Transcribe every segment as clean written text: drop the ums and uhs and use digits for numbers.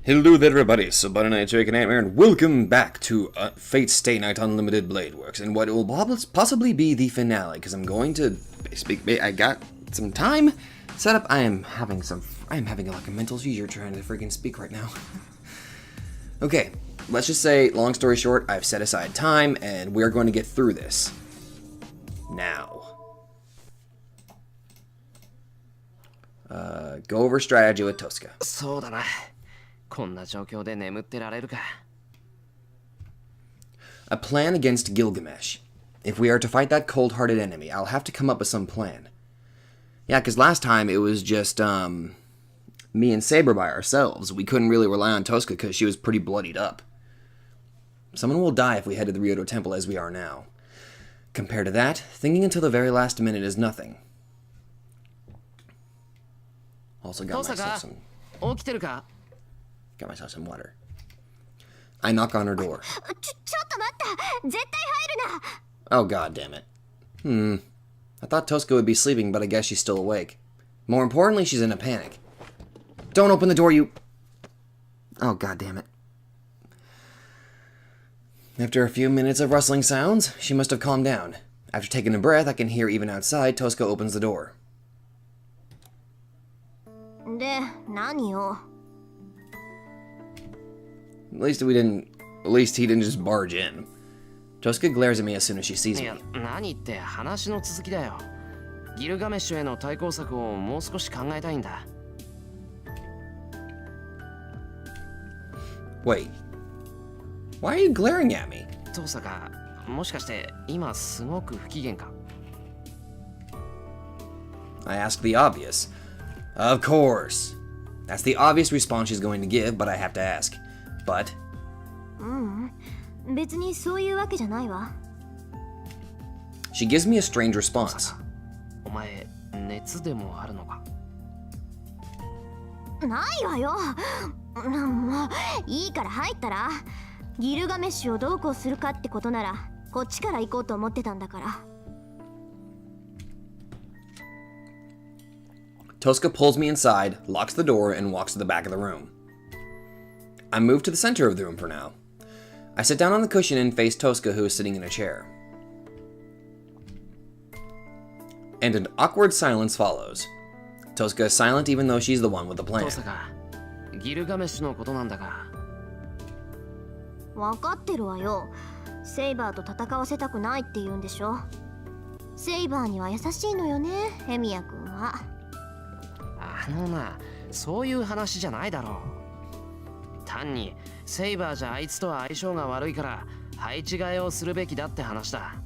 Hello there everybody, so Butter Knight, Jake, and Nightmare, and welcome back to Fate Stay Night Unlimited Blade Works, and what will possibly be the finale, because I'm going to I got some time set up. I am having like a mental seizure trying to freaking speak right now. Okay, let's just say, long story short, I've set aside time, and we're going to get through this. Now. Go over strategy with Tosca. そうだな。こんな状況で眠ってられるか。A plan against Gilgamesh. If we are to fight that cold-hearted enemy, I'll have to come up with some plan. Yeah, because last time it was just, me and Saber by ourselves. We couldn't really rely on Tosca because she was pretty bloodied up. Someone will die if we head to the Ryoto Temple as we are now. Compared to that, thinking until the very last minute is nothing. Also got myself some water. I knock on her door. Oh, god damn it. I thought Tosca would be sleeping, but I guess she's still awake. More importantly, she's in a panic. Don't open the door, you... Oh, god damn it. After a few minutes of rustling sounds, she must have calmed down. After taking a breath, I can hear even outside, Tosca opens the door. で、何よ? At least he didn't just barge in. Tosca glares at me as soon as she sees me. いや、何って話の続きだよ。ギルガメッシュへの対抗策をもう少し考えたいんだ。Wait. Why are you glaring at me? トサカ、もしかして今すごく不機嫌か? I asked the obvious. Of course. That's the obvious response she's going to give, but I have to ask. But... 別にそういうわけじゃないわ。 She gives me a strange response. お前、熱でもあるのか? ないわよ。もういいから入ったら。ギルガメッシュをどうこうするかってことなら、こっちから行こうと思ってたんだから。 Tosca pulls me inside, locks the door, and walks to the back of the room. I move to the center of the room for now. I sit down on the cushion and face Tosca, who is sitting in a chair. And an awkward silence follows. Tosca is silent even though she's the one with the plan. トサカ、ギルガメッシュのことなんだが。分かってるわよ。セイバーと戦わせたくないって言うんでしょ。セイバーには優しいのよね、ヘミヤ君は。あのな、そういう話じゃないだろう。単にセイバーじゃあいつとは相性が悪いから配置換えをするべきだって話だ。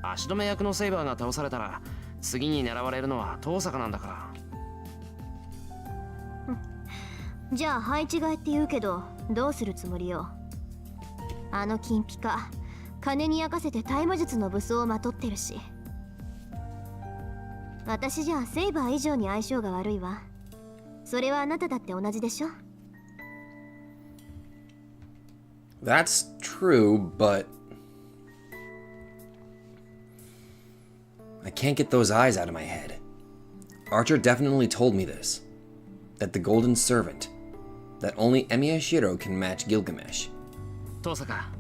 足止め役のセイバーが倒されたら次に狙われるのはトサカなんだから。じゃあ配置換えって言うけどどうするつもりよ。あの金ピカ金に焼かせて大魔術の武装をまとってるし。私じゃあセイバー以上に相性が悪いわ。それはあなただって同じでしょ。 That's true, but... I can't get those eyes out of my head. Archer definitely told me this. That the Golden Servant. That only Emiya Shiro can match Gilgamesh. トサカ、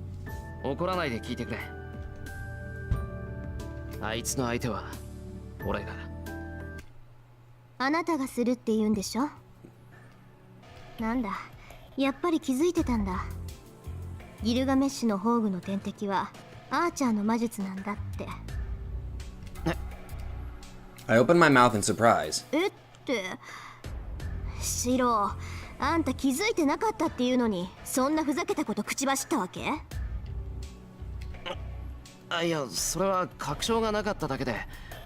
怒らないで聞いてくれ。あいつの相手は俺が。あなたがするって言うんでしょ。なんだ、やっぱり気づいてたんだ。ギルガメッシュの宝具の天敵はアーチャーの魔術なんだって。I open my mouth in surprise. えって、シロ、あんた気づいてなかったっていうのに、そんなふざけたこと口走ったわけ？あ、いや、それは確証がなかっただけで、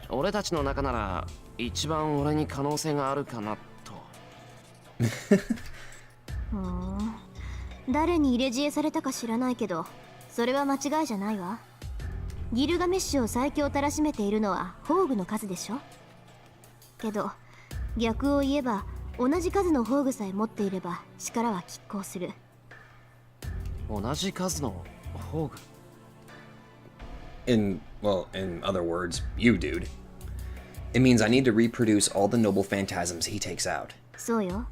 俺たちの中なら一番俺に可能性があるかなと。誰に入れ知恵されたか知らないけど、それは間違いじゃないわ。ギルガメッシュを最強たらしめているのは宝具の数でしょ。けど逆を言えば同じ数の宝具さえ持っていれば力は拮抗する。同じ数の宝具? In other words, you, dude. It means I need to reproduce all the noble phantasms he takes out. そうよ。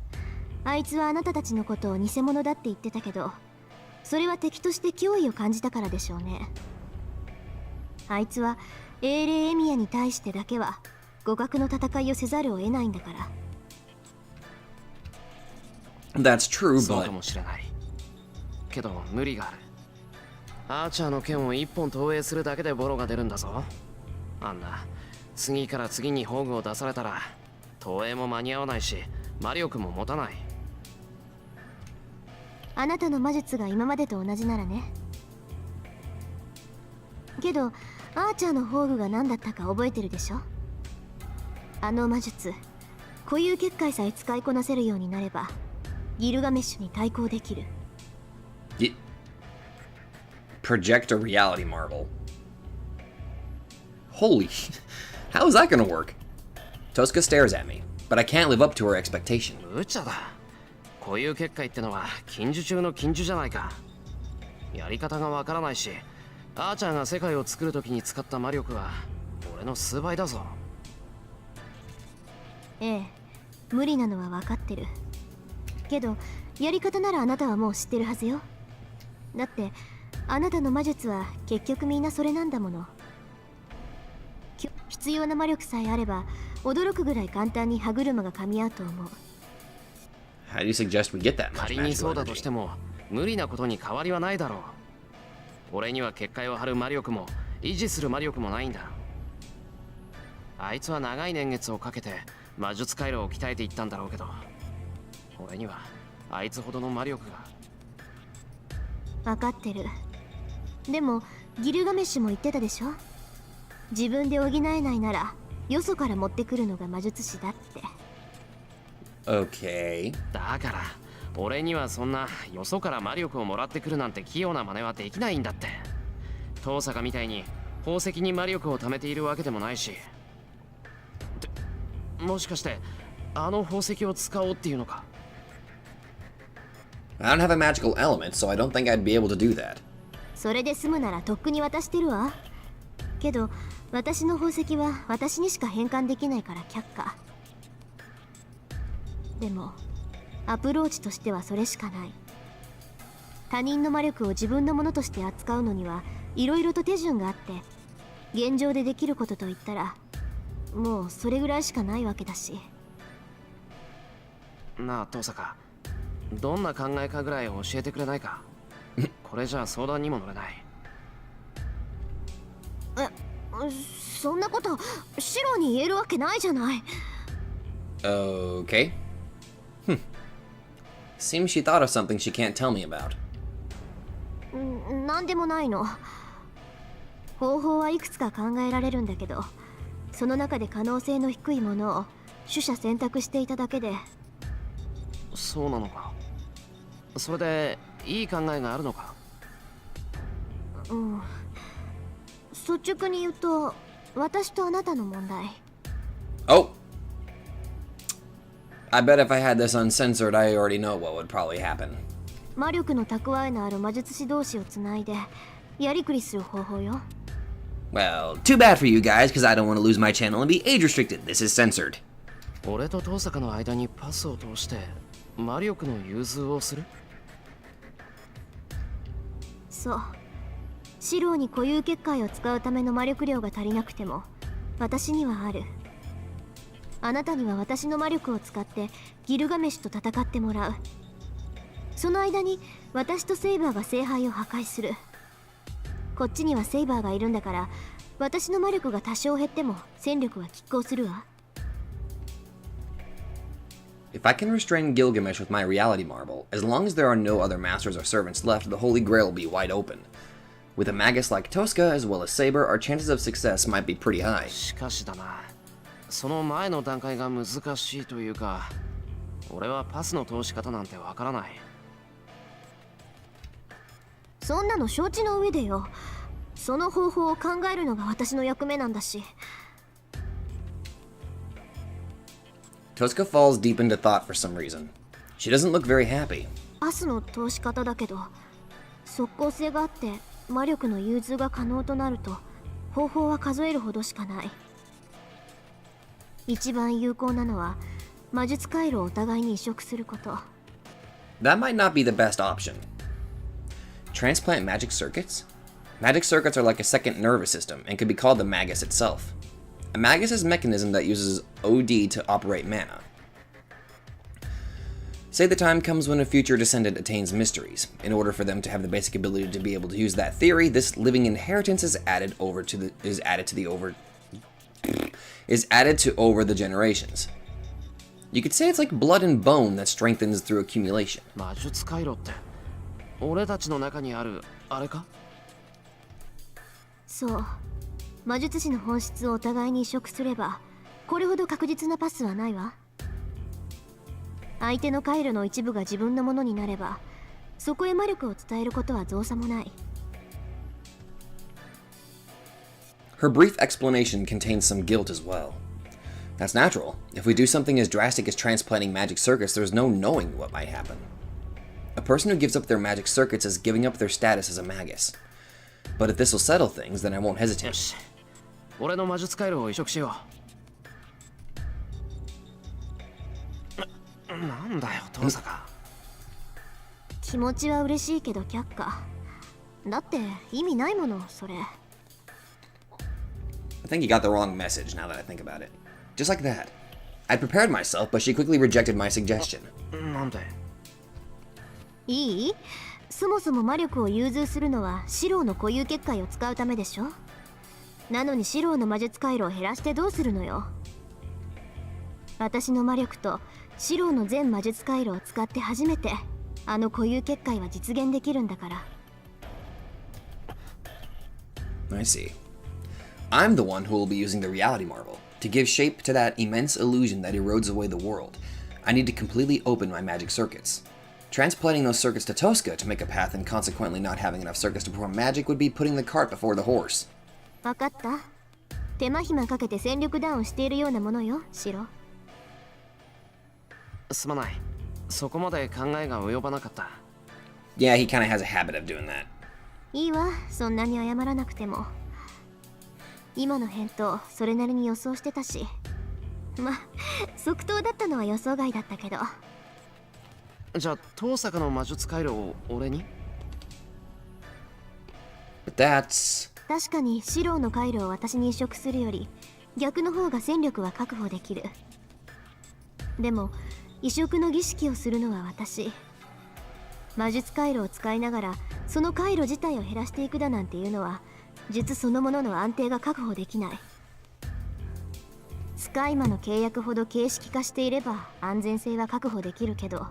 あいつはあなたたちのことを偽物だって言ってたけど、それは敵として脅威を感じたからでしょうね。あいつは英霊エミヤに対してだけは互角の戦いをせざるを得ないんだから。 That's true, そう but かもしれないけど無理がある。アーチャーの剣を一本投影するだけでボロが出るんだぞ。あんな次から次に宝具を出されたら投影も間に合わないし魔力も持たない。あなたの魔術が今までと同じならね。けどアーチャーの宝具が何だったか覚えてるでしょ。あの魔術、固有結界さえ使いこなせるようになればギルガメッシュに対抗できる。 project a reality marble. Holy, how is that gonna work? Tosca stares at me, but I can't live up to her expectation. 無茶だ。固有結界ってのは禁呪中の禁呪じゃないか。やり方がわからないし、アーチャーが世界を作るときに使った魔力は俺の数倍だぞ。ええ、無理なのは分かってるけど、やり方ならあなたはもう知ってるはずよ。だってあなたの魔術は結局みんなそれなんだもの。必要な魔力さえあれば驚くぐらい簡単に歯車が噛み合うと思う。 How do you suggest we get that much 仮にそ magical うだとし energy? ても無理なことに変わりはないだろう。俺には結界を張る魔力も維持する魔力もないんだ。あいつは長い年月をかけて魔術回路を鍛えていったんだろうけど、俺にはあいつほどの魔力が。分かってる。でもギルガメッシュも言ってたでしょ。自分で補えないならよそから持ってくるのが魔術師だって。 Okay. だから俺にはそんなよそから魔力をもらってくるなんて器用な真似はできないんだって。遠坂みたいに宝石に魔力を貯めているわけでもないし。もしかしてあの宝石を使おうっていうのか。 I don't have a magical element, so I don't think I'd be able to do that. それで済むならとっくに渡してるわ。けど私の宝石は私にしか変換できないから却下。でもアプローチとしてはそれしかない。他人の魔力を自分のものとして扱うのにはいろいろと手順があって、現状でできることといったらもうそれぐらいしかないわけだし。なあ遠坂、どんな考えかぐらい教えてくれないか。これじゃあ相談にも乗れない。そんなことシロに言えるわけないじゃない。 Okay. Seems she thought of something she can't tell me about. なんでもないの。方法はいくつか考えられるんだけど、その中で可能性の低いものを取捨選択していただけで。そうなのか。それでいい考えがあるのか。率直に言うと私とあなたの問題。 Oh! I bet if I had this uncensored, I already know what would probably happen. 魔力の蓄えのある魔術師同士をつないでやりくりする方法よ。 Well, too bad for you guys, because I don't want to lose my channel and be age restricted. This is censored. 俺と遠坂の間にパスを通して魔力の融通をする。そう。シローに固有結界を使うための魔力量が足りなくても私にはある。あなたには私の魔力を使ってギルガメシュと戦ってもらう。その間に私とセイバーが聖杯を破壊する。こっちにはセイバーがいるんだから、私の魔力が多少減っても戦力は拮抗するわ。 If I can restrain Gilgamesh with my reality marble, as long as there are no other masters or servants left, the Holy Grail will be wide open. With a magus like Tosca as well as Saber, our chances of success might be pretty high. しかしだな、その前の段階が難しいというか、俺はパスの通し方なんてわからない。そんなの承知の上でよ。その方法を考えるのが私の役目なんだし。 Tosca falls deep into thought for some reason. She doesn't look very happy. パスの通し方だけど、即効性があって魔力の融通が可能となると方法は数えるほどしかない。一番有効なのは魔術回路をお互いに移植すること。that might not be the best option. Transplant magic circuits? Magic circuits are like a second nervous system and could be called the magus itself. A magus is a mechanism that uses OD to operate mana. Say the time comes when a future descendant attains mysteries. In order for them to have the basic ability to be able to use that theory, this living inheritance is added to over the generations. You could say it's like blood and bone that strengthens through accumulation. 魔術回路って俺たちの中にあるあれか？そう。魔術師の本質をお互いに移植すれば、これほど確実なパスはないわ。相手の回路の一部が自分のものになれば、そこへ魔力を伝えることは造作もない。Her brief explanation contains some guilt as well. That's natural. If we do something as drastic as transplanting magic circuits, there's no knowing what might happen. A person who gives up their magic circuits is giving up their status as a magus. But if this will settle things, then I won't よ hesitate. し、俺の魔術回路を移植しよう。なんだよ、遠坂。気持ちは嬉しいけど却下。だって意味ないもの、それ。I think you got the wrong message now that I think about it. Just like that. I prepared myself, but she quickly rejected my suggestion. なんで？いい？そもそも魔力を融通するのはシローの固有結界を使うためでしょ。なのにシローの魔術回路を減らしてどうするのよ。私の魔力とシローの全魔術回路を使って初めてあの固有結界は実現できるんだから。I see. I'm the one who will be using the reality marble. To give shape to that immense illusion that erodes away the world, I need to completely open my magic circuits. Transplanting those circuits to Tosca to make a path and consequently not having enough circuits to perform magic would be putting the cart before the horse. わかった。手間暇かけて戦力ダウンしているようなものよ、シロ。すまない。そこまで考えが及ばなかった。Yeah, he kinda has a habit of doing that. いいわ、そんなに謝らなくても。今の返答、それなりに予想してたし。ま、即答だったのは予想外だったけど。じゃあ、遠坂の魔術回路を俺に？ But that's... 確かにシローの回路を私に移植するより逆の方が戦力は確保できる。でも移植の儀式をするのは私。魔術回路を使いながらその回路自体を減らしていくだなんていうのは術そのものの安定が確保できない。使い魔の契約ほど形式化していれば安全性は確保できるけど、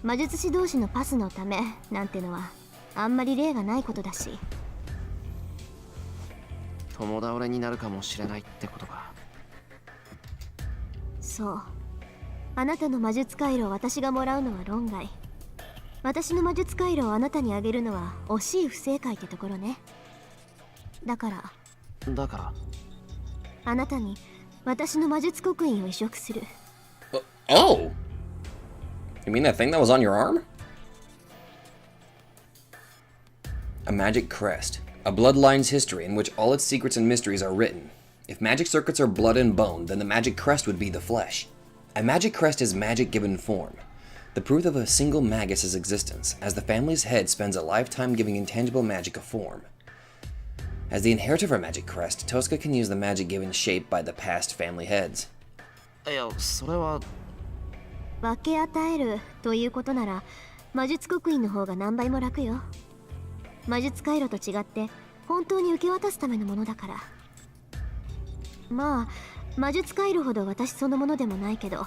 魔術師同士のパスのためなんてのはあんまり例がないことだし。共倒れになるかもしれないってことか。そう。あなたの魔術回路を私がもらうのは論外。私の魔術回路をあなたにあげるのは惜しい不正解ってところね。だからあなたに私の魔術刻印を移植する。Oh! You mean that thing that was on your arm? A magic crest. A bloodline's history in which all its secrets and mysteries are written. If magic circuits are blood and bone, then the magic crest would be the flesh. A magic crest is magic given form. The proof of a single magus's existence, as the family's head spends a lifetime giving intangible magic a form. As the inheritor of a magic crest, Tosca can use the magic given shape by the past family heads. いや、それは。分け与えるということなら魔術刻印の方が何倍も楽よ。魔術回路と違って本当に受け渡すためのものだから。まあ魔術回路ほど私そのものでもないけど、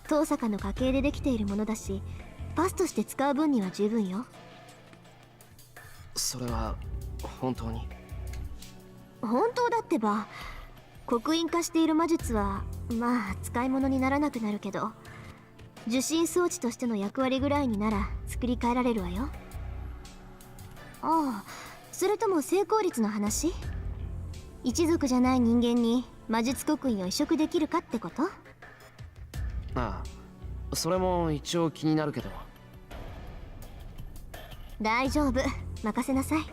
遠坂の家系でできているものだし、パスとして使う分には十分よ。それは本当に？本当だってば。刻印化している魔術はまあ使い物にならなくなるけど、受信装置としての役割ぐらいになら作り変えられるわよ。ああ、それとも成功率の話？一族じゃない人間に魔術刻印を移植できるかってこと？ああ、それも一応気になるけど。大丈夫、任せなさい。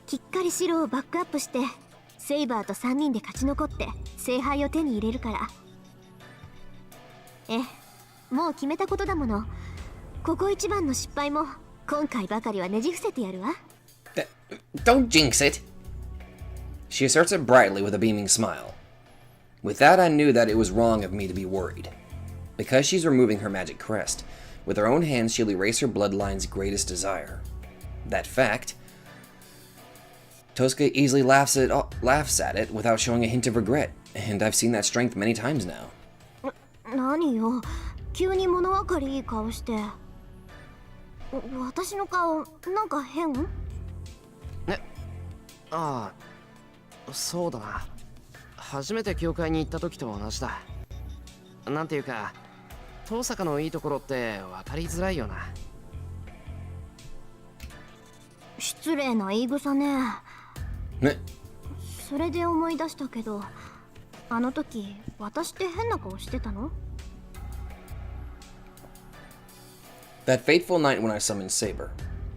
きっかり白をバックアップしてセイバーと3人で勝ち残って聖杯を手に入れるから。もう決めたことだもの。ここ一番の失敗も今回ばかりはねじ伏せてやるわ。 Don't jinx it! She asserts it brightly with a beaming smile. With that, I knew that it was wrong of me to be worried. Because she's removing her magic crest, with her own hands she'll erase her bloodline's greatest desire. That fact, Tosca easily laughs at it without showing a hint of regret, and I've seen that strength many times now. 何よ、急に物分かりいい顔して。私の顔なんか変？ああ、そうだな。初めて教会に行った時と同じだ。なんていうか、遠坂のいいところって分かりづらいよな。失礼な言い草ね。ね。それで思い出したけど、あの時私って変な顔してたの？ That fateful night when I summoned Saber.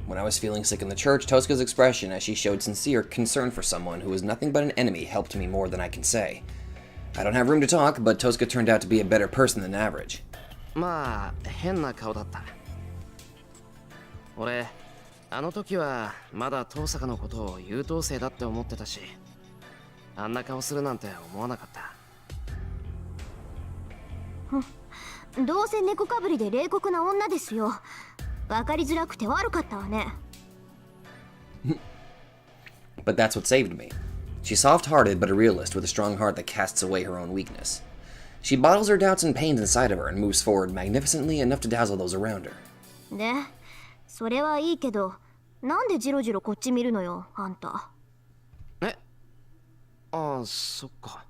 When I was feeling sick in the church, Tosca's expression as she showed sincere concern for someone who was nothing but an enemy helped me more than I can say. I don't have room to talk, but Tosca turned out to be a better person than average. まあ、変な顔だった。俺、あの時はまだ遠坂のことを優等生だって思ってたし、あんな顔するなんて思わなかった。どうせ猫かぶりで冷酷な女ですよ。分かりづらくて悪かったわね。But that's what saved me. She's soft-hearted but a realist with a strong heart that casts away her own weakness. She bottles her doubts and pains inside of her and moves forward magnificently enough to dazzle those around her. で、それはいいけど、なんでジロジロこっち見るのよ、あんた。え？ああ、そっか。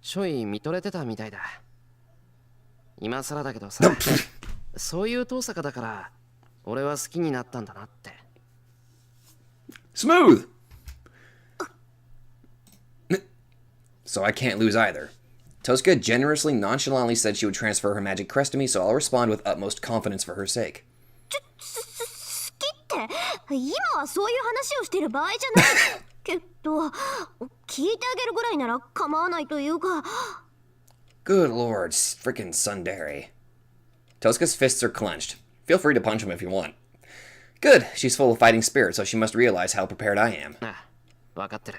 ちょい見とれてたみたいだ。今更だけどさ、そういう遠坂だから俺は好きになったんだなって。Smooth! So I can't lose either. Tosca generously, nonchalantly said she would transfer her magic crest to me, so I'll respond with utmost confidence for her sake. 好きって今はそういう話をしてる場合じゃないけど、聞いてあげるぐらいなら構わないというか。 Good lord, frickin' Sundari. Tosca's fists are clenched. Feel free to punch him if you want. Good, she's full of fighting spirit, so she must realize how prepared I am. ああ、分かってる。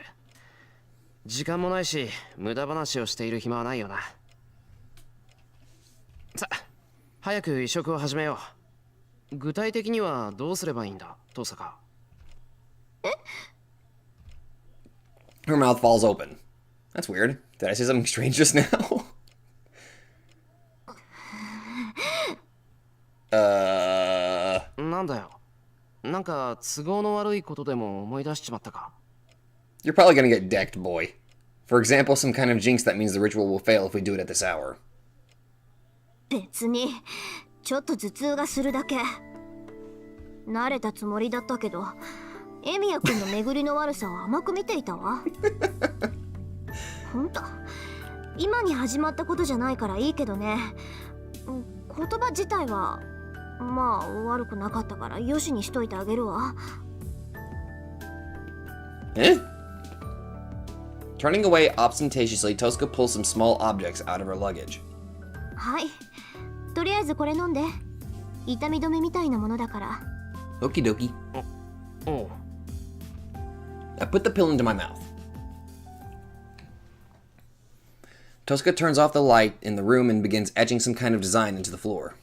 時間もないし、無駄話をしている暇はないよな。さ、早く移植を始めよう。具体的にはどうすればいいんだ、遠坂。Her mouth falls open. That's weird. Did I say something strange just now? なんだよ。なんか都合の悪いことでも思い出しちまったか。 You're probably gonna get decked, boy. For example, some kind of jinx that means the ritual will fail if we do it at this hour. 別にちょっと頭痛がするだけ。慣れたつもりだったけど、エミヤ君の巡りの悪さを甘く見ていたわ。ほんと、今に始まったことじゃないからいいけどね。言葉自体はまあ悪くなかったからよしにしといてあげるわ。Eh? Turning away ostentatiously, Tosca pulls some small objects out of her luggage. はい、とりあえずこれ飲んで。痛み止めみたいなものだから。 Okie dokie. おう。 I put the pill into my mouth. Tosca turns off the light in the room and begins etching some kind of design into the floor.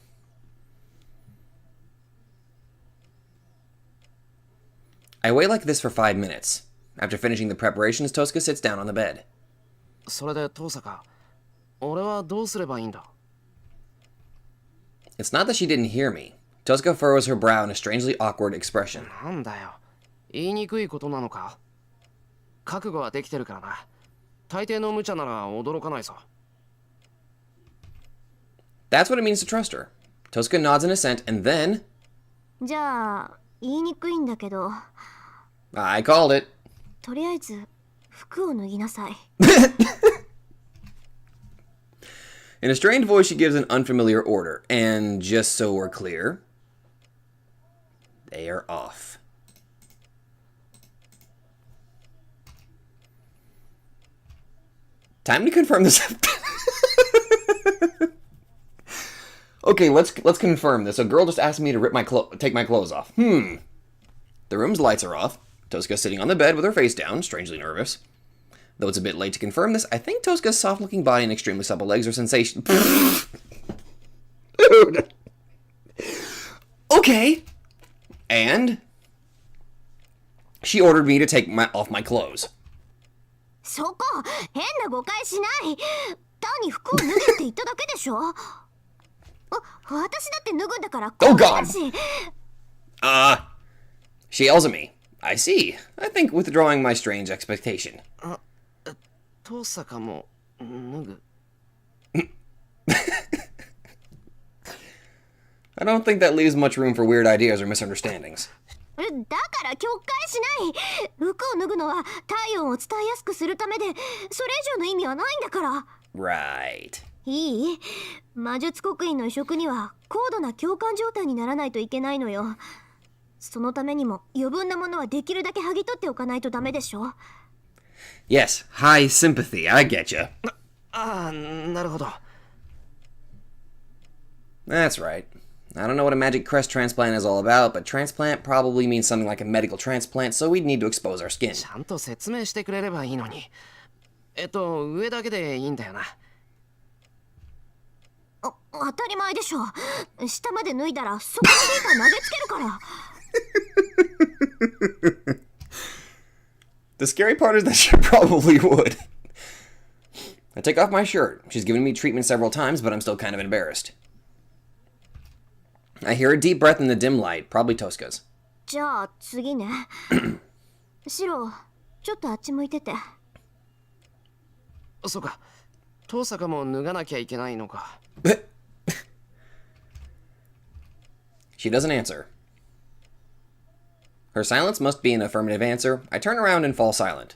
I wait like this for 5 minutes. After finishing the preparations, Tosca sits down on the bed. それで遠坂、俺はどうすればいいんだ？ It's not that she didn't hear me. Tosca furrows her brow in a strangely awkward expression. なんだよ。言いにくいことなのか？覚悟はできてるからな。大抵の無茶なら驚かないぞ。That's what it means to trust her. Tosca nods in assent and then... じゃあ言いにくいんだけど、 I called it. とりあえず服を脱ぎなさい。 In a strained voice, she gives an unfamiliar order. And just so we're clear, they are off. Time to confirm this. Okay, let's confirm this. A girl just asked me to take my clothes off. The room's lights are off. Tosca's sitting on the bed with her face down, strangely nervous. Though it's a bit late to confirm this, I think Tosca's soft-looking body and extremely supple legs are sensational. Dude. Okay. And she ordered me to take off my clothes. そこ変な誤解しない。単に服を脱げって言っただけでしょ。私だって脱ぐんだから。 Oh God! She yells at me. I see. I think withdrawing my strange expectation. 遠坂も脱ぐ。 I don't think that leaves much room for weird ideas or misunderstandings. だから境界しない。服を脱ぐのは体温を伝えやすくするためで、それ以上の意味はないんだから。 Right. いい？魔術刻印の移植には高度な共感状態にならないといけないのよ。そのためにも余分なものはできるだけ剥ぎ取っておかないとダメでしょ。 Yes, high sympathy. I get you. なるほど。 That's right. I don't know what a magic crest transplant is all about, but transplant probably means something like a medical transplant, so we'd need to expose our skin. ちゃんと説明してくれればいいのに。上だけでいいんだよな。当たり前でしょ。下まで脱いだらそこに投げつけるから。 The scary part is that she probably would. I take off my shirt. She's given me treatment several times, but I'm still kind of embarrassed. I hear a deep breath in the dim light, probably Tosca's. じゃあ次ね。シロ、ちょっとあっち向いてて。そうか。遠坂も脱がなきゃいけないのか。She doesn't answer. Her silence must be an affirmative answer. I turn around and fall silent.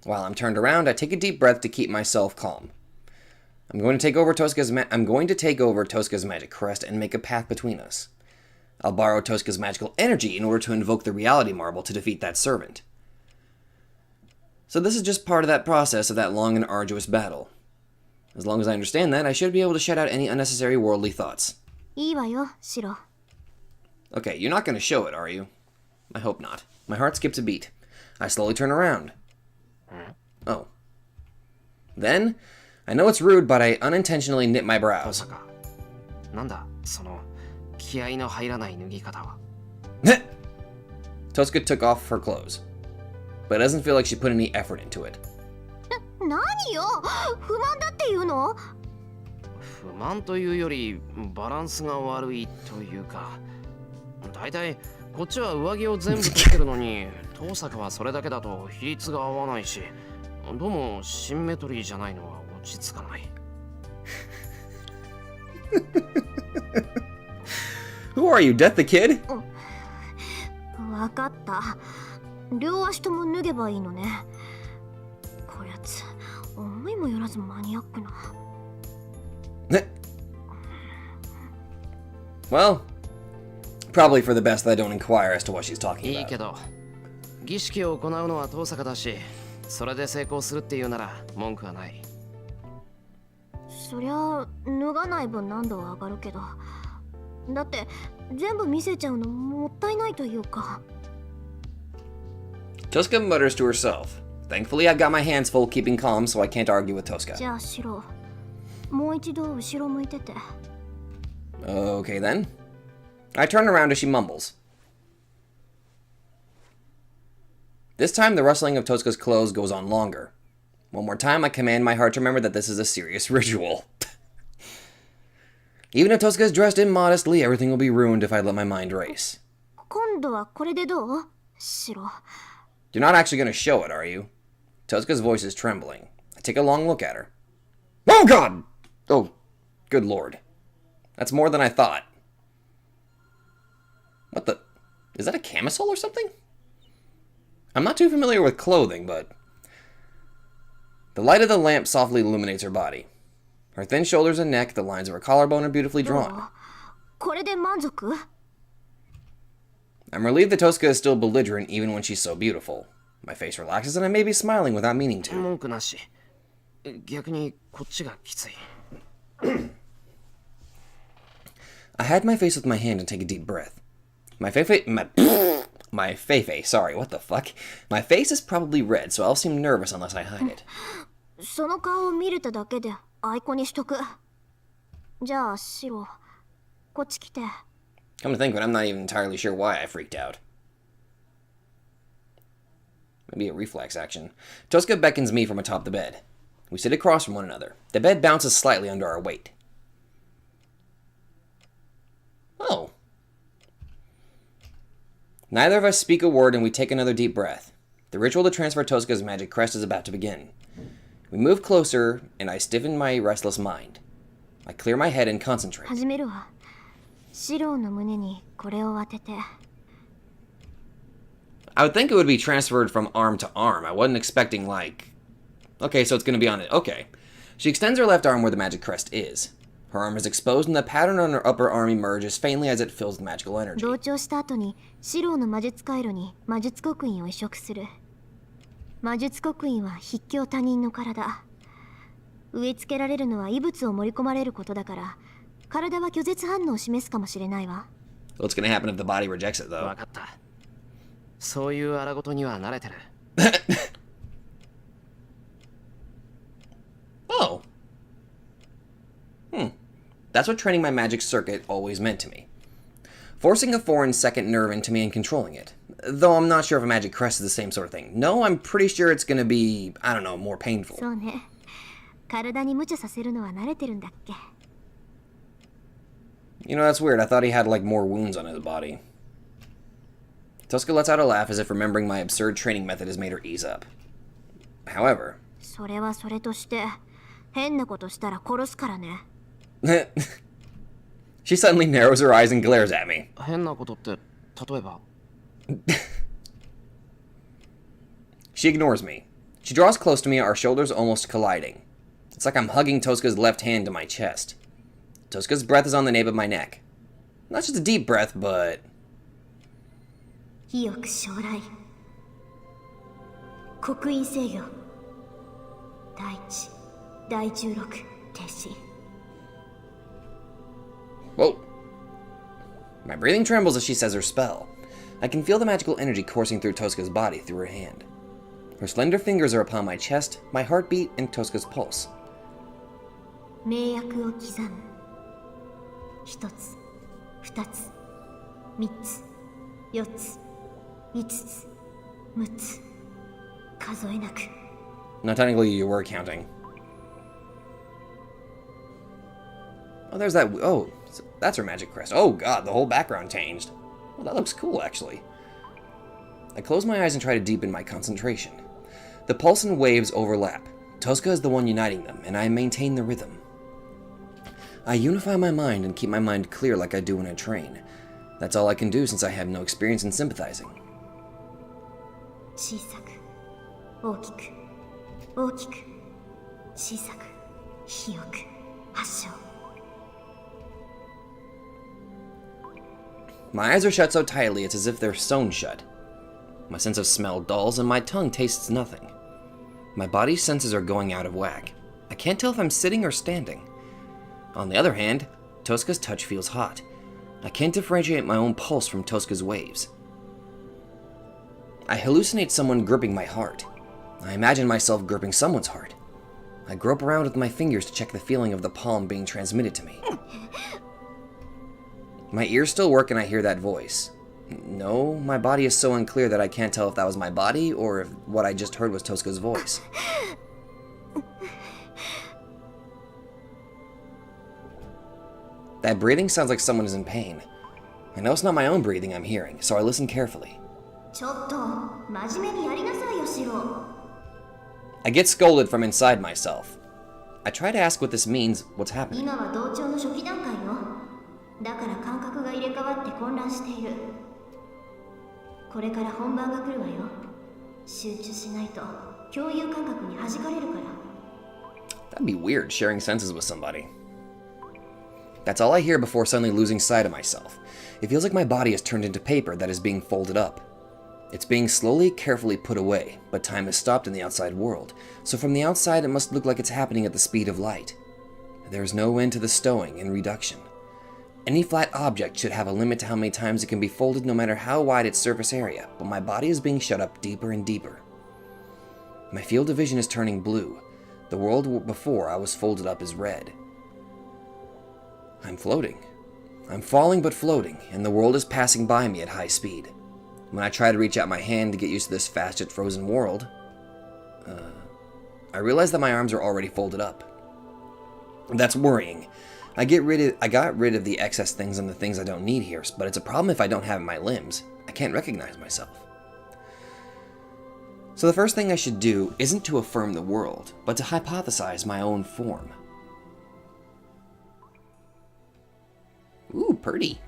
While I'm turned around, I take a deep breath to keep myself calm. I'm going to take over Tosca's magic crest and make a path between us. I'll borrow Tosca's magical energy in order to invoke the reality marble to defeat that servant. So this is just part of that process of that long and arduous battle. As long as I understand that, I should be able to shut out any unnecessary worldly thoughts. いいわよ、シロ。 Okay, you're not going to show it, are you? I hope not. My heart skips a beat. I slowly turn around. Oh. Then, I know it's rude, but I unintentionally knit my 遠 brows. 坂。なんだ、その気合の入らない脱ぎ方は。Tosca took off her clothes, but it doesn't feel like she put any effort into it. 何よ、不満だっていうの？不満というよりバランスが悪いというか、だいたいこっちは上着を全部取ってるのに遠坂はそれだけだと比率が合わないし、どうもシンメトリーじゃないのは落ち着かない。Who are you, Death the Kid? わかった。両足とも脱げばいいのね。こやつ、思いもよらずマニアックな。Well, probably for the best that I don't inquire as to what she's talking いいけ about. ど、儀式を行うのは遠坂だし、それで成功するっていうなら文句はない。そりゃ脱がない分難度は上がるけど、だって全部見せちゃうのもったいないというか。 Tosca mutters to herself. Thankfully, I've got my hands full keeping calm, so I can't argue with じ Tosca. ゃあシロ、もう一度後ろ向いてて。 Okay then. I turn around as she mumbles. This time, the rustling of Tosca's clothes goes on longer. One more time, I command my heart to remember that this is a serious ritual. Even if Tosca is dressed immodestly, everything will be ruined if I let my mind race. 今度はこれでどう？シロ。 You're not actually going to show it, are you? Tosca's voice is trembling. I take a long look at her. Oh, God! Oh, good lord. That's more than I thought. What the... Is that a camisole or something? I'm not too familiar with clothing, but... The light of the lamp softly illuminates her body. Her thin shoulders and neck, the lines of her collarbone are beautifully drawn. これで満足？ I'm relieved that Tosca is still belligerent even when she's so beautiful. My face relaxes and I may be smiling without meaning to. 文句なし。逆にこっちがきつい。I hide my face with my hand and take a deep breath. My Feifei, sorry, what the fuck? My face is probably red, so I'll seem nervous unless I hide it. その顔を見れただけでアイコにしとく。じゃあシロ、こっち来て。Come to think of it, I'm not even entirely sure why I freaked out. Maybe a reflex action. Tosca beckons me from atop the bed. We sit across from one another. The bed bounces slightly under our weight. Oh. Neither of us speak a word and we take another deep breath. The ritual to transfer Tosca's magic crest is about to begin. We move closer and I stiffen my restless mind. I clear my head and concentrate. 始めるわ。シロの胸にこれを当てて。I would think it would be transferred from arm to arm. I wasn't expecting, like... Okay, so it's going to be on it. Okay. She extends her left arm where the magic crest is. Her arm is exposed and the pattern on her upper arm emerges faintly as it fills with magical energy. 同調した後にシロの魔術回路に魔術刻印を移植する。魔術刻印は筆記他人の体。植え付けられるのは異物を盛り込まれることだから、体は拒絶反応を示すかもしれないわ。What's going to happen if the body rejects it, though? わかった。そういう荒事には慣れてる。Oh. That's what training my magic circuit always meant to me. Forcing a foreign second nerve into me and controlling it. Though I'm not sure if a magic crest is the same sort of thing. No, I'm pretty sure it's going to be, I don't know, more painful. そうね。体に無茶させるのは慣れてるんだっけ。You know, that's weird. I thought he had, like, more wounds on his body. Tosca lets out a laugh as if remembering my absurd training method has made her ease up. However... それはそれとして、変なことしたら殺すからね。She suddenly narrows her eyes and glares at me. 変なことって例えば She ignores me. She draws close to me, our shoulders almost colliding. It's like I'm hugging Tosca's left hand to my chest. Tosca's breath is on the nape of my neck. Not just a deep breath, but... 意欲将来。刻印制御。第一、第16停止。Whoa. My breathing trembles as she says her spell. I can feel the magical energy coursing through Tosca's body through her hand. Her slender fingers are upon my chest, my heartbeat, and Tosca's pulse. 名薬を刻む。一つ、二つ、三つ、四つ、五つ、六つ。数えなく。Now, technically, you were counting. Oh, there's that... Oh, that's her magic crest. Oh, God, the whole background changed. Well, that looks cool, actually. I close my eyes and try to deepen my concentration. The pulse and waves overlap. Tosca is the one uniting them, and I maintain the rhythm. I unify my mind and keep my mind clear like I do when I train. That's all I can do since I have no experience in sympathizing. 小さく、大きく、大きく、小さく、広く、発症。My eyes are shut so tightly it's as if they're sewn shut. My sense of smell dulls and my tongue tastes nothing. My body's senses are going out of whack. I can't tell if I'm sitting or standing. On the other hand, Tosca's touch feels hot. I can't differentiate my own pulse from Tosca's waves. I hallucinate someone gripping my heart. I imagine myself gripping someone's heart. I grope around with my fingers to check the feeling of the palm being transmitted to me. My ears still work and I hear that voice. No, my body is so unclear that I can't tell if that was my body or if what I just heard was Tosca's voice. That breathing sounds like someone is in pain. I know it's not my own breathing I'm hearing, so I listen carefully. ちょっと、真面目にやりなさいよ、シロ。I get scolded from inside myself. I try to ask what this means, what's happening. 今は同調の初期段階よ。だから感覚が入れ替わって混乱している。これから本番が来るわよ。集中しないと共有感覚に弾かれるから。That'd be weird, sharing senses with somebody. That's all I hear before suddenly losing sight of myself. It feels like my body is turned into paper that is being folded up. It's being slowly, carefully put away, but time has stopped in the outside world, so from the outside it must look like it's happening at the speed of light. There is no end to the stowing and reduction. Any flat object should have a limit to how many times it can be folded, no matter how wide its surface area, but my body is being shut up deeper and deeper. My field of vision is turning blue. The world before I was folded up is red. I'm floating. I'm falling but floating, and the world is passing by me at high speed. When I try to reach out my hand to get used to this fast yet frozen world, I realize that my arms are already folded up. That's worrying. I got rid of the excess things and the things I don't need here, but it's a problem if I don't have my limbs. I can't recognize myself. So the first thing I should do isn't to affirm the world, but to hypothesize my own form. Ooh, pretty.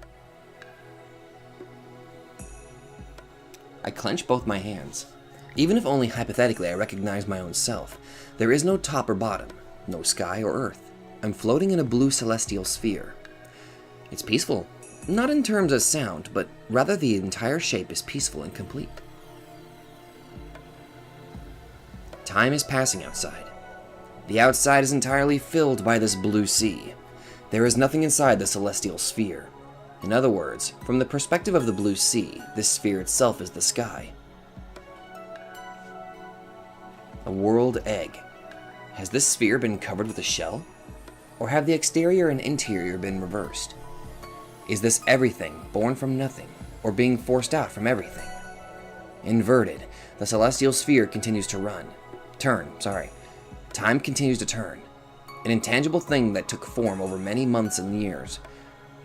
I clench both my hands. Even if only hypothetically I recognize my own self, there is no top or bottom, no sky or earth. I'm floating in a blue celestial sphere. It's peaceful, not in terms of sound, but rather the entire shape is peaceful and complete. Time is passing outside. The outside is entirely filled by this blue sea. There is nothing inside the celestial sphere. In other words, from the perspective of the blue sea, this sphere itself is the sky. A world egg. Has this sphere been covered with a shell? Or have the exterior and interior been reversed? Is this everything born from nothing, or being forced out from everything? Inverted, the celestial sphere continues to Time continues to turn. An intangible thing that took form over many months and years.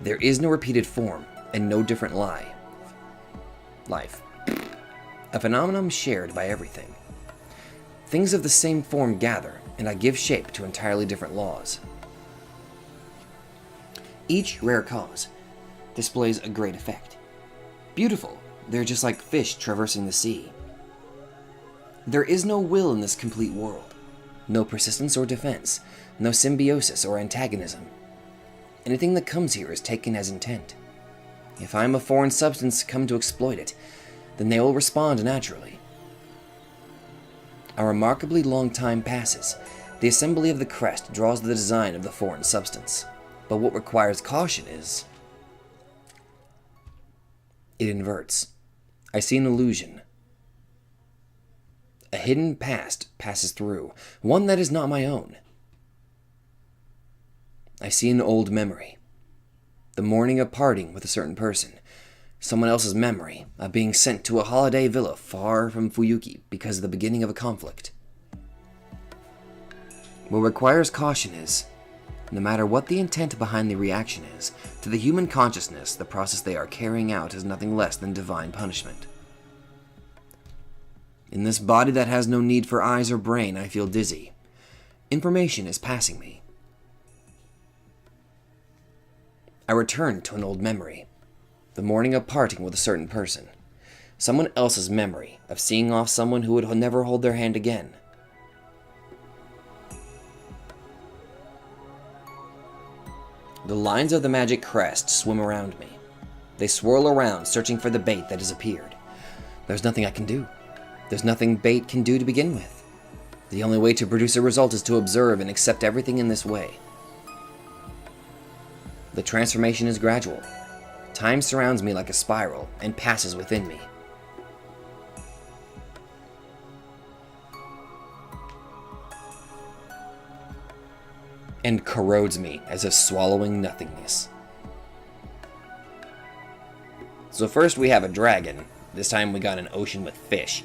There is no repeated form, and no different life. A phenomenon shared by everything. Things of the same form gather, and I give shape to entirely different laws. Each rare cause displays a great effect. Beautiful, they're just like fish traversing the sea. There is no will in this complete world. No persistence or defense, no symbiosis or antagonism. Anything that comes here is taken as intent. If I am a foreign substance come to exploit it, then they will respond naturally. A remarkably long time passes. The assembly of the crest draws the design of the foreign substance. But what requires caution is... it inverts. I see an illusion. A hidden past passes through, one that is not my own. I see an old memory. The morning of parting with a certain person. Someone else's memory of being sent to a holiday villa far from Fuyuki because of the beginning of a conflict. What requires caution is, no matter what the intent behind the reaction is, to the human consciousness, the process they are carrying out is nothing less than divine punishment. In this body that has no need for eyes or brain, I feel dizzy. Information is passing me. I return to an old memory. The morning of parting with a certain person. Someone else's memory of seeing off someone who would never hold their hand again. The lines of the magic crest swim around me. They swirl around, searching for the bait that has appeared. There's nothing I can do. There's nothing bait can do to begin with. The only way to produce a result is to observe and accept everything in this way. The transformation is gradual. Time surrounds me like a spiral and passes within me. And corrodes me as if swallowing nothingness. So first we have a dragon. This time we got an ocean with fish.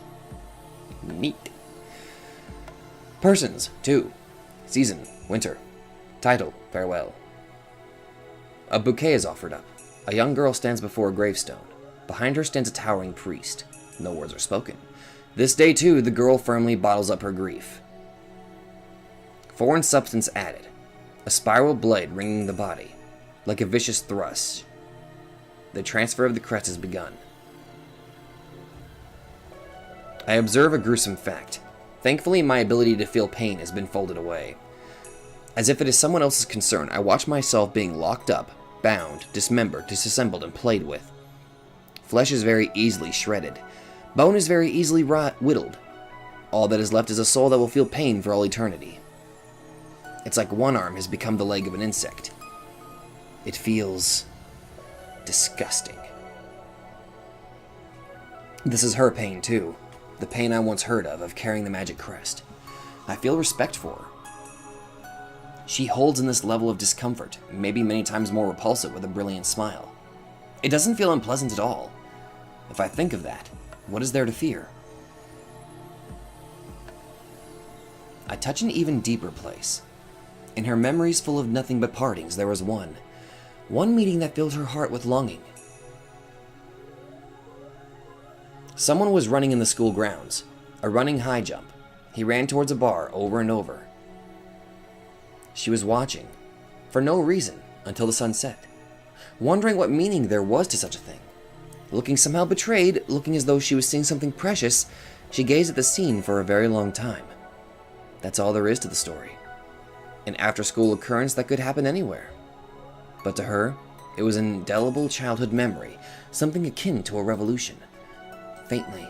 Neat. Persons, 2. Season, winter. Title, farewell. A bouquet is offered up. A young girl stands before a gravestone. Behind her stands a towering priest. No words are spoken. This day, too, the girl firmly bottles up her grief. Foreign substance added. A spiral blade ringing the body, like a vicious thrust. The transfer of the crest has begun. I observe a gruesome fact. Thankfully, my ability to feel pain has been folded away. As if it is someone else's concern, I watch myself being locked up, bound, dismembered, disassembled, and played with. Flesh is very easily shredded. Bone is very easily whittled. All that is left is a soul that will feel pain for all eternity. It's like one arm has become the leg of an insect. It feels disgusting. This is her pain, too. The pain I once heard of carrying the magic crest. I feel respect for her. She holds in this level of discomfort, maybe many times more repulsive with a brilliant smile. It doesn't feel unpleasant at all. If I think of that, what is there to fear? I touch an even deeper place. In her memories full of nothing but partings, there was one meeting that filled her heart with longing. Someone was running in the school grounds, a running high jump. He ran towards a bar over and over. She was watching, for no reason, until the sun set, wondering what meaning there was to such a thing. Looking somehow betrayed, looking as though she was seeing something precious, she gazed at the scene for a very long time. That's all there is to the story. An after-school occurrence that could happen anywhere. But to her, it was an indelible childhood memory, something akin to a revolution. Faintly,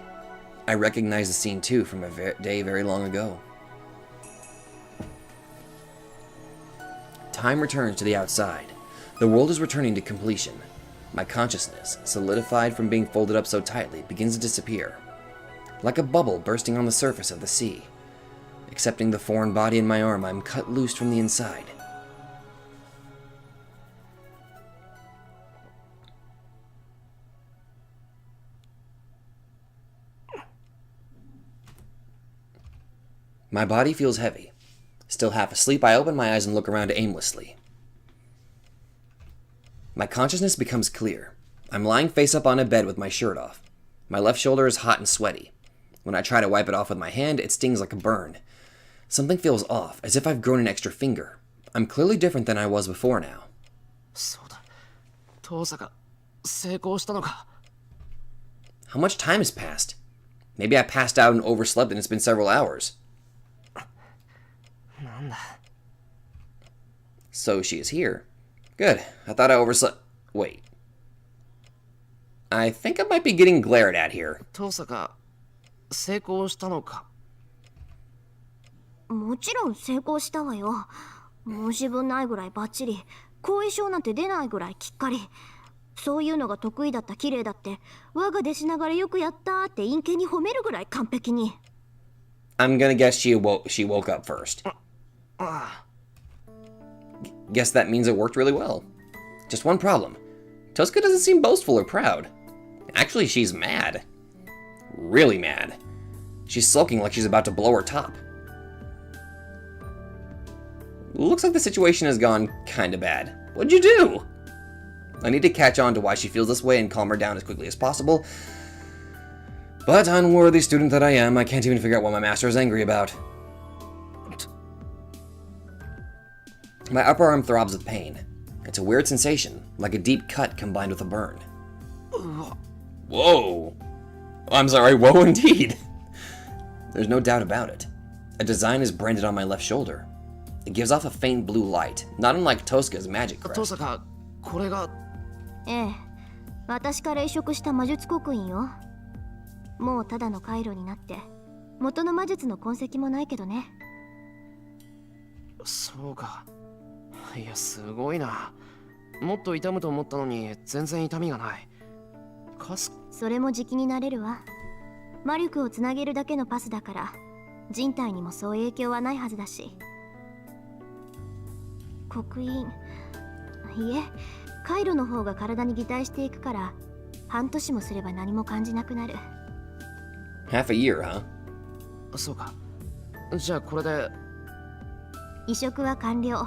I recognized the scene too from a day very long ago. Time returns to the outside. The world is returning to completion. My consciousness, solidified from being folded up so tightly, begins to disappear. Like a bubble bursting on the surface of the sea. Accepting the foreign body in my arm, I'm cut loose from the inside. My body feels heavy. Still half asleep, I open my eyes and look around aimlessly. My consciousness becomes clear. I'm lying face up on a bed with my shirt off. My left shoulder is hot and sweaty. When I try to wipe it off with my hand, it stings like a burn. Something feels off, as if I've grown an extra finger. I'm clearly different than I was before now. そうだ。遠坂、成功したのか。How much time has passed? Maybe I passed out and overslept and it's been several hours. なんだ。So she is here. Good. I thought I overslept. Wait. I think I might be getting glared at here. 遠坂、成功したのか。もちろん成功したわよ。申し分ないぐらいバッチリ。後遺症なんて出ないぐらいきっかり。そういうのが得意だった綺麗だって我が弟子ながらよくやったって陰険に褒めるぐらい完璧に。I'm gonna guess she woke up first. Guess that means it worked really well. Just one problem. Tosca doesn't seem boastful or proud. Actually, she's mad. Really mad. She's sulking like she's about to blow her top. Looks like the situation has gone kinda bad. What'd you do? I need to catch on to why she feels this way and calm her down as quickly as possible. But unworthy student that I am, I can't even figure out what my master is angry about. My upper arm throbs with pain. It's a weird sensation, like a deep cut combined with a burn. Whoa! I'm sorry, whoa indeed! There's no doubt about it. A design is branded on my left shoulder. It gives off a faint blue light, not unlike Tosca's magic 遠 crest. 坂、これが。ええ、私から移植した魔術刻印よ。もうただの回路になって元の魔術の痕跡もないけどね。そうか。いや、すごいな。もっと痛むと思ったのに全然痛みがない。それも時期になれるわ。魔力をつなげるだけのパスだから人体にもそう影響はないはずだし。刻印、いえ、回路の方が体に擬態していくから半年もすれば何も感じなくなる。 Half a year, huh? そうか。じゃあこれで。移植は完了。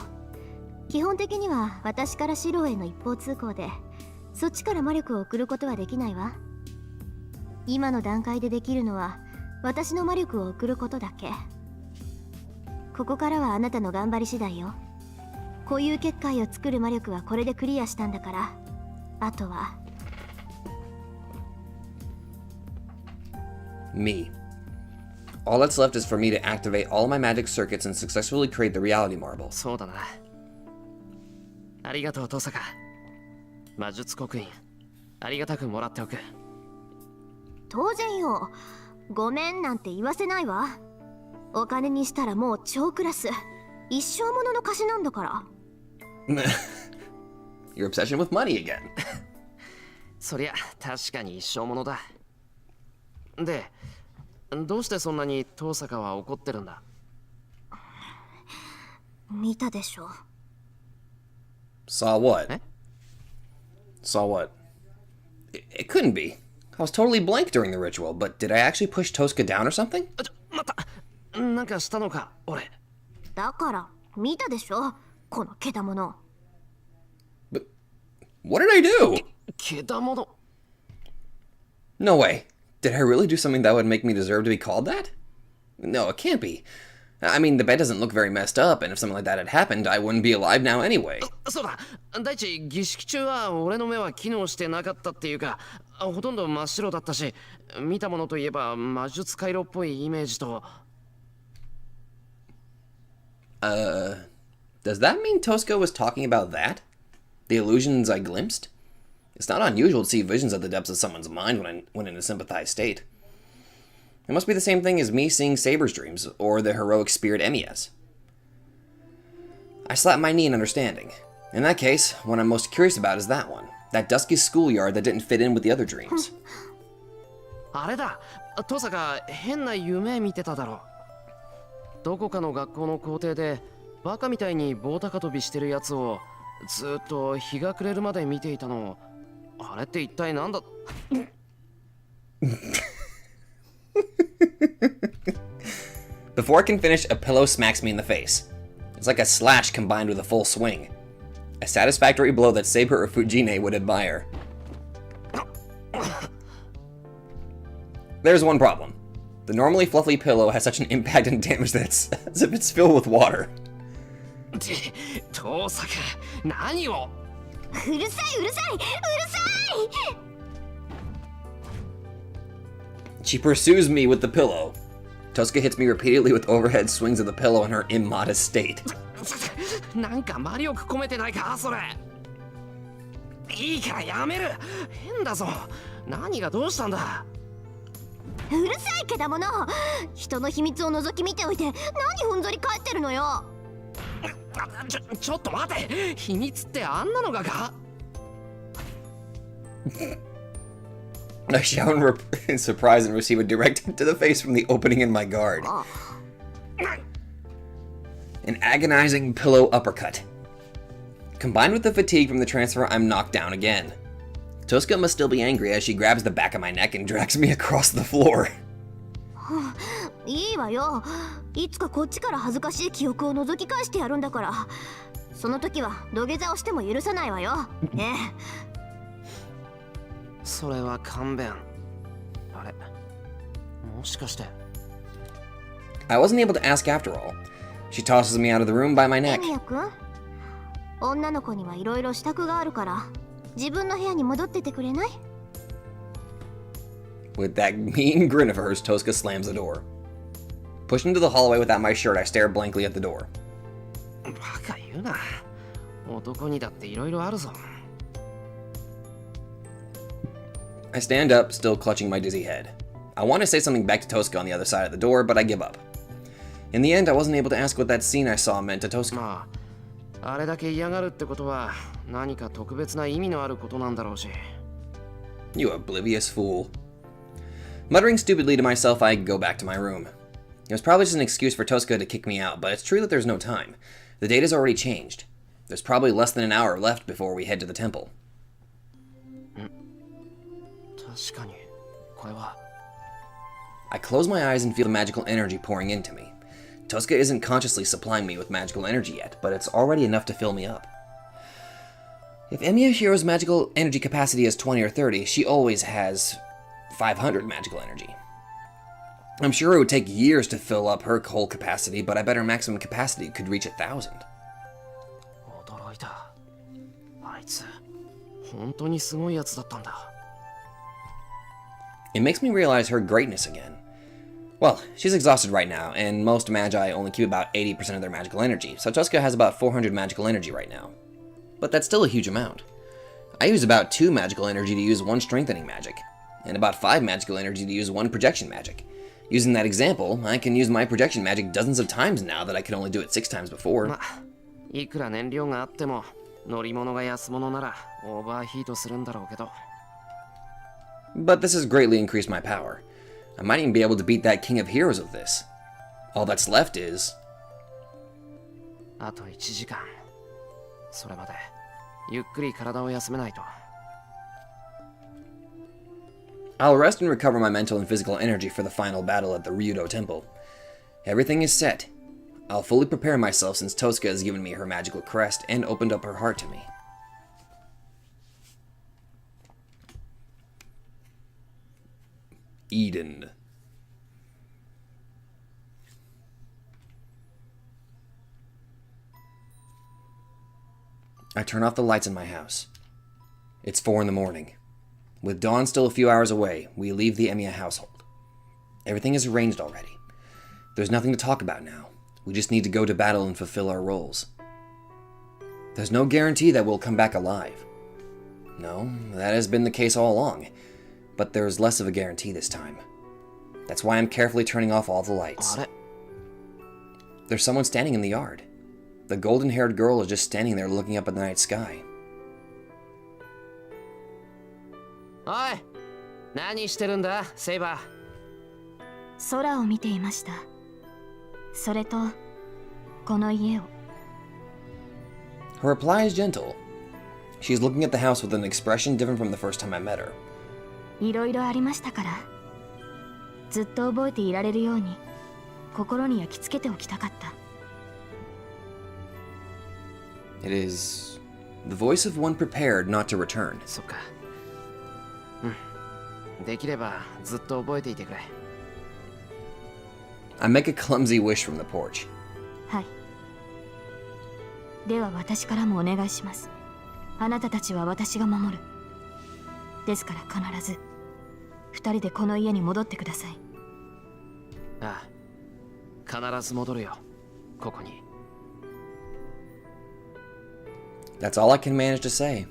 基本的には私からシロへの一方通行でそっちから魔力を送ることはできないわ。今の段階でできるのは私の魔力を送ることだけ。ここからはあなたの頑張り次第よ。固有結界を作る魔力はこれでクリアしたんだから、あとは。Me. All that's left is for me to activate all my magic circuits and successfully create the reality marble. そうだな。ありがとう、遠坂。魔術刻印、ありがたくもらっておく。当然よ。ごめんなんて言わせないわ。お金にしたらもう超クラス。一生ものの貸しなんだから。Your obsession with money again. そりゃ確かに一生ものだ。で、どうしてそんなに遠坂は怒ってるんだ？見たでしょ。 Saw what? Eh? Saw what? It couldn't be. I was totally blank during the ritual, but did I actually push Tosca down or something? またなんかしたのか俺？だから見たでしょ、このけだもの。 But what did I do? けだもの。 No way. Did I really do something that would make me deserve to be called that? No, it can't be. I mean, the bed doesn't look very messed up, and if something like that had happened, I wouldn't be alive now anyway. そうだ、第一儀式中は俺の目は機能してなかったっていうか、ほとんど真っ白だったし、見たものといえば魔術回路っぽいイメージと。Does that mean Tosca was talking about that? The illusions I glimpsed? It's not unusual to see visions at the depths of someone's mind when in a sympathized state. It must be the same thing as me seeing Saber's dreams, or the heroic spirit Emiya's. I slapped my knee in understanding. In that case, what I'm most curious about is that one. That dusky schoolyard that didn't fit in with the other dreams. あれだ、登坂変な夢見てただろ。どこかの学校の校庭でバカみたいに棒高跳びしてるやつをずっと日が暮れるまで見ていたの。あれって一体なんだ？ Before I can finish, a pillow smacks me in the face. It's like a slash combined with a full swing. A satisfactory blow that Saber or Fujine would admire. There's one problem. The normally fluffy pillow has such an impact and damage that it's as if it's filled with water. 登坂、何を？うるさいうるさいうるさい。 She pursues me with the pillow. Tosca hits me repeatedly with overhead swings of the pillow in her immodest state. なんか魔力込めてないかそれ。いいからやめる。変だぞ。何がどうしたんだ？うるさいけだもの。人の秘密を覗き見ておいて何ふんぞり返ってるのよ。ちょっと待て。秘密ってあんなのがか？ I shout in surprise and receive a direct hit to the face from the opening in my guard. An agonizing pillow uppercut. Combined with the fatigue from the transfer, I'm knocked down again. Tosca must still be angry as she grabs the back of my neck and drags me across the floor. いいわよ。いつかこっちから恥ずかしい記憶を覗き返してやるんだから。その時は土下座をしても許さないわよ。ねえ。それは勘弁。あれ？もしかして。I wasn't able to ask after all. She tosses me out of the room by my エ neck. ミヤ君、女の子にはいろいろ支度があるから自分の部屋に戻っててくれない？ With that mean grin of hers, Tosca slams the door. Pushed into the hallway without my shirt, I stare blankly at the door. バカ言うな。男にだっていろいろあるぞ。I stand up, still clutching my dizzy head. I want to say something back to Tosca on the other side of the door, but I give up. In the end, I wasn't able to ask what that scene I saw meant to Tosca. まあ、あれだけ嫌がるってことは何か特別な意味のあることなんだろうし。You oblivious fool. Muttering stupidly to myself, I go back to my room. It was probably just an excuse for Tosca to kick me out, but it's true that there's no time. The date has already changed. There's probably less than an hour left before we head to the temple. 確かに、これは。I close my eyes and feel the magical energy pouring into me. Tosca isn't consciously supplying me with magical energy yet, but it's already enough to fill me up. If Emiya Hiro's magical energy capacity is 20 or 30, she always has 500 magical energy. I'm sure it would take years to fill up her whole capacity, but I bet her maximum capacity could reach 1,000. 驚いた。あいつ、本当にすごいやつだったんだ。It makes me realize her greatness again. Well, she's exhausted right now, and most magi only keep about 80% of their magical energy, so Tosca has about 400 magical energy right now. But that's still a huge amount. I use about 2 magical energy to use 1 strengthening magic, and about 5 magical energy to use 1 projection magic. Using that example, I can use my projection magic dozens of times now that I could only do it 6 times before. ま、いくら燃料があっても乗り物が安物ならオーバーヒートするんだろうけど。But this has greatly increased my power. I might even be able to beat that King of Heroes with this. All that's left is... あと1時間。それまでゆっくり体を休めないと。I'll rest and recover my mental and physical energy for the final battle at the Ryudo Temple. Everything is set. I'll fully prepare myself since Tosca has given me her magical crest and opened up her heart to me. Eden. I turn off the lights in my house. It's 4 in the morning. With dawn still a few hours away, we leave the Emiya household. Everything is arranged already. There's nothing to talk about now. We just need to go to battle and fulfill our roles. There's no guarantee that we'll come back alive. No, that has been the case all along. But there's less of a guarantee this time. That's why I'm carefully turning off all the lights. There's someone standing in the yard. The golden-haired girl is just standing there looking up at the night sky. おい、何してるんだ、セイバー。空を見ていました。それとこの家を。Her reply is gentle. She's looking at the house with an expression different from the first time I met her. いろいろありましたから、ずっと覚えていられるように心に焼き付けておきたかった。It is the voice of one prepared not to return. そっか。できればずっと覚えていてくれ。I make a clumsy wish from the porch. はい。では私からもお願いします。あなたたちは私が守る。ですから必ず二人でこの家に戻ってください。ああ、必ず戻るよ、ここに。That's all I can manage to say.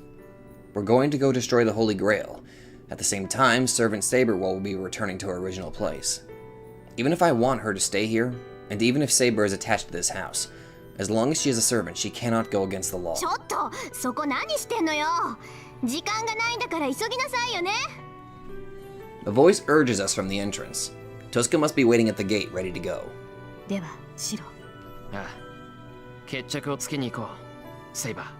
We're going to go destroy the Holy Grail. At the same time, Servant Saber will be returning to her original place. Even if I want her to stay here, and even if Saber is attached to this house, as long as she is a servant, she cannot go against the law. ちょっと、そこ何してんのよ。時間がないんだから急ぎなさいよね。A voice urges us from the entrance. Tosca must be waiting at the gate, ready to go. では、シロ。ああ、決着をつけに行こう、セイバー。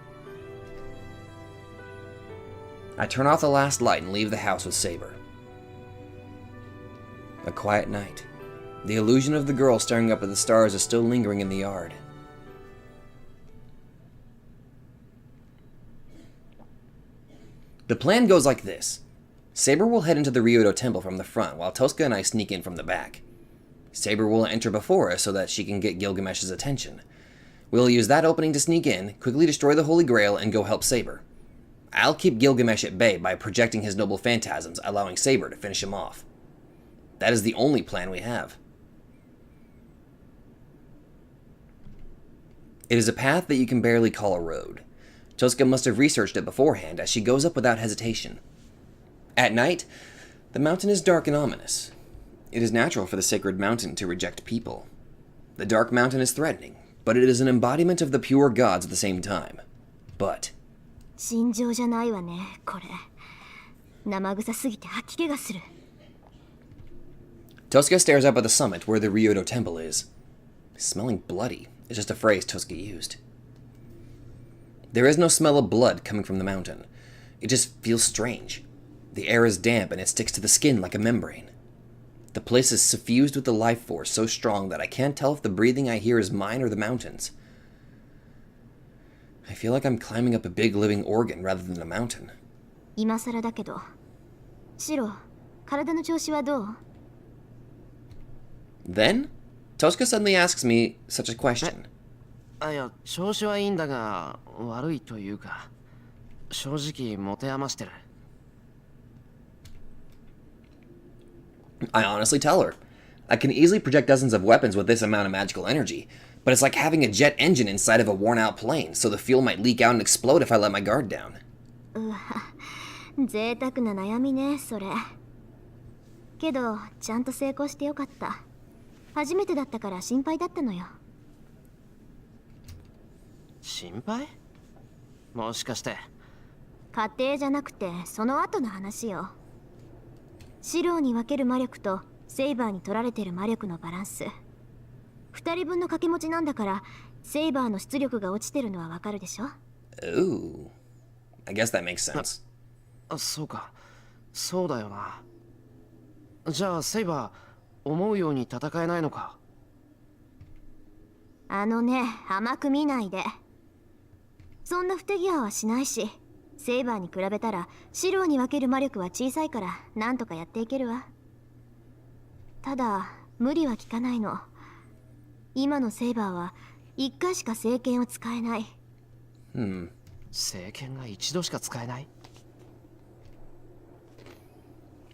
I turn off the last light and leave the house with Saber. A quiet night. The illusion of the girl staring up at the stars is still lingering in the yard. The plan goes like this. Saber will head into the Ryudo Temple from the front, while Tosca and I sneak in from the back. Saber will enter before us so that she can get Gilgamesh's attention. We'll use that opening to sneak in, quickly destroy the Holy Grail, and go help Saber. I'll keep Gilgamesh at bay by projecting his noble phantasms, allowing Saber to finish him off. That is the only plan we have. It is a path that you can barely call a road. Tosca must have researched it beforehand, as she goes up without hesitation. At night, the mountain is dark and ominous. It is natural for the sacred mountain to reject people. The dark mountain is threatening, but it is an embodiment of the pure gods at the same time. But... 尋常じゃないわね、これ。生臭すぎて吐き気がする。Tosca stares up at the summit where the Ryudo Temple is. Smelling bloody is just a phrase Tosca used. There is no smell of blood coming from the mountain. It just feels strange. The air is damp and it sticks to the skin like a membrane. The place is suffused with a life force so strong that I can't tell if the breathing I hear is mine or the mountain's. I feel like I'm climbing up a big living organ rather than a mountain. 今更だけど、シロ、体の調子はどう？ Then, Tosca suddenly asks me such a question. あ、いや、調子はいいんだが、悪いというか、正直持て余してる。I honestly tell her. I can easily project dozens of weapons with this amount of magical energy, but it's like having a jet engine inside of a worn-out plane, so the fuel might leak out and explode if I let my guard down. うわ、贅沢な悩みね、それ。けど、ちゃんと成功してよかった。初めてだったから心配だったのよ。心配？もしかして。家庭じゃなくて、その後の話よ。四郎に分ける魔力とセイバーに取られてる魔力のバランス。2人分の掛け持ちなんだから、セイバーの出力が落ちてるのはわかるでしょ。 Ooh. I guess that makes sense. そうか、そうだよな。じゃあセイバー、思うように戦えないのか？あのね、甘く見ないで。そんな不手際はしないし、セイバーに比べたら四郎に分ける魔力は小さいからなんとかやっていけるわ。ただ無理は効かないの。今のセイバーは1回しか聖剣を使えない。聖剣が一度しか使えない？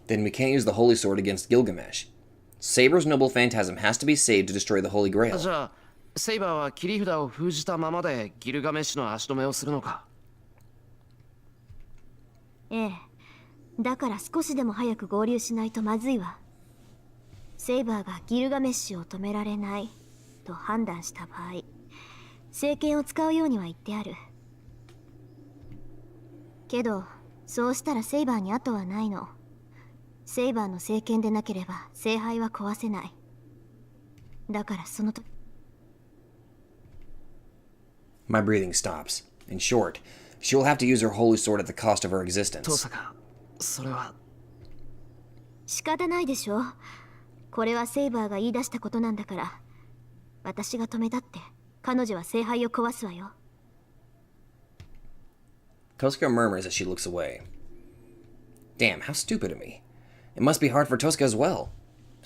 Then we can't use the Holy Sword against Gilgamesh. Saber's noble phantasm has to be saved to destroy the Holy Grail. じゃあセイバーは切り札を封じたままでギルガメッシュの足止めをするのか？ええ。だから少しでも早く合流しないとまずいわ。セイバーがギルガメッシュを止められないと判断した場合、聖剣を使うようには言ってある。けどそうしたらセイバーに後はないの。セイバーの聖剣でなければ聖杯は壊せない。だからそのと。 My breathing stops. In short, she will have to use her holy sword at the cost of her existence. トサカ、それは。仕方ないでしょ。これはセイバーが言い出したことなんだから。私が止めたって彼女は聖杯を壊すわよ。 Tosca murmurs as she looks away. Damn, how stupid of me. It must be hard for Tosca as well.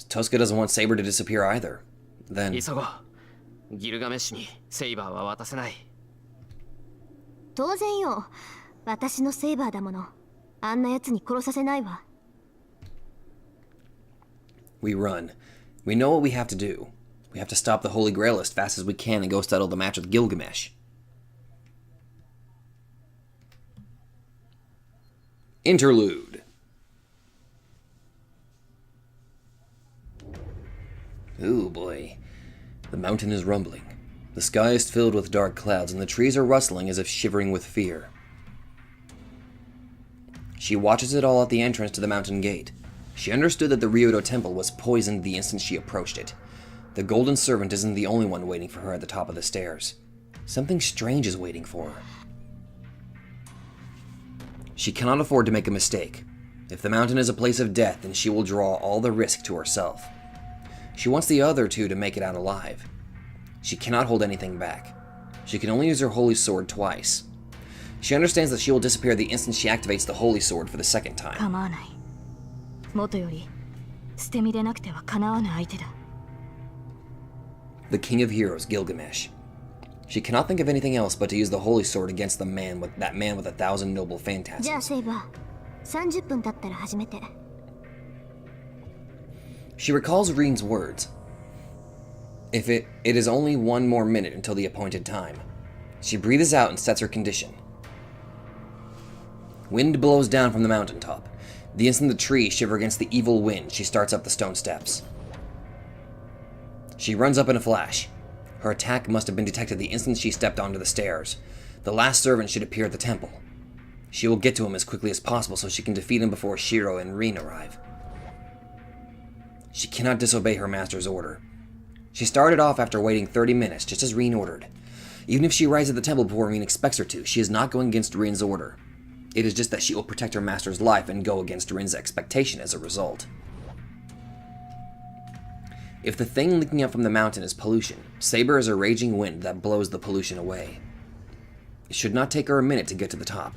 Tosca doesn't want Saber to disappear either. Then... 急ごう。ギルガメッシュにセイバーは渡せない。当然よ。私のセイバーだもの。あんな奴に殺させないわ。 We run. We know what we have to do. We have to stop the Holy Grail as fast as we can and go settle the match with Gilgamesh. Interlude. Ooh boy. The mountain is rumbling. The sky is filled with dark clouds and the trees are rustling as if shivering with fear. She watches it all at the entrance to the mountain gate. She understood that the Ryodo temple was poisoned the instant she approached it. The golden servant isn't the only one waiting for her at the top of the stairs. Something strange is waiting for her. She cannot afford to make a mistake. If the mountain is a place of death, then she will draw all the risk to herself. She wants the other two to make it out alive. She cannot hold anything back. She can only use her holy sword twice. She understands that she will disappear the instant she activates the holy sword for the second time. 構わない。元より捨て身でなくてはかなわぬ相手だ。 The king of heroes, Gilgamesh. She cannot think of anything else but to use the holy sword against that man with 1,000 noble じゃあ phantasms. セイバー、30分経ったら始めて。 She recalls Reen's words. It is only one more minute until the appointed time. She breathes out and sets her condition. Wind blows down from the mountaintop. The instant the trees shiver against the evil wind, she starts up the stone steps. She runs up in a flash. Her attack must have been detected the instant she stepped onto the stairs. The last servant should appear at the temple. She will get to him as quickly as possible so she can defeat him before Shiro and Reen arrive. She cannot disobey her master's order. She started off after waiting 30 minutes, just as Reen ordered. Even if she arrives at the temple before Reen expects her to, she is not going against Reen's order. It is just that she will protect her master's life and go against Reen's expectation as a result. If the thing leaking up from the mountain is pollution, Saber is a raging wind that blows the pollution away. It should not take her a minute to get to the top.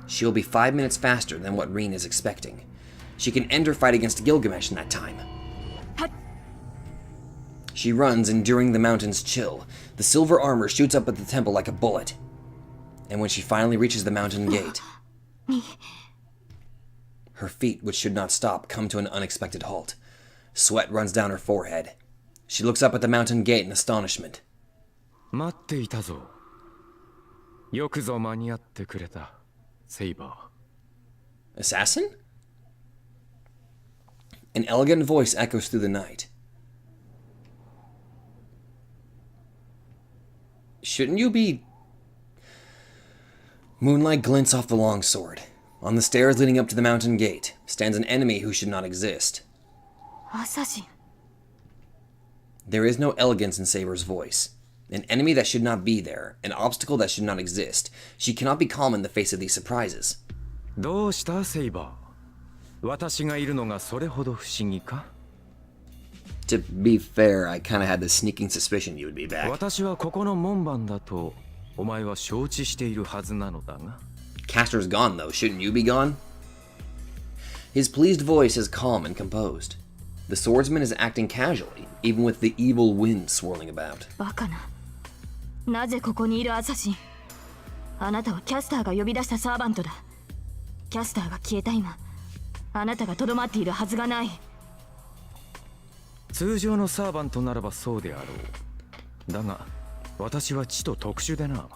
She will be 5 minutes faster than what Reen is expecting. She can end her fight against Gilgamesh in that time. She runs, enduring the mountain's chill. The silver armor shoots up at the temple like a bullet. And when she finally reaches the mountain gate, her feet, which should not stop, come to an unexpected halt. Sweat runs down her forehead. She looks up at the mountain gate in astonishment. 待っていたぞ。よくぞ間に合ってくれた、セイバー。 Assassin? An elegant voice echoes through the night. Shouldn't you be... Moonlight glints off the longsword. On the stairs leading up to the mountain gate stands an enemy who should not exist. アサシン。 There is no elegance in Saber's voice. An enemy that should not be there, an obstacle that should not exist. She cannot be calm in the face of these surprises. どうしたセイバー。私がいるのがそれほど不思議か。 To be fair, I kind of had the sneaking suspicion you would be back. 私はここの門番だとお前は承知しているはずなのだが。 Castor's gone, though. Shouldn't you be gone? His pleased voice is calm and composed. The swordsman is acting casually, even with the evil wind swirling about. バカな。なぜここにいるアサシン。あなたはキャスターが呼び出したサーバントだ。キャスターが消えた今、あなたがとどまっているはずがない。通常のサーバントならばそうであろう。だが私はちと特殊でな。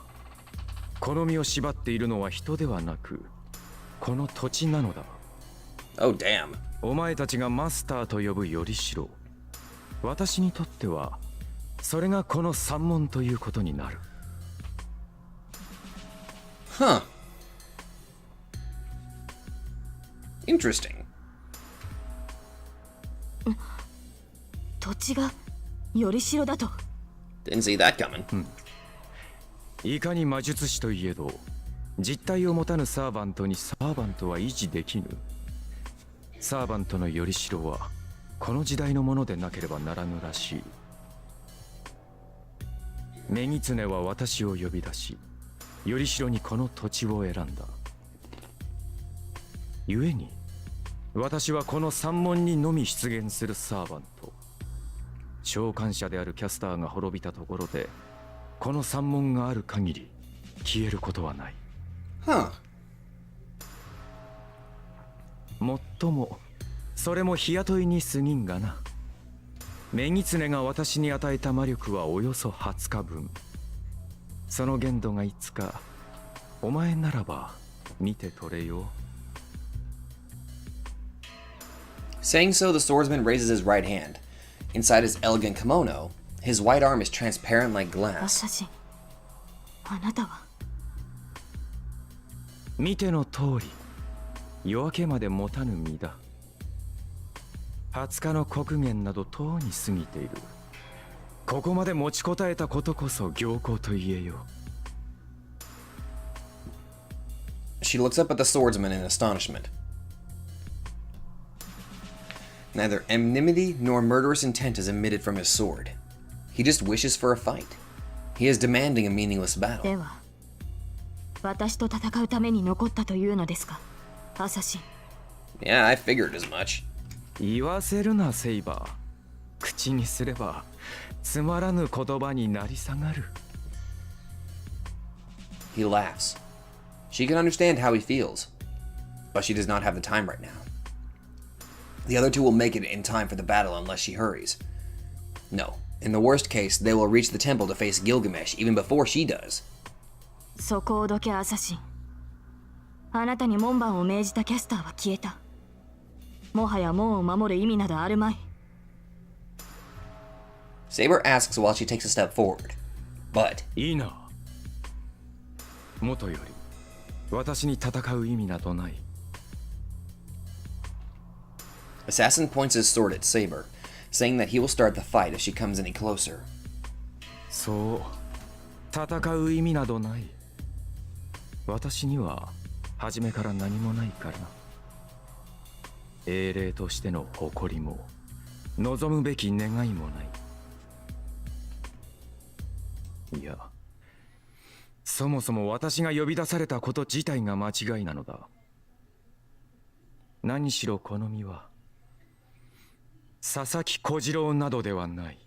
好みを縛っているのは人ではなくこの土地なのだ。 Oh, damn. お前たちがマスターと呼ぶよりしろ。私にとってはそれがこの三門ということになる。 Huh. Interesting. 土地がよりしろだと。 Didn't see that coming. いかに魔術師といえど実体を持たぬサーバントにサーバントは維持できぬ。サーバントのよりしろはこの時代のものでなければならぬらしい。女狐は私を呼び出しよりしろにこの土地を選んだ。故に私はこの三門にのみ出現するサーバント。召喚者であるキャスターが滅びたところでこの三門がある限り消えることはない。 Huh. もっともそれも日雇いに過ぎんがな。女狐が私に与えた魔力はおよそ20日分。その限度がいつかお前ならば見て取れよう。 Saying so, the swordsman raises his right hand. Inside his elegant kimono, his white arm is transparent like ア glass. サシン。あなたは。見ての通り夜明けまで持たぬ身だ。20日の刻限などとうに過ぎている。ここまで持ちこたえたことこそ行幸と言えよ。 She looks up at the swordsman in astonishment. Neither enmity nor murderous intent is emitted from his sword. He just wishes for a fight. He is demanding a meaningless battle. では、私と戦うために残ったというのですか、アサシン。 Yeah, I figured as much. 言わせるなセイバー。口にすればつまらぬ言葉になり下がる。 He laughs. She can understand how he feels, but she does not have the time right now. The other two will make it in time for the battle unless she hurries. No, in the worst case, they will reach the temple to face Gilgamesh even before she does. そこをどけアサシン。あなたに門番を命じたキャスターは消えた。もはや門を守る意味などあるまい。 Saber asks while she takes a step forward. But いいな。もとより私に戦う意味などない。 Assassin points his sword at Saber, saying that he will start the fight if she comes any closer. そう戦う意味などない。私には初めから何もないからな。英霊としての誇りも望むべき願いもない。いや、そもそも私が呼び出されたこと自体が間違いなのだ。何しろこの身は佐々木小次郎などではない。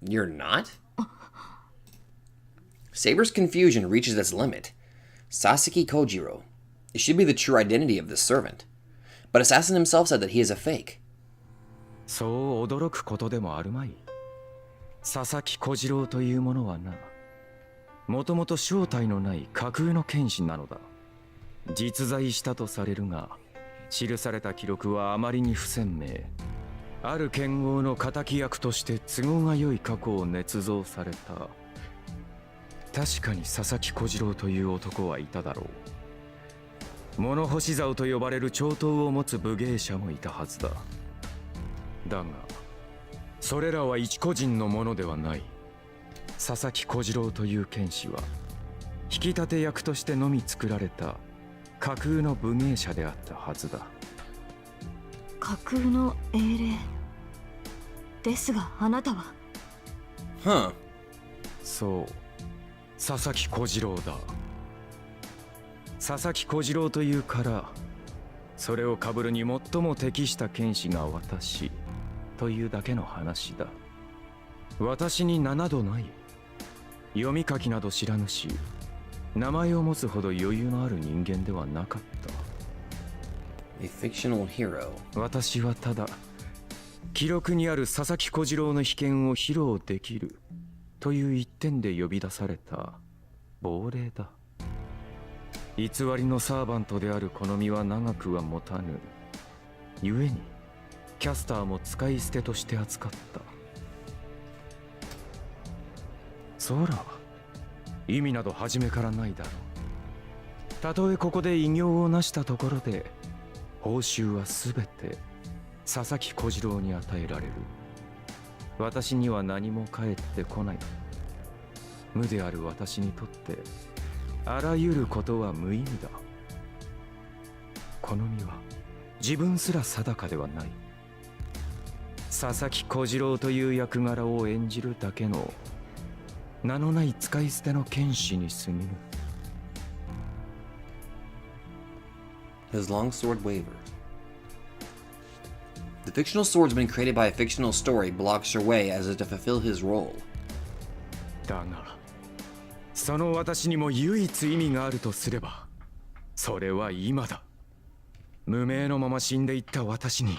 You're not? Saber's confusion reaches its limit. Sasaki Kojiro. It should be the true identity of this servant. But Assassin himself said that he is a fake. そう驚くことでもあるまい。佐々木小次郎というものはな、もともと正体のない架空の剣士なのだ。実在したとされるが、記された記録はあまりに不鮮明。ある剣豪の敵役として都合が良い過去を捏造された。確かに佐々木小次郎という男はいただろう。物干し竿と呼ばれる長刀を持つ武芸者もいたはずだ。だがそれらは一個人のものではない。佐々木小次郎という剣士は引き立て役としてのみ作られた架空の武芸者であったはずだ。架空の英霊ですが、あなたは。 Huh. そう、佐々木小次郎だ。佐々木小次郎というからそれを被るに最も適した剣士が私というだけの話だ。私に名などない。読み書きなど知らぬし、名前を持つほど余裕のある人間ではなかった。 A fictional hero. 私はただ記録にある佐々木小次郎の秘剣を披露できるという一点で呼び出された亡霊だ。偽りのサーバントであるこの身は長くは持たぬ。故にキャスターも使い捨てとして扱った。そら意味など初めからないだろう。たとえここで偉業を成したところで報酬はすべて佐々木小次郎に与えられる。私には何も返ってこない。無である私にとってあらゆることは無意味だ。この身は自分すら定かではない。佐々木小次郎という役柄を演じるだけの名のない使い捨ての剣士に過ぎぬ。 His long sword wavered. The fictional swordsman created by a fictional story blocks your way as if to fulfill his role. だがその私にも唯一意味があるとすればそれは今だ。無名のまま死んでいった私に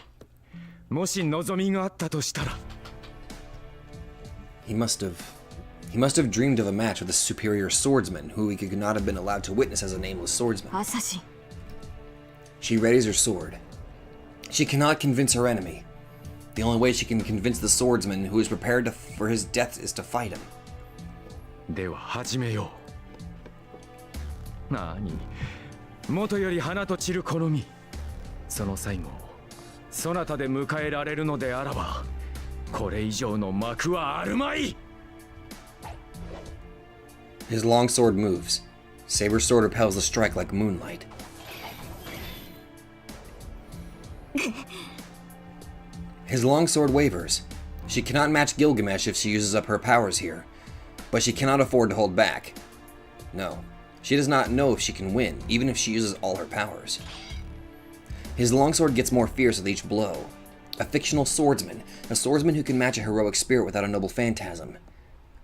もし望みがあったとしたら。 He must have dreamed of a match with a superior swordsman who he could not have been allowed to witness as a nameless swordsman. アサシン。 She readies her sword. She cannot convince her enemy. The only way she can convince the swordsman who is prepared for his death is to fight him. では始めよう。なに、元より花と散るこの身。その最後をそなたで迎えられるのであらばこれ以上の幕はあるまい。 His long sword moves. Saber's sword repels the strike like moonlight. His long sword wavers. She cannot match Gilgamesh if she uses up her powers here, but she cannot afford to hold back. No, she does not know if she can win, even if she uses all her powers. His longsword gets more fierce with each blow. A fictional swordsman, a swordsman who can match a heroic spirit without a noble phantasm.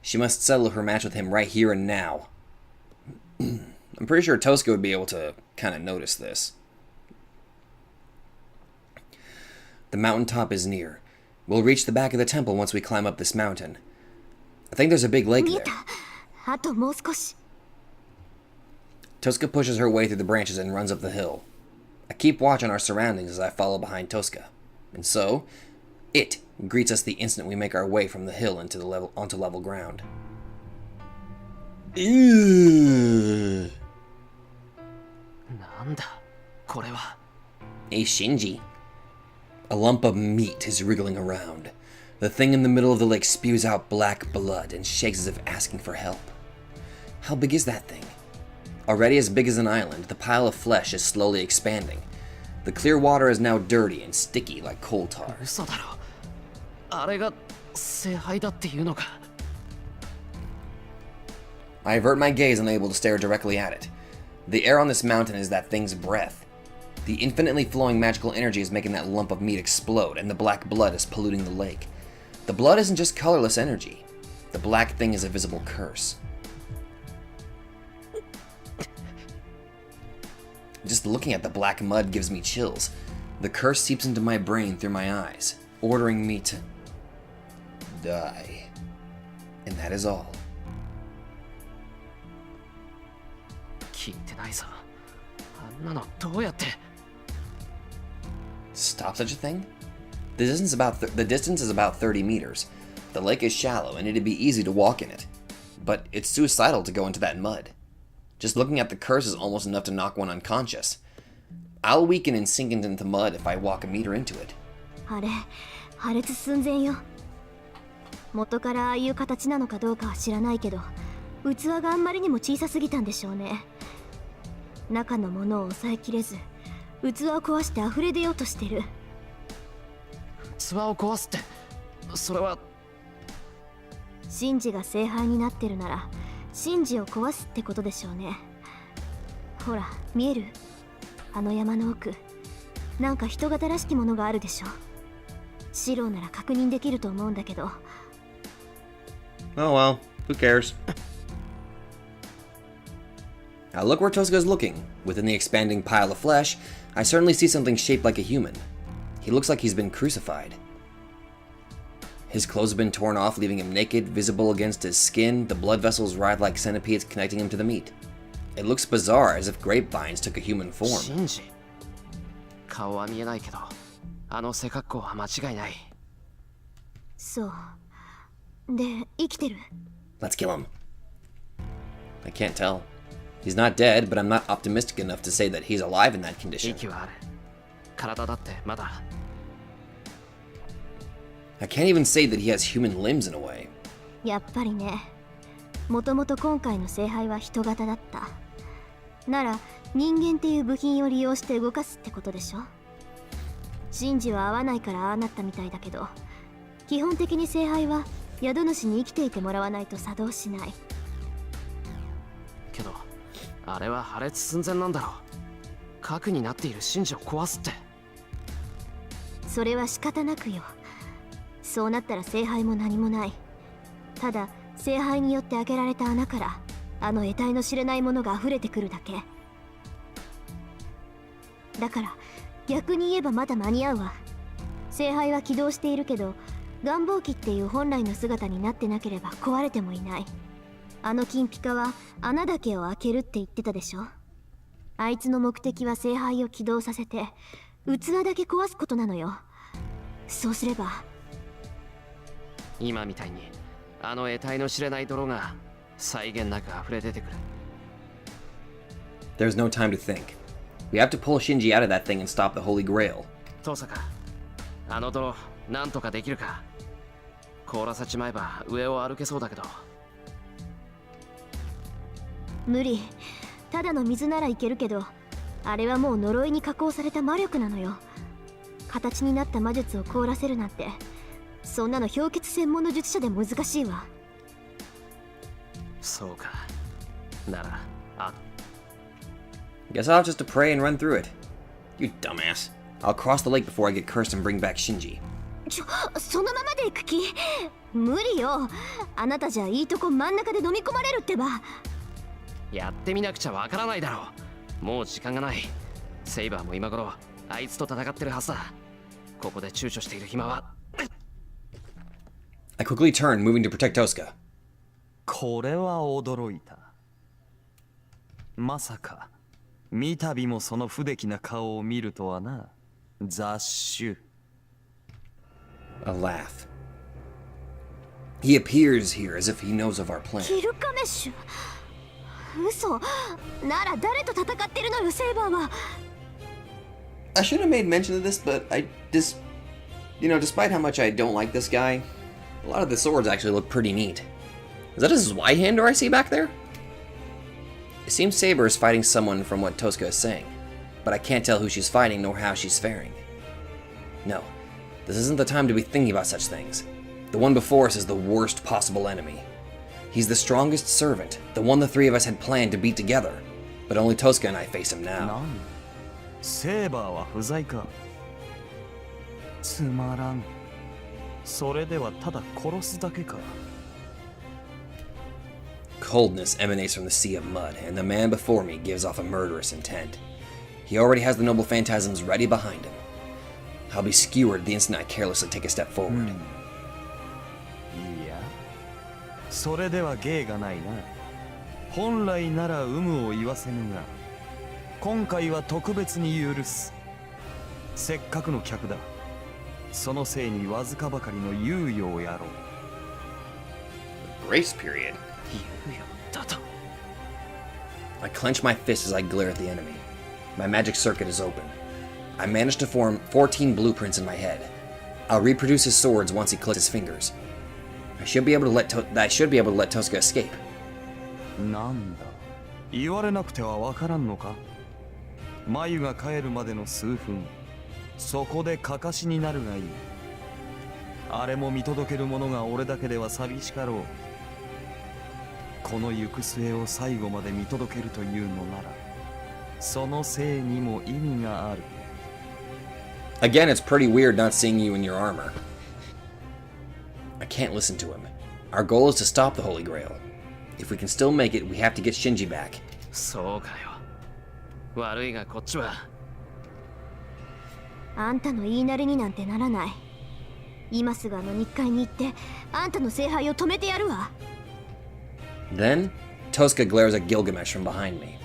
She must settle her match with him right here and now. I'm pretty sure Tosca would be able to kind of notice this. The mountaintop is near. We'll reach the back of the temple once we climb up this mountain. I think there's a big lake 見え there. た。あともう少し。 Tosca pushes her way through the branches and runs up the hill. I keep watch on our surroundings as I follow behind Tosca. And so, it greets us the instant we make our way from the hill onto level ground. Ew. なんだこれは。 Hey, Shinji. A lump of meat is wriggling around. The thing in the middle of the lake spews out black blood and shakes as if asking for help. How big is that thing? Already as big as an island, the pile of flesh is slowly expanding. The clear water is now dirty and sticky like coal tar. 嘘だろ。あれが聖杯だっていうのか。 I avert my gaze, unable to stare directly at it. The air on this mountain is that thing's breath. The infinitely flowing magical energy is making that lump of meat explode, and the black blood is polluting the lake. The blood isn't just colorless energy. The black thing is a visible curse. Just looking at the black mud gives me chills. The curse seeps into my brain through my eyes, ordering me to die. And that is all. 聞いてないさ。あんなのどうやって。 Stop such a thing? The distance is about 30 meters. The lake is shallow and it'd be easy to walk in it. But it's suicidal to go into that mud. Just looking at the curse is almost enough to knock one unconscious. I'll weaken and sink into the mud if I walk a meter into it. あれ破裂寸前よ。元からああいう形なのかどうかは知らないけど、器があんまりにも小さすぎたんでしょうね。中のものを抑えきれず、器を壊して溢れ出ようとしてる。器を壊すって、それは。シンジが聖杯になってるなら、シンジを壊すってことでしょうね。ほら見える？あの山の奥、なんか人型らしきものがあるでしょ。シローなら確認できると思うんだけど。Oh well, who cares? Now look where Tosca's looking. Within the expanding pile of flesh, I certainly see something shaped like a human. He looks like he's been crucified. His clothes have been torn off, leaving him naked, visible against his skin. The blood vessels writhe like centipedes, connecting him to the meat. It looks bizarre, as if grapevines took a human form. シンジ。顔は見えないけど、あの背格好は間違いない。そう。で、生きてる？ Let's kill him. I can't tell. He's not dead, but I'm not optimistic enough to say that he's alive in that condition. 息はある。体だってまだ。I can't even say that he has human limbs in a way. やっぱりね。もともと今回の聖杯は人型だった。なら人間っていう部品を利用して動かすってことでしょ。シンジは合わないからああなったみたいだけど、基本的に聖杯は宿主に生きていてもらわないと作動しない。けど、あれは破裂寸前なんだろう。核になっているシンジを壊すって。それは仕方なくよ。そうなったら聖杯も何もない。ただ聖杯によって開けられた穴からあの得体の知れないものが溢れてくるだけだから、逆に言えばまだ間に合うわ。聖杯は起動しているけど、願望機っていう本来の姿になってなければ壊れてもいない。あの金ピカは穴だけを開けるって言ってたでしょ。あいつの目的は聖杯を起動させて器だけ壊すことなのよ。そうすれば今みたいにあの得体の知れない泥が際限なく溢れ出てくる。 There's no time to think. We have to pull Shinji out of that thing and stop the Holy Grail. トサカ、あの泥なんとかできるか。凍らせちまえば上を歩けそうだけど。無理。ただの水ならいけるけど、あれはもう呪いに加工された魔力なのよ。形になった魔術を凍らせるなんて、そんなの氷結専門の術者で難しいわ。そうか。なら、あ。 Guess I'll have just to pray and run through it. You dumbass. I'll cross the lake before I get cursed and bring back Shinji. そのままで行く気？無理よ。あなたじゃいいとこ真ん中で飲み込まれるってば。やってみなくちゃわからないだろう。もう時間がない。セイバーも今頃あいつと戦ってるはずだ。ここで躊躇している暇は。I quickly turn, moving to protect Tosca. これは驚いた。まさか三度もその不出来な顔を見るとはな。雑種。 A laugh. He appears here as if he knows of our plan. ギルガメッシュ？嘘。なら誰と戦ってるのよ、セイバーは。 I should have made mention of this, but despite how much I don't like this guy, a lot of the swords actually look pretty neat. Is that a Zweihander I see back there? It seems Saber is fighting someone from what Tosca is saying, but I can't tell who she's fighting nor how she's faring. No, this isn't the time to be thinking about such things. The one before us is the worst possible enemy. He's the strongest servant, the one the three of us had planned to beat together, but only Tosca and I face him now. なんだ、セーバーは不在か。つまらん。それではただ殺すだけか。 Coldness emanates from the sea of mud, and the man before me gives off a murderous intent. He already has the noble phantasms ready behind him. I'll be skewered the instant I carelessly take a step forward. いや、それでは芸がないな。本来なら有無を言わせぬが、今回は特別に許す。せっかくの客だ。そのせいにわずかばかりの猶予をやろう。 Grace period. 猶予だと。 I clench my fist as I glare at the enemy. My magic circuit is open. I managed to form 14 blueprints in my head. I'll reproduce his swords once he clicks his fingers. I should be able to let Tosca escape. なんだ、言われなくてはわからんのか。眉が帰るまでの数分、そこでかかしになるがいい。あれも見届ける者が俺だけでは寂しかろう。この行く末を最後まで見届けるというのなら、その生にも意味がある。Again, it's pretty weird not seeing you in your armor. I can't listen to him. Our goal is to stop the Holy Grail. If we can still make it, we have to get Shinji back. そうかよ。悪いがこっちは。あんたの言いなりになんてならない。今すぐあの日会に行ってあんたの聖杯を止めてやるわ。 Then, Tosca glares at Gilgamesh from behind me.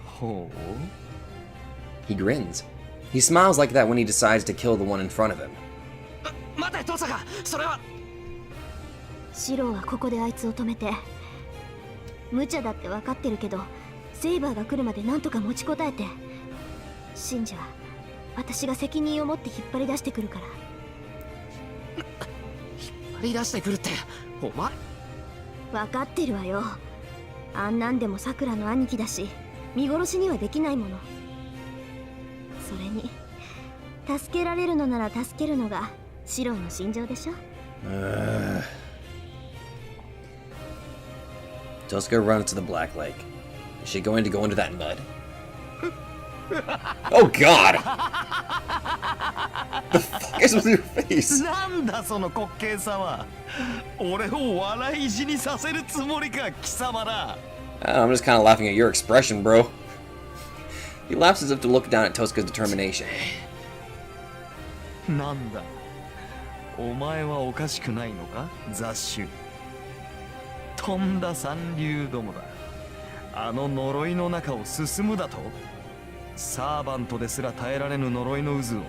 ほう。 He grins. He smiles like that when he decides to kill the one in front of him. 待て、トサカ、それは。シローはここであいつを止めて。無茶だって分かってるけど、セイバーが来るまでなんとか持ちこたえて。信者、私が責任を持って引っ張り出してくるから。張り出してくるって、お前。分かってるわよ。あんなんでもさくらの兄貴だし、見殺しにはできないもの。それに助けられるのなら助けるのがシローの心情でしょ。Tosca runs to the Black Lake. Is she going to go into that mud? Oh God! The fuck is with your face? なんだその滑稽さは。俺を笑い死にさせるつもりか、貴様ら。I'm just kind of laughing at your expression, bro. He laughs as if to look down at Tosca's determination. なんだ、お前はおかしくないのか、雑種。とんだ三流どもだ。あの呪いの中を進むだと。サーバントですら耐えられぬ呪いの渦を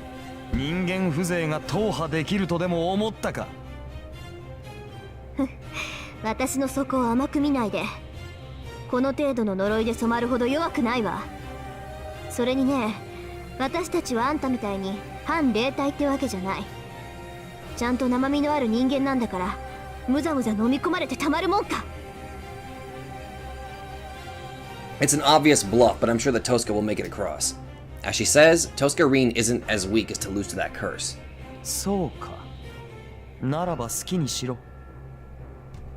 人間風情が踏破できるとでも思ったか。私の底を甘く見ないで。この程度の呪いで染まるほど弱くないわ。それにね、私たちはあんたみたいに反霊体ってわけじゃない。ちゃんと生身のある人間なんだから、むざむざ飲み込まれてたまるもんか。 It's an obvious bluff, but I'm sure that Tosca will make it across. As she says, Tosca Reen isn't as weak as to lose to that curse. そうか。ならば好きにしろ。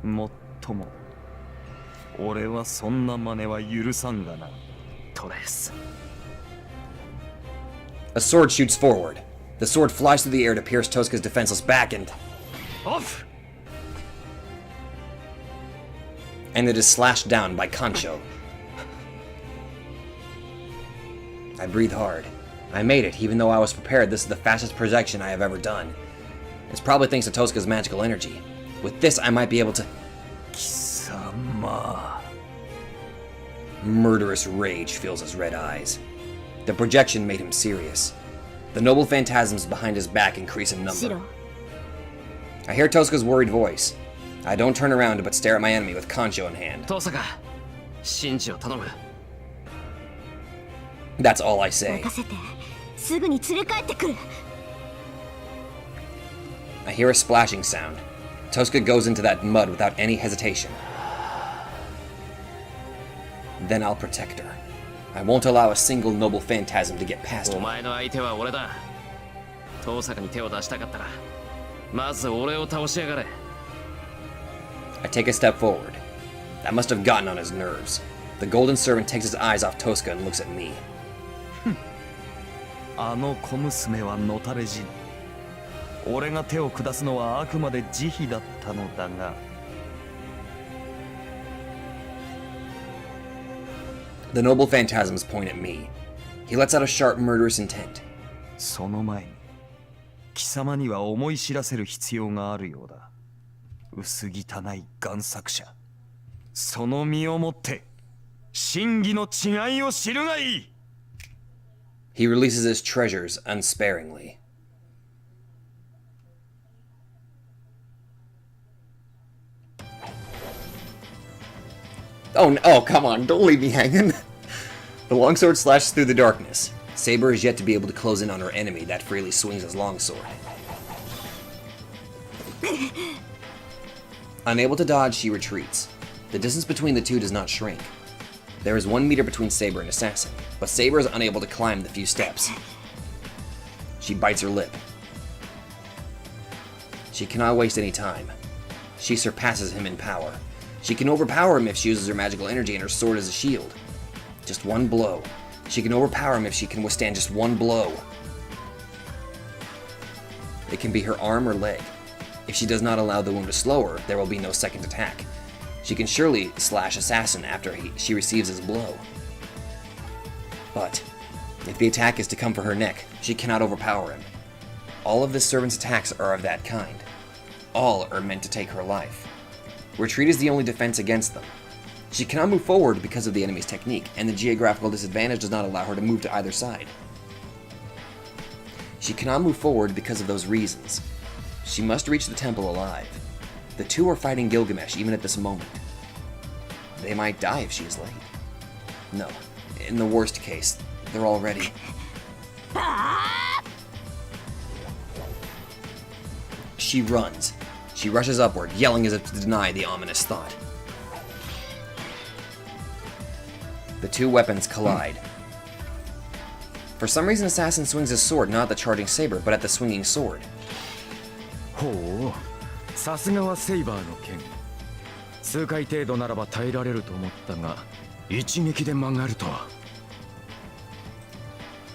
もっとも、俺はそんな真似は許さんがな。トレス。A sword shoots forward. The sword flies through the air to pierce Tosca's defenseless back Off! and it is slashed down by Kancho. I breathe hard. I made it, even though I was prepared. This is the fastest projection I have ever done. It's probably thanks to Tosca's magical energy. With this, I might be able to... 貴様。 Murderous rage fills his red eyes. The projection made him serious. The noble phantasms behind his back increase in シロ number. I hear Tosca's worried voice. I don't turn around but stare at my enemy with Kancho in hand. トサカ、シンジを頼む。 That's all I say. 任せて。すぐに連れ帰ってくる。 I hear a splashing sound. Tosca goes into that mud without any hesitation. Then I'll protect her. I won't allow a single noble phantasm to get past お me. 前の相手は俺だ。トサカに手を出したかったら、まず俺を倒しやがれ。 I take a step forward. That must have gotten on his nerves. The golden servant takes his eyes off Tosca and looks at me. あの小娘はのたれ死ぬ。俺が手を下すのはあくまで慈悲だったのだが。The noble phantasms point at me. He lets out a sharp, murderous intent. その前に、貴様には思い知らせる必要があるようだ。薄汚い贋作者。その身をもって、真偽の違いを知るがいい。 He releases his treasures unsparingly. Oh, come on, don't leave me hanging. The longsword slashes through the darkness. Saber is yet to be able to close in on her enemy that freely swings his longsword. Unable to dodge, she retreats. The distance between the two does not shrink. There is 1 meter between Saber and Assassin, but Saber is unable to climb the few steps. She bites her lip. She cannot waste any time. She surpasses him in power. She can overpower him if she uses her magical energy and her sword as a shield. Just one blow. She can overpower him if she can withstand just one blow. It can be her arm or leg. If she does not allow the wound to slow her, there will be no second attack. She can surely slash Assassin after she receives his blow. But if the attack is to come for her neck, she cannot overpower him. All of this servant's attacks are of that kind. All are meant to take her life. Retreat is the only defense against them. She cannot move forward because of the enemy's technique, and the geographical disadvantage does not allow her to move to either side. She cannot move forward because of those reasons. She must reach the temple alive. The two are fighting Gilgamesh even at this moment. They might die if she is late. No, in the worst case, they're already... She runs. She rushes upward, yelling as if to deny the ominous thought. The two weapons collide. For some reason, Assassin swings his sword not at the charging Saber, but at the swinging sword. ほう、さすがはセイバーの剣。数回程度ならば耐えられると思ったが、一撃で曲がるとは。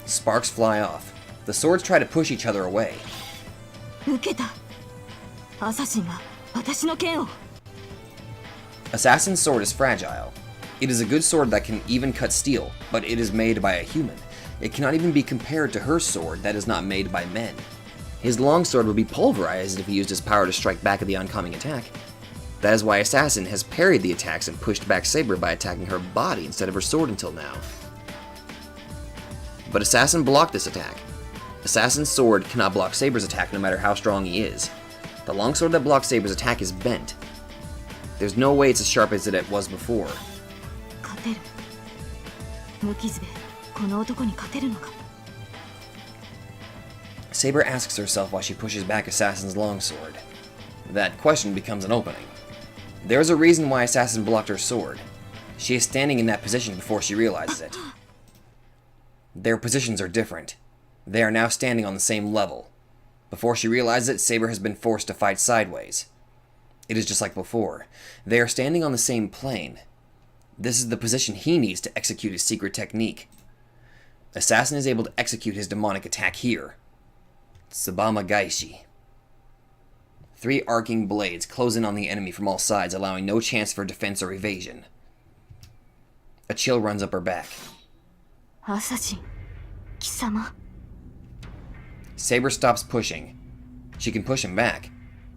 Sparks fly off. The swords try to push each other away. 受けた。アサシンが私の剣を。Assassin's sword is fragile. It is a good sword that can even cut steel, but it is made by a human. It cannot even be compared to her sword that is not made by men. His longsword would be pulverized if he used his power to strike back at the oncoming attack. That is why Assassin has parried the attacks and pushed back Saber by attacking her body instead of her sword until now. But Assassin blocked this attack. Assassin's sword cannot block Saber's attack no matter how strong he is. The longsword that blocks Saber's attack is bent. There's no way it's as sharp as it was before. 勝てる。無傷でこの男に勝てるのか。Saber asks herself why she pushes back Assassin's longsword. That question becomes an opening. There's a reason why Assassin blocked her sword. She is standing in that position before she realizes it. Their positions are different. They are now standing on the same level. Before she realizes it, Saber has been forced to fight sideways. It is just like before. They are standing on the same plane. This is the position he needs to execute his secret technique. Assassin is able to execute his demonic attack here. Tsubama Gaishi. 3 arcing blades close in on the enemy from all sides, allowing no chance for defense or evasion. A chill runs up her back. アサシン、貴様。Saber stops pushing. She can push him back.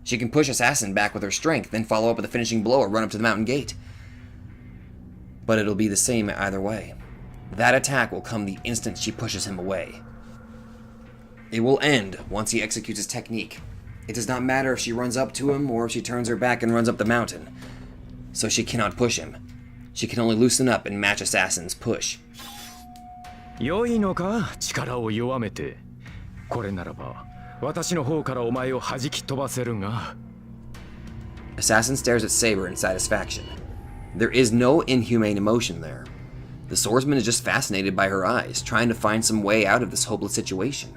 She can push Assassin back with her strength, then follow up with a finishing blow or run up to the mountain gate. But it'll be the same either way. That attack will come the instant she pushes him away. It will end once he executes his technique. It does not matter if she runs up to him or if she turns her back and runs up the mountain. So she cannot push him. She can only loosen up and match Assassin's push. 良いのか、力を弱めて。これならば、私の方からお前を弾き飛ばせるが。Assassin stares at Saber in satisfaction. There is no inhumane emotion there. The swordsman is just fascinated by her eyes, trying to find some way out of this hopeless situation.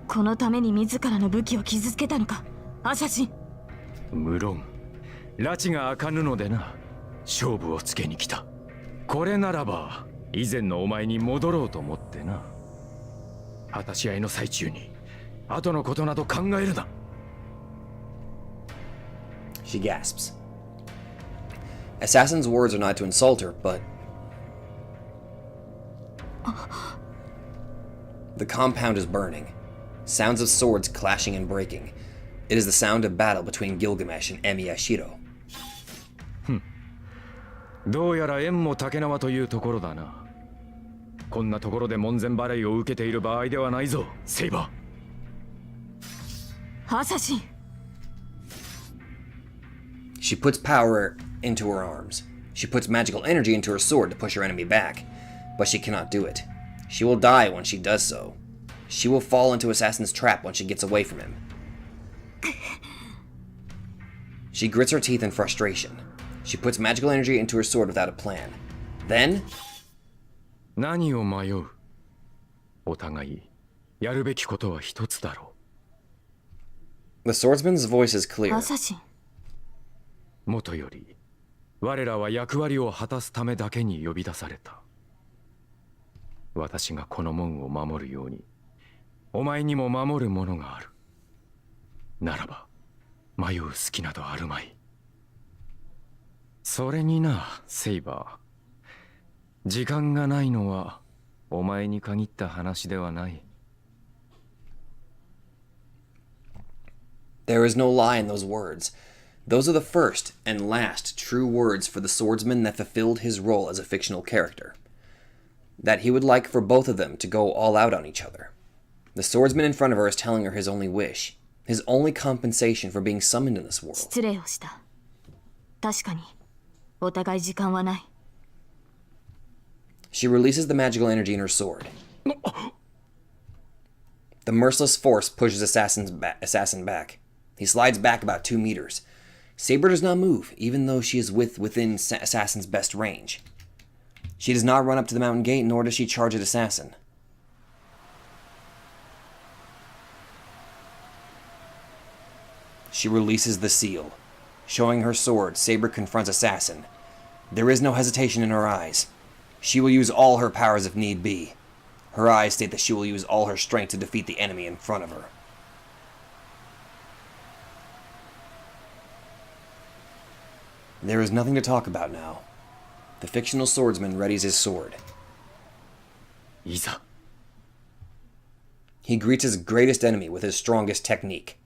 このために自らの武器を傷つけたのか、アサシン。無論、拉致が開かぬのでな。勝負をつけに来た。これならば、以前のお前に戻ろうと思ってな。果たし合いの最中に、後のことなど考えるな。She gasps. Assassin's words are not to insult her, but... The compound is burning. Sounds of swords clashing and breaking. It is the sound of battle between Gilgamesh and Emiyashiro. どうやら縁も竹縄というところだな。こんなところで門前払いを受けている場合ではないぞ、セイバー。アサシン。She puts power into her arms. She puts magical energy into her sword to push her enemy back, but she cannot do it. She will die when she does so. She will fall into Assassin's trap when she gets away from him. She grits her teeth in frustration. She puts magical energy into her sword without a plan. Then, 何を迷う。お互いやるべきことは一つだろ the swordsman's voice is clear. アサシン。う。もとより我らは役割を果たすためだけに呼び出された。私がこの門を守るように、お前にも守るものがある。ならば迷う隙などあるまい。それにな、セイバー。時間がないのはお前に限った話ではない。There is no lie in those words. Those are the first and last true words for the swordsman that fulfilled his role as a fictional character. That he would like for both of them to go all out on each other. The swordsman in front of her is telling her his only wish, his only compensation for being summoned in this world. 失礼をした。確かに、お互い時間はない。She releases the magical energy in her sword. The merciless force pushes Assassin back. He slides back about 2 meters. Saber does not move, even though she is within Assassin's best range. She does not run up to the mountain gate, nor does she charge at Assassin. She releases the seal. Showing her sword, Saber confronts Assassin. There is no hesitation in her eyes. She will use all her powers if need be. Her eyes state that she will use all her strength to defeat the enemy in front of her. There is nothing to talk about now. The fictional swordsman readies his sword. いざ。 He greets his greatest enemy with his strongest technique.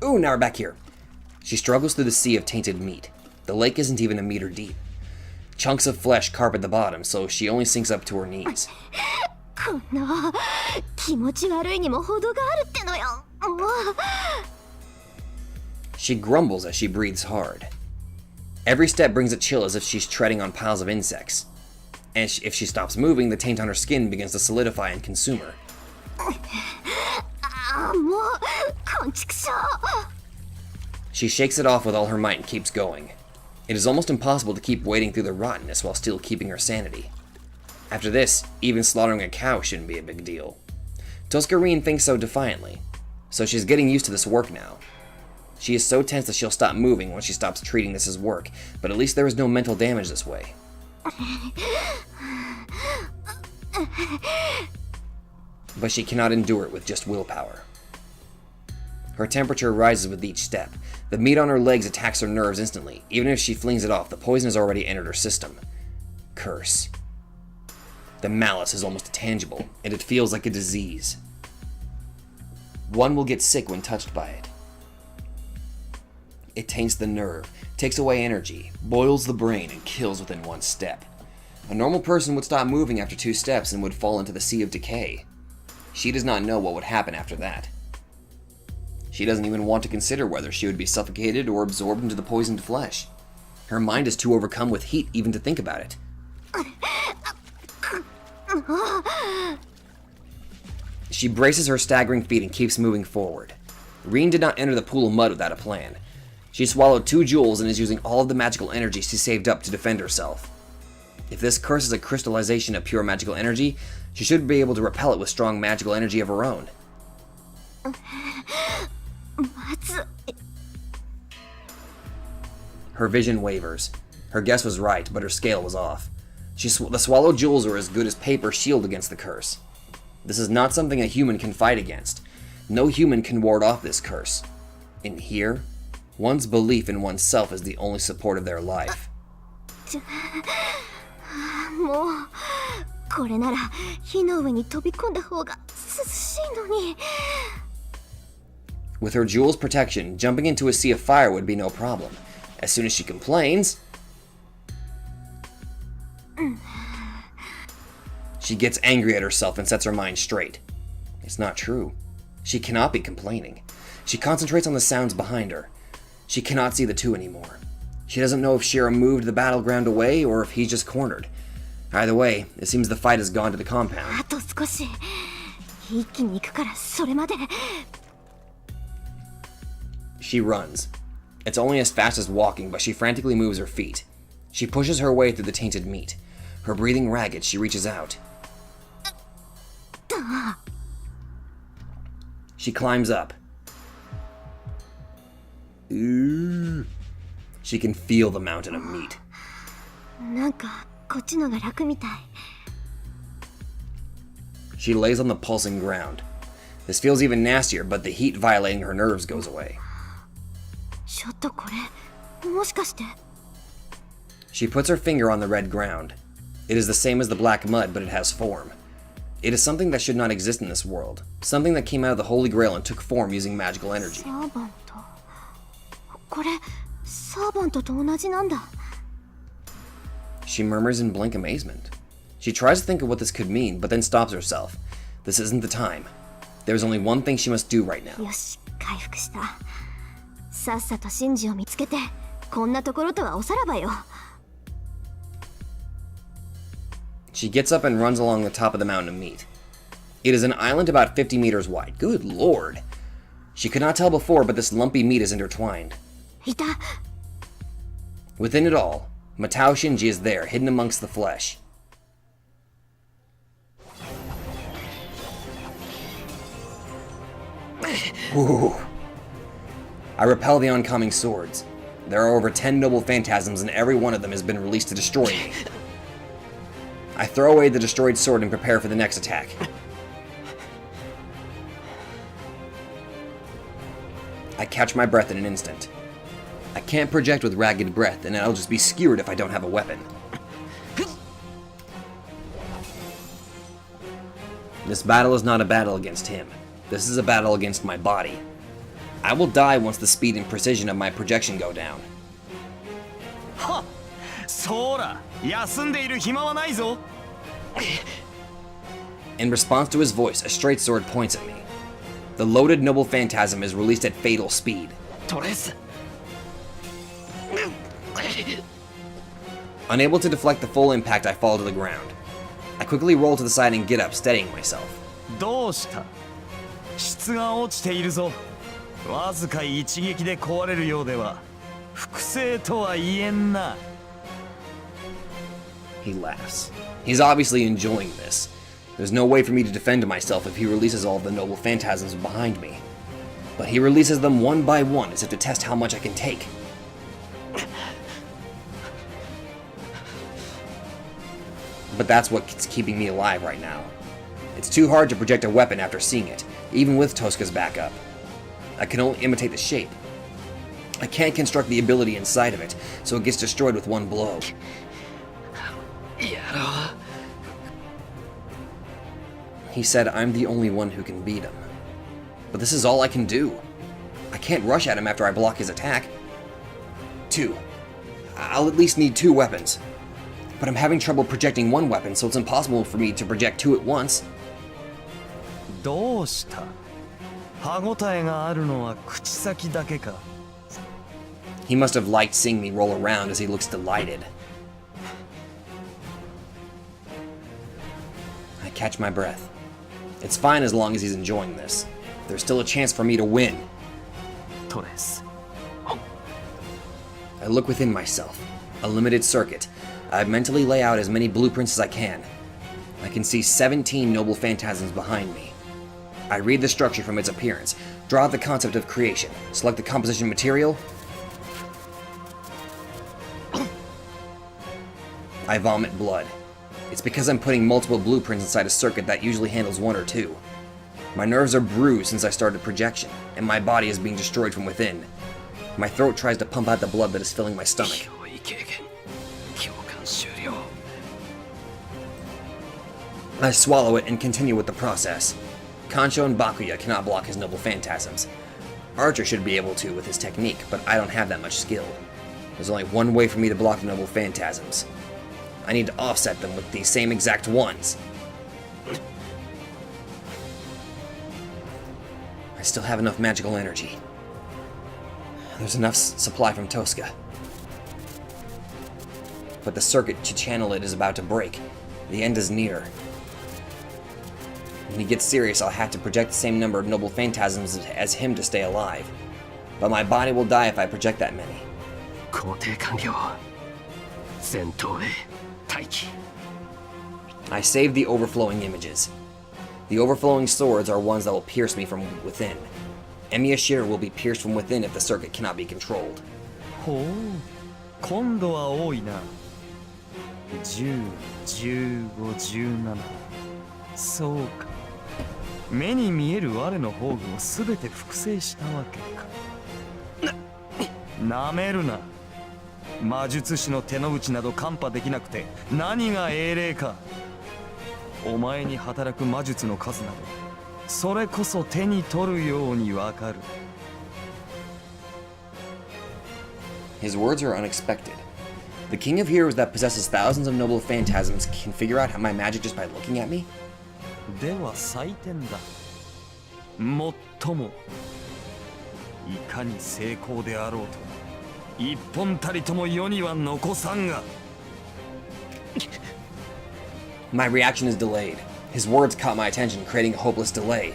Ooh, now we're back here. She struggles through the sea of tainted meat. The lake isn't even a meter deep. Chunks of flesh carpet the bottom, so she only sinks up to her knees. こんな気持ち悪いにも程があるってのよ。もう She grumbles as she breathes hard. Every step brings a chill as if she's treading on piles of insects. And if she stops moving, the taint on her skin begins to solidify and consume her. ああ、もうこんちくしょう。 She shakes it off with all her might and keeps going. It is almost impossible to keep wading through the rottenness while still keeping her sanity. After this, even slaughtering a cow shouldn't be a big deal. Toscarine thinks so defiantly, so she's getting used to this work now. She is so tense that she'll stop moving when she stops treating this as work, but at least there is no mental damage this way. But she cannot endure it with just willpower. Her temperature rises with each step. The meat on her legs attacks her nerves instantly. Even if she flings it off, the poison has already entered her system. Curse. The malice is almost tangible, and it feels like a disease. One will get sick when touched by it. It taints the nerve, takes away energy, boils the brain, and kills within 1 step. A normal person would stop moving after 2 steps and would fall into the sea of decay. She does not know what would happen after that. She doesn't even want to consider whether she would be suffocated or absorbed into the poisoned flesh. Her mind is too overcome with heat even to think about it. She braces her staggering feet and keeps moving forward. Reen did not enter the pool of mud without a plan. She swallowed 2 jewels and is using all of the magical energy she saved up to defend herself. If this curse is a crystallization of pure magical energy, she should be able to repel it with strong magical energy of her own. Her vision wavers. Her guess was right, but her scale was off. The swallowed jewels are as good as paper shield against the curse. This is not something a human can fight against. No human can ward off this curse. In here, one's belief in oneself is the only support of their life. もうこれなら火の上に飛び込んだ方が涼しいのに。 With her jewel's protection, jumping into a sea of fire would be no problem. As soon as she complains, she gets angry at herself and sets her mind straight. It's not true. She cannot be complaining. She concentrates on the sounds behind her. She cannot see the 2 anymore. She doesn't know if Shira moved the battleground away or if he's just cornered. Either way, it seems the fight has gone to the compound. あと少し一気に行くからそれまで She runs. It's only as fast as walking, but she frantically moves her feet. She pushes her way through the tainted meat. Her breathing ragged, she reaches out. She climbs up. Ooh. She can feel the mountain of meat. なんかこっちのが楽みたい She lays on the pulsing ground. This feels even nastier, but the heat violating her nerves goes away. ちょっとこれもしかして She puts her finger on the red ground. It is the same as the black mud, but it has form. It is something that should not exist in this world. Something that came out of the Holy Grail and took form using magical energy. サーバントこれサーバントと同じなんだ She murmurs in blank amazement. She tries to think of what this could mean, but then stops herself. This isn't the time. There is only one thing she must do right now. よし回復したさっさとシンジを見つけてこんなところとはおさらばよ She gets up and runs along the top of the mountain of meat. It is an island about 50 meters wide. Good lord. She could not tell before, but this lumpy meat is intertwined. いた Within it all, Matao Shinji is there, hidden amongst the flesh. Ooh. I repel the oncoming swords. There are over 10 noble phantasms, and every one of them has been released to destroy me. I throw away the destroyed sword and prepare for the next attack. I catch my breath in an instant. I can't project with ragged breath, and I'll just be skewered if I don't have a weapon. This battle is not a battle against him. This is a battle against my body. I will die once the speed and precision of my projection go down. はっそうだ休んでいる暇はないぞ In response to his voice, a straight sword points at me. The loaded noble phantasm is released at fatal speed. トレス Unable to deflect the full impact, I fall to the ground. I quickly roll to the side and get up, steadying myself. どうした質が落ちているぞわずか一撃で壊れるようでは複製とは言えんな He laughs. He's obviously enjoying this. There's no way for me to defend myself if he releases all of the noble phantasms behind me. But he releases them one by one as if to test how much I can take. But that's what's keeping me alive right now. It's too hard to project a weapon after seeing it, even with Tosca's backup. I can only imitate the shape. I can't construct the ability inside of it, so it gets destroyed with one blow. やろ He said I'm the only one who can beat him. But this is all I can do. I can't rush at him after I block his attack. 2. I'll at least need 2 weapons. But I'm having trouble projecting one weapon, so it's impossible for me to project 2 at once. どうした歯ごたえがあるのは口先だけか He must have liked seeing me roll around as he looks delighted. I catch my breath. It's fine as long as he's enjoying this. There's still a chance for me to win. トレス I look within myself. A limited circuit. I mentally lay out as many blueprints as I can. I can see 17 noble phantasms behind me. I read the structure from its appearance, draw out the concept of creation, select the composition material. I vomit blood. It's because I'm putting multiple blueprints inside a circuit that usually handles 1 or 2. My nerves are bruised since I started projection, and my body is being destroyed from within. My throat tries to pump out the blood that is filling my stomach. 憑依経験共感終了 I swallow it and continue with the process. Kancho and Bakuya cannot block his noble phantasms. Archer should be able to with his technique, but I don't have that much skill. There's only one way for me to block the noble phantasms. I need to offset them with these same exact ones. I still have enough magical energy. There's enough supply from Tosca. but the circuit to channel it is about to break. The end is near. When he gets serious, I'll have to project the same number of noble phantasms as him to stay alive. But my body will die if I project that many. 工程完了。戦闘へ待機。 I saved the overflowing images. The overflowing swords are ones that will pierce me from within. Emiya will be pierced from within if the circuit cannot be controlled. ほう、今度は多いな。10、15、17。そうか。目に見える我の宝具を全て複製したわけか。なめるな。魔術師の手の内など看破できなくて何が英霊か。お前に働く魔術の数などそれこそ手に取るようにわかる。 His words are unexpected. The king of heroes that possesses thousands of noble phantasms can figure out my magic just by looking at me? では採点だ。もっともいかに成功であろうと一本たりとも世には残さんが。 My reaction is delayed. His words caught my attention, creating a hopeless delay.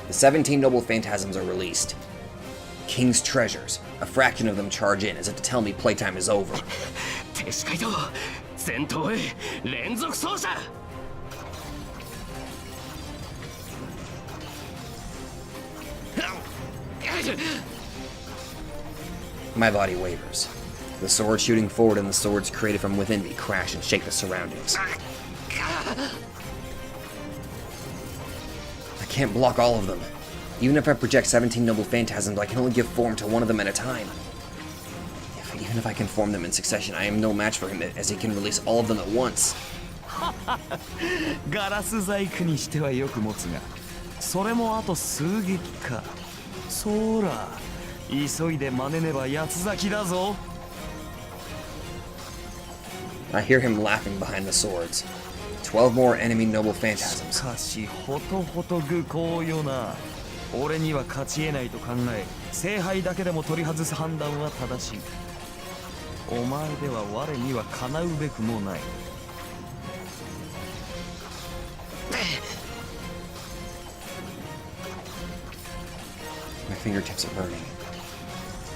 The 17 noble phantasms are released. King's treasures. A fraction of them charge in as if to tell me playtime is over. 停止解答。戦闘へ連続走者。 My body wavers. The sword shooting forward and the swords created from within me crash and shake the surroundings. I can't block all of them. Even if I project 17 noble phantasms, I can only give form to one of them at a time. Even if I can form them in succession, I am no match for him as he can release all of them at once. ガラス細工にしてはよく持つが、それもあと数撃か。そら、急いで真似ねば八つ咲きだぞ。 I hear him laughing behind the swords. 12 more enemy noble し phantasms. かしほとほと愚行よな。俺には勝ち得ないと考え、聖杯だけでも取り外す判断は正しい。お前では我にはかなうべくもない。 My fingertips are burning.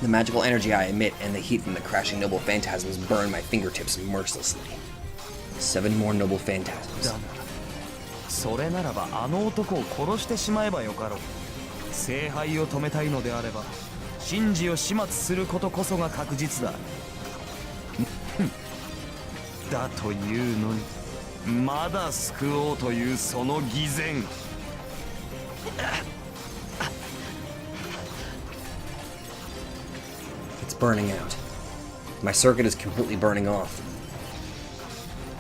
The magical energy I emit and the heat from the crashing noble phantasms burn my fingertips mercilessly. 7 more noble だ phantasms. が、それならばあの男を殺してしまえばよかろう。聖杯を止めたいのであれば、神事を始末することこそが確実だ。だというのに、まだ救おうというその偽善。 It's burning out. My circuit is completely burning off.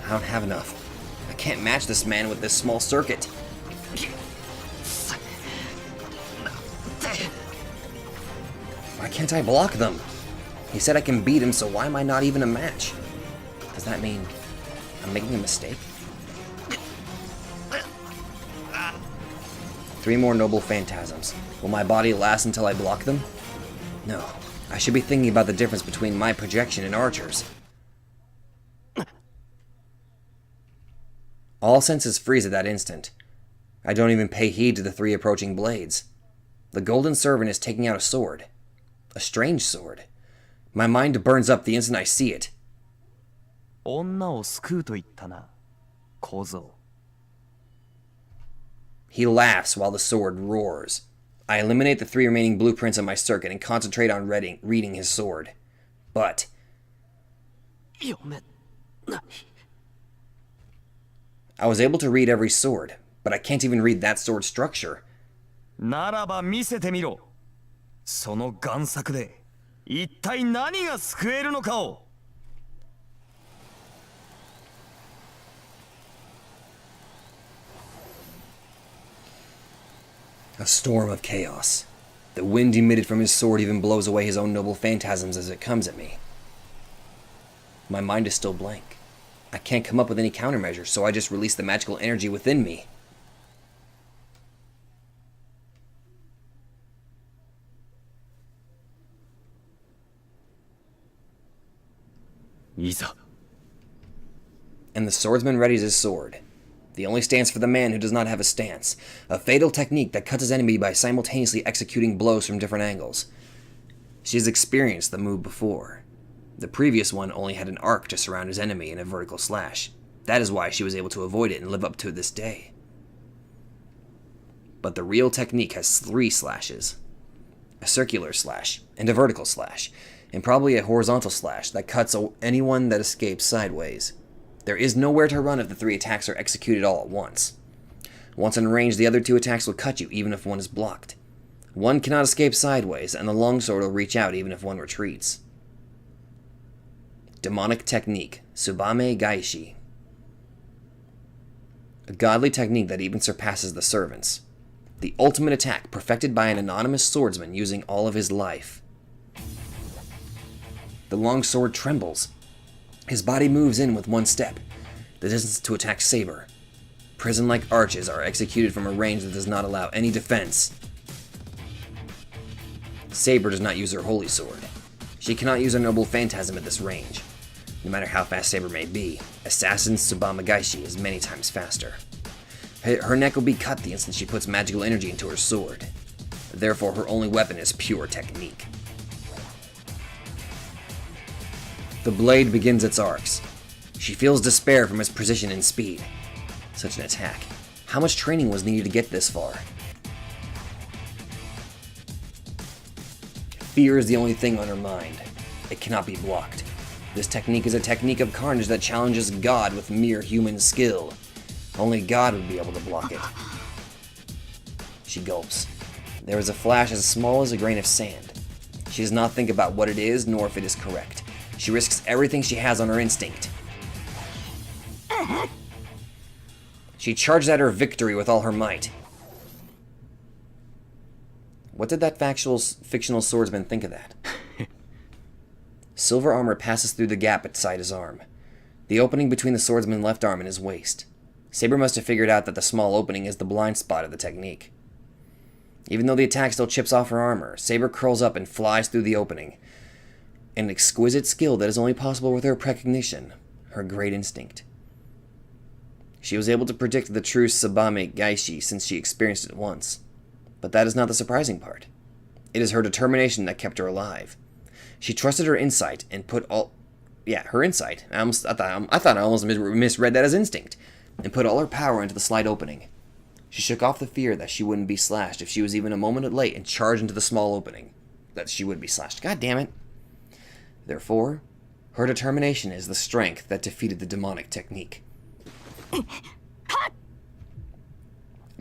I don't have enough. I can't match this man with this small circuit. Why can't I block them? He said I can beat him, so why am I not even a match? Does that mean I'm making a mistake? 3 more noble phantasms. Will my body last until I block them? No. I should be thinking about the difference between my projection and Archer's. All senses freeze at that instant. I don't even pay heed to the 3 approaching blades. The golden servant is taking out a sword. A strange sword. My mind burns up the instant I see it. 女を救うと言ったな、小僧。 He laughs while the sword roars. I eliminate the 3 remaining blueprints on my circuit and concentrate on reading his sword. But 読めない。 I was able to read every sword, but I can't even read that sword structure. ならば見せてみろ。その贋作で一体何が救えるのかを。 A storm of chaos. The wind emitted from his sword even blows away his own noble phantasms as it comes at me. My mind is still blank. I can't come up with any countermeasures, so I just release the magical energy within me. いざ。 And the swordsman readies his sword. The only stance for the man who does not have a stance. A fatal technique that cuts his enemy by simultaneously executing blows from different angles. She has experienced the move before. The previous one only had an arc to surround his enemy in a vertical slash. That is why she was able to avoid it and live up to it this day. But the real technique has 3 slashes. A circular slash, and a vertical slash, and probably a horizontal slash that cuts anyone that escapes sideways. There is nowhere to run if the 3 attacks are executed all at once. Once in range, the other 2 attacks will cut you even if one is blocked. One cannot escape sideways, and the longsword will reach out even if one retreats. Demonic Technique, Tsubame Gaishi. A godly technique that even surpasses the servants. The ultimate attack perfected by an anonymous swordsman using all of his life. The longsword trembles. His body moves in with one step, the distance to attack Saber. Prison-like arches are executed from a range that does not allow any defense. Saber does not use her holy sword. She cannot use her noble phantasm at this range. No matter how fast Saber may be, Assassin Tsubame Gaishi is many times faster. Her neck will be cut the instant she puts magical energy into her sword. Therefore, her only weapon is pure technique. The blade begins its arcs. She feels despair from its precision and speed. Such an attack. How much training was needed to get this far? Fear is the only thing on her mind. It cannot be blocked. This technique is a technique of carnage that challenges God with mere human skill. Only God would be able to block it. She gulps. There is a flash as small as a grain of sand. She does not think about what it is, nor if it is correct. She risks everything she has on her instinct. She charges at her victory with all her might. What did that fictional swordsman think of that? Silver armor passes through the gap beside his arm. The opening between the swordsman's left arm and his waist. Saber must have figured out that the small opening is the blind spot of the technique. Even though the attack still chips off her armor, Saber curls up and flies through the opening. An exquisite skill that is only possible with her precognition, her great instinct. She was able to predict the true Tsubame Gaishi since she experienced it once. But that is not the surprising part. It is her determination that kept her alive. She trusted her insight and put all... Yeah, her insight. I thought I almost misread that as instinct. And put all her power into the slight opening. She shook off the fear that she wouldn't be slashed if she was even a moment late and charged into the small opening. That she would be slashed. God damn it. Therefore, her determination is the strength that defeated the demonic technique.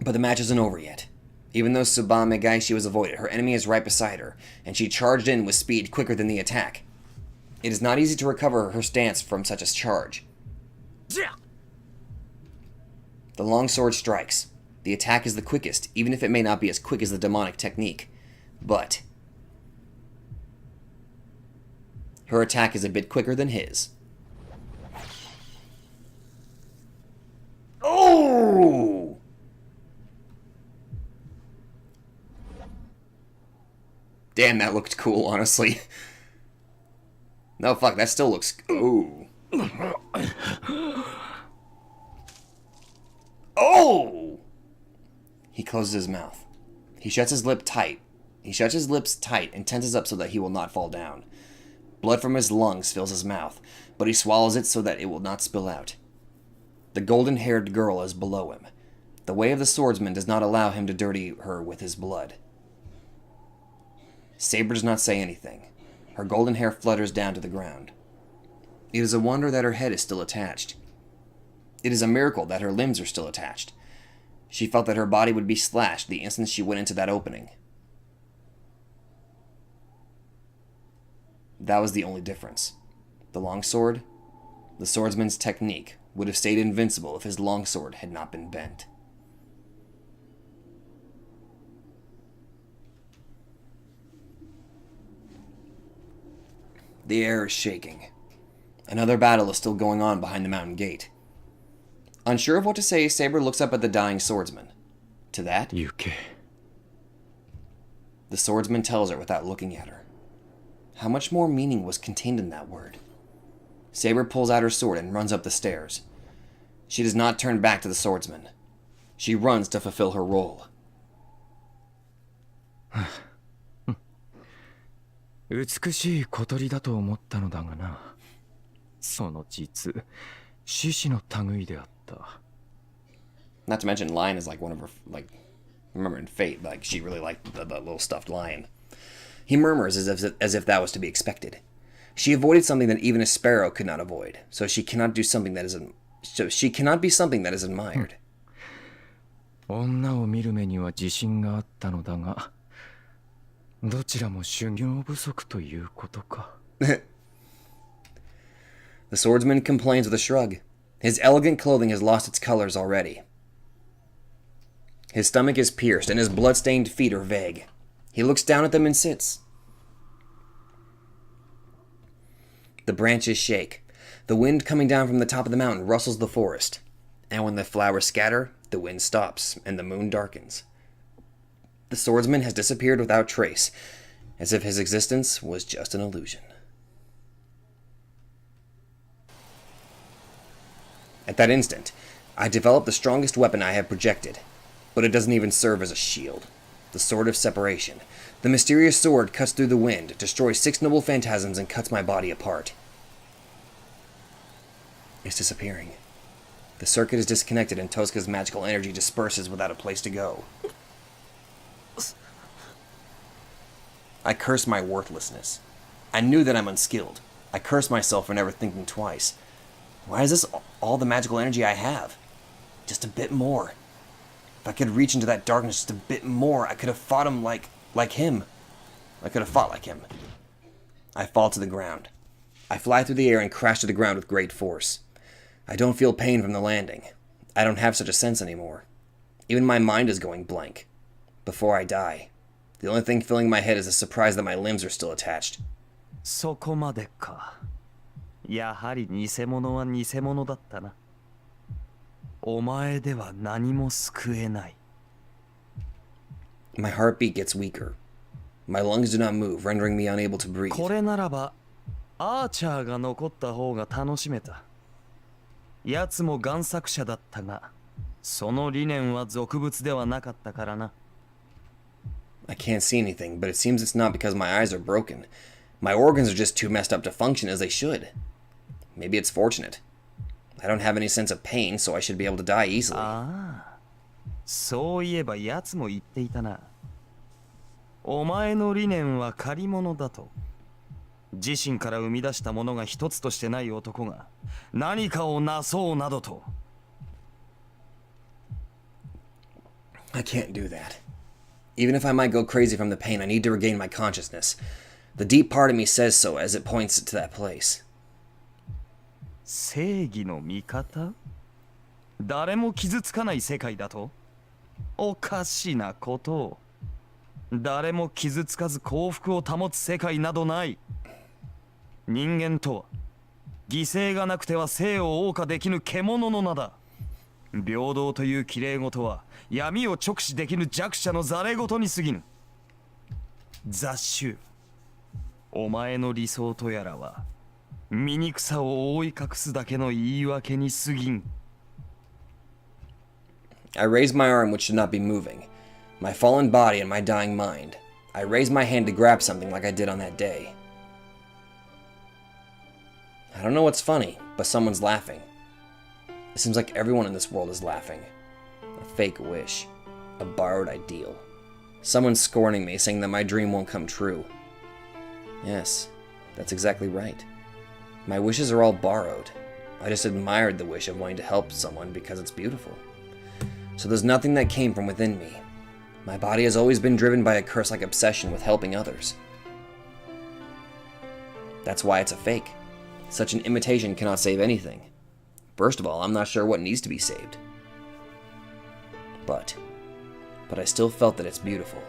But the match isn't over yet. Even though Tsubame Gaishi was avoided, her enemy is right beside her, and she charged in with speed quicker than the attack. It is not easy to recover her stance from such a charge. The longsword strikes. The attack is the quickest, even if it may not be as quick as the demonic technique. But her attack is a bit quicker than his. Oh! Damn, that looked cool, honestly. No, fuck, that still looks... Ooh. Oh! He closes his mouth. He shuts his lip tight. He shuts his lips tight and tenses up so that he will not fall down. Blood from his lungs fills his mouth, but he swallows it so that it will not spill out. The golden-haired girl is below him. The way of the swordsman does not allow him to dirty her with his blood. Saber does not say anything. Her golden hair flutters down to the ground. It is a wonder that her head is still attached. It is a miracle that her limbs are still attached. She felt that her body would be slashed the instant she went into that opening. That was the only difference. The longsword, the swordsman's technique, would have stayed invincible if his longsword had not been bent. The air is shaking. Another battle is still going on behind the mountain gate. Unsure of what to say, Saber looks up at the dying swordsman. To that, Yuke. the swordsman tells her without looking at her. How much more meaning was contained in that word? Saber pulls out her sword and runs up the stairs. She does not turn back to the swordsman. She runs to fulfill her role. 美しい小鳥だと思ったのだがな。その実、獅子の類であった。Not to mention, lion is like one of her, like, remember in Fate, like, she really liked the little stuffed lion. He murmurs as if that was to be expected. She avoided something that even a sparrow could not avoid, so she cannot be something that is admired. 女を見る目には自信があったのだが、どちらも修行不足ということか。The swordsman complains with a shrug. His elegant clothing has lost its colors already. His stomach is pierced, and his blood-stained feet are vague. He looks down at them and sits. The branches shake. The wind coming down from the top of the mountain rustles the forest. And when the flowers scatter, the wind stops, and the moon darkens. The swordsman has disappeared without trace, as if his existence was just an illusion. At that instant, I develop the strongest weapon I have projected, but it doesn't even serve as a shield. The Sword of Separation. The mysterious sword cuts through the wind, destroys 6 noble phantasms, and cuts my body apart. It's disappearing. The circuit is disconnected and Tosca's magical energy disperses without a place to go. I curse my worthlessness. I knew that I'm unskilled. I curse myself for never thinking twice. Why is this all the magical energy I have? Just a bit more. If I could reach into that darkness just a bit more, I could have fought him like him. I could have fought like him. I fall to the ground. I fly through the air and crash to the ground with great force. I don't feel pain from the landing. I don't have such a sense anymore. Even my mind is going blank. Before I die, the only thing filling my head is the surprise that my limbs are still attached. そこまでか。やはり偽物は偽物だったな。お前では何も救えない。My heartbeat gets weaker. My lungs do not move, rendering me unable to breathe. これならば、アーチャーが残った方が楽しめた。奴も贋作者だったが、その理念は俗物ではなかったからな。I can't see anything, but it seems it's not because my eyes are broken. My organs are just too messed up to function as they should. Maybe it's fortunate. I don't have any sense of pain, so I should be able to die easily. ああ、そういえば奴も言っていたな。お前の理念は借り物だと。自身から生み出したものが一つとしてない男が何かをなそうなどと。I can't do that. Even if I might go crazy from the pain, I need to regain my consciousness. The deep part of me says so as it points to that place. 正義の味方？誰も傷つかない世界だと？おかしなことを。誰も傷つかず幸福を保つ世界などない。人間とは犠牲がなくては生を謳歌できぬ獣の名だ。平等という綺麗事は闇を直視できぬ弱者のざれ事に過ぎぬ。雑種、お前の理想とやらは醜さを覆い隠すだけの言い訳に過ぎん。I raise my arm, which should not be moving. My fallen body and my dying mind. I raise my hand to grab something like I did on that day. I don't know what's funny, but someone's laughing. It seems like everyone in this world is laughing. A fake wish. A borrowed ideal. Someone's scorning me, saying that my dream won't come true. Yes, that's exactly right. My wishes are all borrowed. I just admired the wish of wanting to help someone because it's beautiful. So there's nothing that came from within me. My body has always been driven by a curse-like obsession with helping others. That's why it's a fake. Such an imitation cannot save anything. First of all, I'm not sure what needs to be saved. But I still felt that it's beautiful.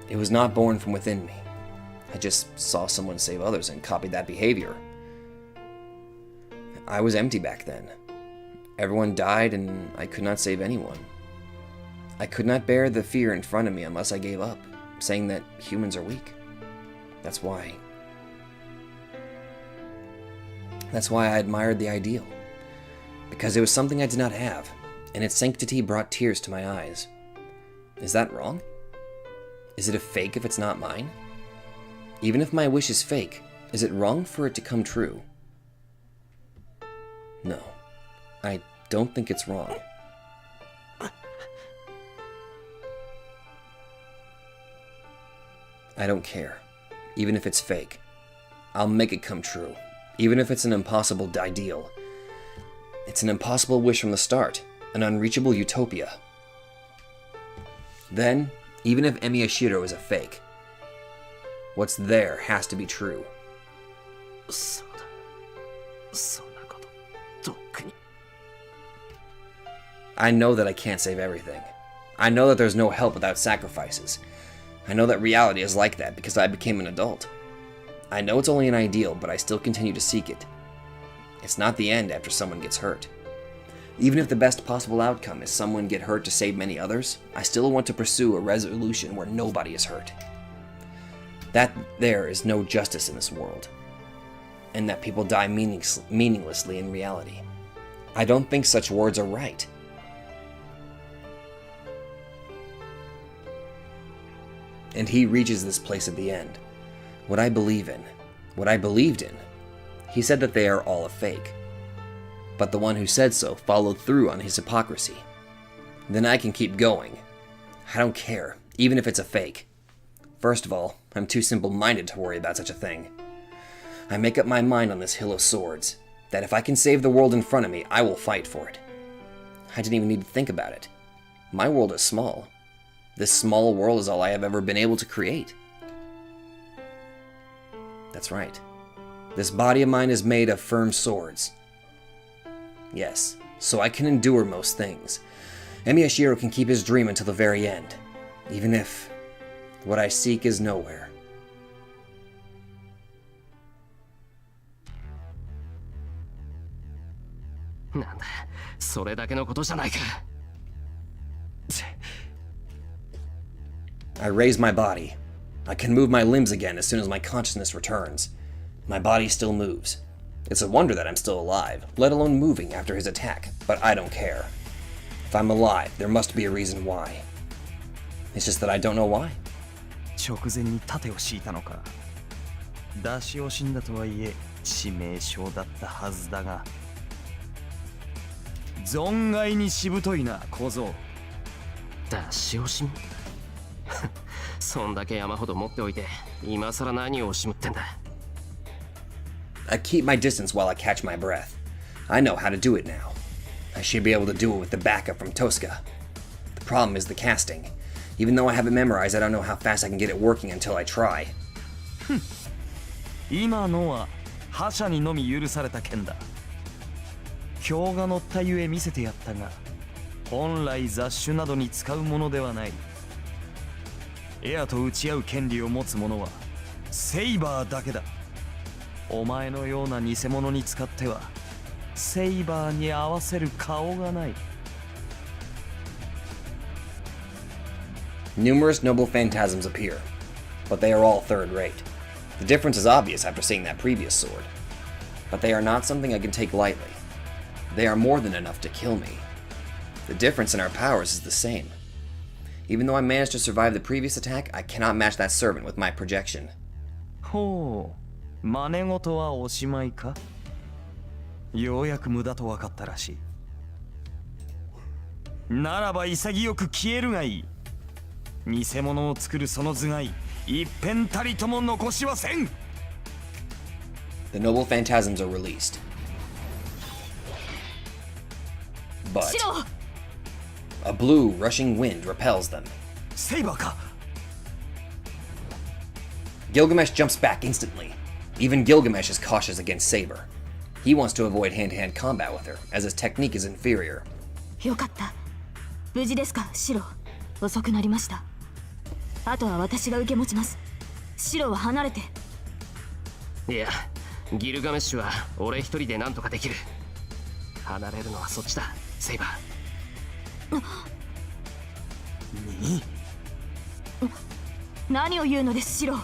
It was not born from within me. I just saw someone save others and copied that behavior. I was empty back then. Everyone died and I could not save anyone. I could not bear the fear in front of me unless I gave up, saying that humans are weak. That's why. That's why I admired the ideal. Because it was something I did not have, and its sanctity brought tears to my eyes. Is that wrong? Is it a fake if it's not mine? Even if my wish is fake, is it wrong for it to come true? No, I don't think it's wrong. I don't care, even if it's fake. I'll make it come true, even if it's an impossible ideal. It's an impossible wish from the start, an unreachable utopia. Then, even if Emiyashiro is a fake, what's there has to be true. そうだ。そんなこと、とっくに。I know that I can't save everything. I know that there's no help without sacrifices. I know that reality is like that because I became an adult. I know it's only an ideal, but I still continue to seek it. It's not the end after someone gets hurt. Even if the best possible outcome is someone get hurt to save many others, I still want to pursue a resolution where nobody is hurt. That there is no justice in this world, and that people die meaninglessly in reality. I don't think such words are right. And he reaches this place at the end. What I believe in, what I believed in. He said that they are all a fake. But the one who said so followed through on his hypocrisy. Then I can keep going. I don't care, even if it's a fake. First of all, I'm too simple-minded to worry about such a thing. I make up my mind on this hill of swords, that if I can save the world in front of me, I will fight for it. I didn't even need to think about it. My world is small. This small world is all I have ever been able to create. That's right. This body of mine is made of firm swords. Yes, so I can endure most things. Emiyashiro can keep his dream until the very end, even if what I seek is nowhere. I raise my body. I can move my limbs again as soon as my consciousness returns. My body still moves. It's a wonder that I'm still alive, let alone moving after his attack, but I don't care. If I'm alive, there must be a reason why. It's just that I don't know why. 直前に盾を敷いたのか。出し惜しんだとはいえ致命傷だったはずだが、存外にしぶといな小僧。出し惜しみそんだけ山ほど持っておいて今さら何を惜しむってんだ。 I keep my distance while I catch my breath. I know how to do it now. I should be able to do it with the backup from Tosca. The problem is the casting. Even though I have it memorized, I don't know how fast I can get it working until I try. 今のは覇者にのみ許された剣だ。強が乗ったゆえ見せてやったが、本来雑種などに使うものではない。エアと打ち合う権利を持つ者はセイバーだけだ。お前のような偽物に使ってはセイバーに合わせる顔がない。 Numerous noble phantasms appear, but they are all third-rate. The difference is obvious after seeing that previous sword. But they are not something I can take lightly. They are more than enough to kill me. The difference in our powers is the same. Even though I managed to survive the previous attack, I cannot match that servant with my projection. ほう。 真似事はおしまいか。ようやく無駄と分かったらしい。ならば潔く消えるがいい。偽物を作るその頭蓋、一片たりとも残しはせん。 The noble phantasms are released. But a blue rushing wind repels them. セイバーか。 Gilgamesh jumps back instantly. Even Gilgamesh is cautious against Saber. He wants to avoid hand-to-hand combat with her, as his technique is inferior. よかった。無事ですか、シロ。遅くなりました。あとは私が受け持ちます。シロは離れて。いや、ギルガメッシュは俺一人で何とかできる。離れるのはそっちだ、セイバー。何を言うのです、シロ。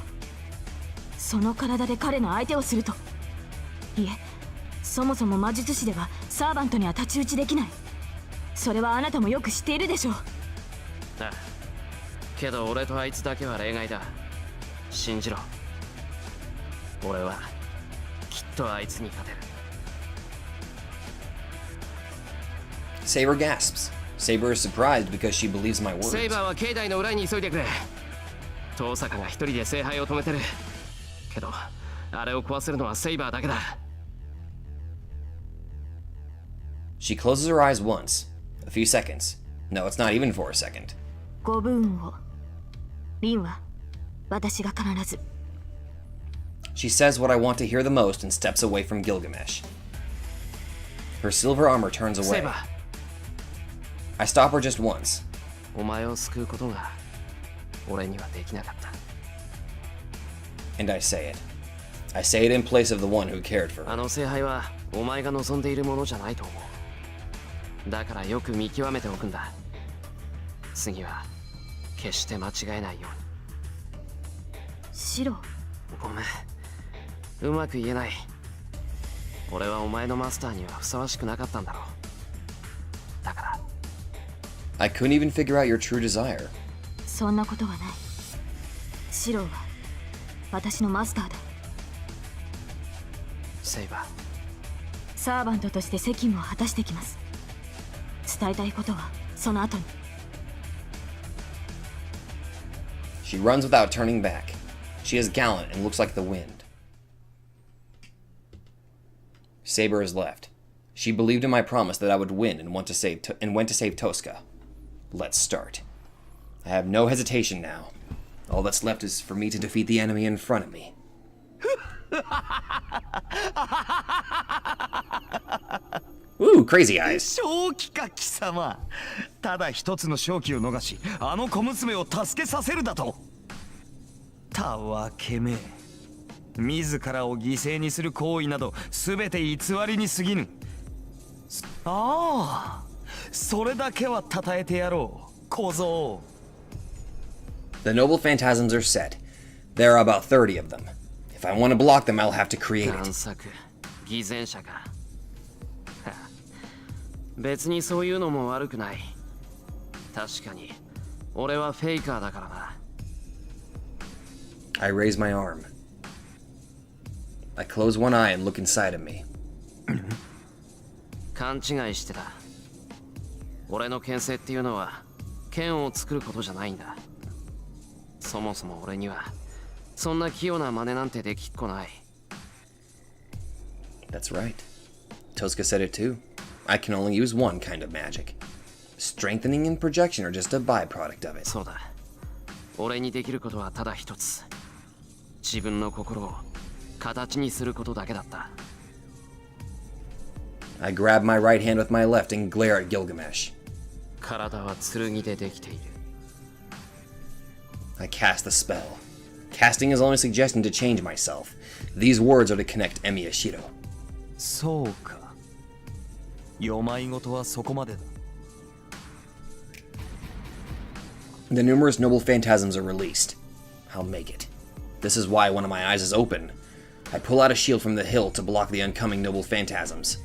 その体で彼の相手をすると。いえ、そもそも魔術師ではサーバントには太刀打ちできない。それはあなたもよく知っているでしょう。ああけど俺とあいつだけは例外だ。信じろ。俺はきっとあいつに勝てる。 Saber gasps. Saber is surprised because she believes my words. セイバーは境内の裏に急いでくれ。遠坂が一人で聖杯を止めてる。けどあれを壊せるのはセイバーだけだ。 She closes her eyes once. A few seconds. No, it's not even for a second. ご武運を。リンは私が必ず。 She says what I want to hear the most and steps away from Gilgamesh. Her silver armor turns セイ away. バー I stop her just once. お前を救うことが俺にはできなかった。 And I say it. I say it in place of the one who cared for あ her. の聖杯はお前が望んでいるものじゃないと思う。だからよく見極めておくんだ。次は決して間違えないよシロ。うに。ごめん、うまく言えない。俺はお前のマスターにはふさわしくなかったんだろう。だから I couldn't even figure out your true desire. そんなことはない。シロは私のマスターだ。セイバーサーバントとして責務を果たしてきます。伝えたいことはその後に。 She runs without turning back. She is gallant and looks like the wind. Saber is left. She believed in my promise that I would win and went to save Tosca. Let's start. I have no hesitation now. All that's left is for me to defeat the enemy in front of me. Ooh, crazy eyes. 正気か貴様。ただ一つの勝機を逃し、あの小娘を助けさせるだと。たわけめ。自らを犠牲にする行為など全て偽りに過ぎぬ。ああ、それだけは称えてやろう、小僧。The noble phantasms are set. There are about 30 of them. If I want to block them, I'll have to create 探 it. 索偽善者か。はあ別にそういうのも悪くない。確かに俺はフェイカーだからな。 I raise my arm. I close one eye and look inside of me. 勘違いしてた。俺の牽制っていうのは剣を作ることじゃないんだ。そもそも俺にはそんな器用な真似なんてできっこない。 That's right. Tosca said it too. I can only use one kind of magic. Strengthening and projection are just a byproduct of it. そうだ。俺にできることはただ一つ。自分の心を形にすることだけだった。 I grab my right hand with my left and glare at Gilgamesh. 体は剣でできている。 I cast the spell. Casting is only suggesting to change myself. These words are to connect Emi Ashido. そうか。よまいごとはそこまでだ。The numerous noble phantasms are released. I'll make it. This is why one of my eyes is open. I pull out a shield from the hill to block the oncoming noble phantasms.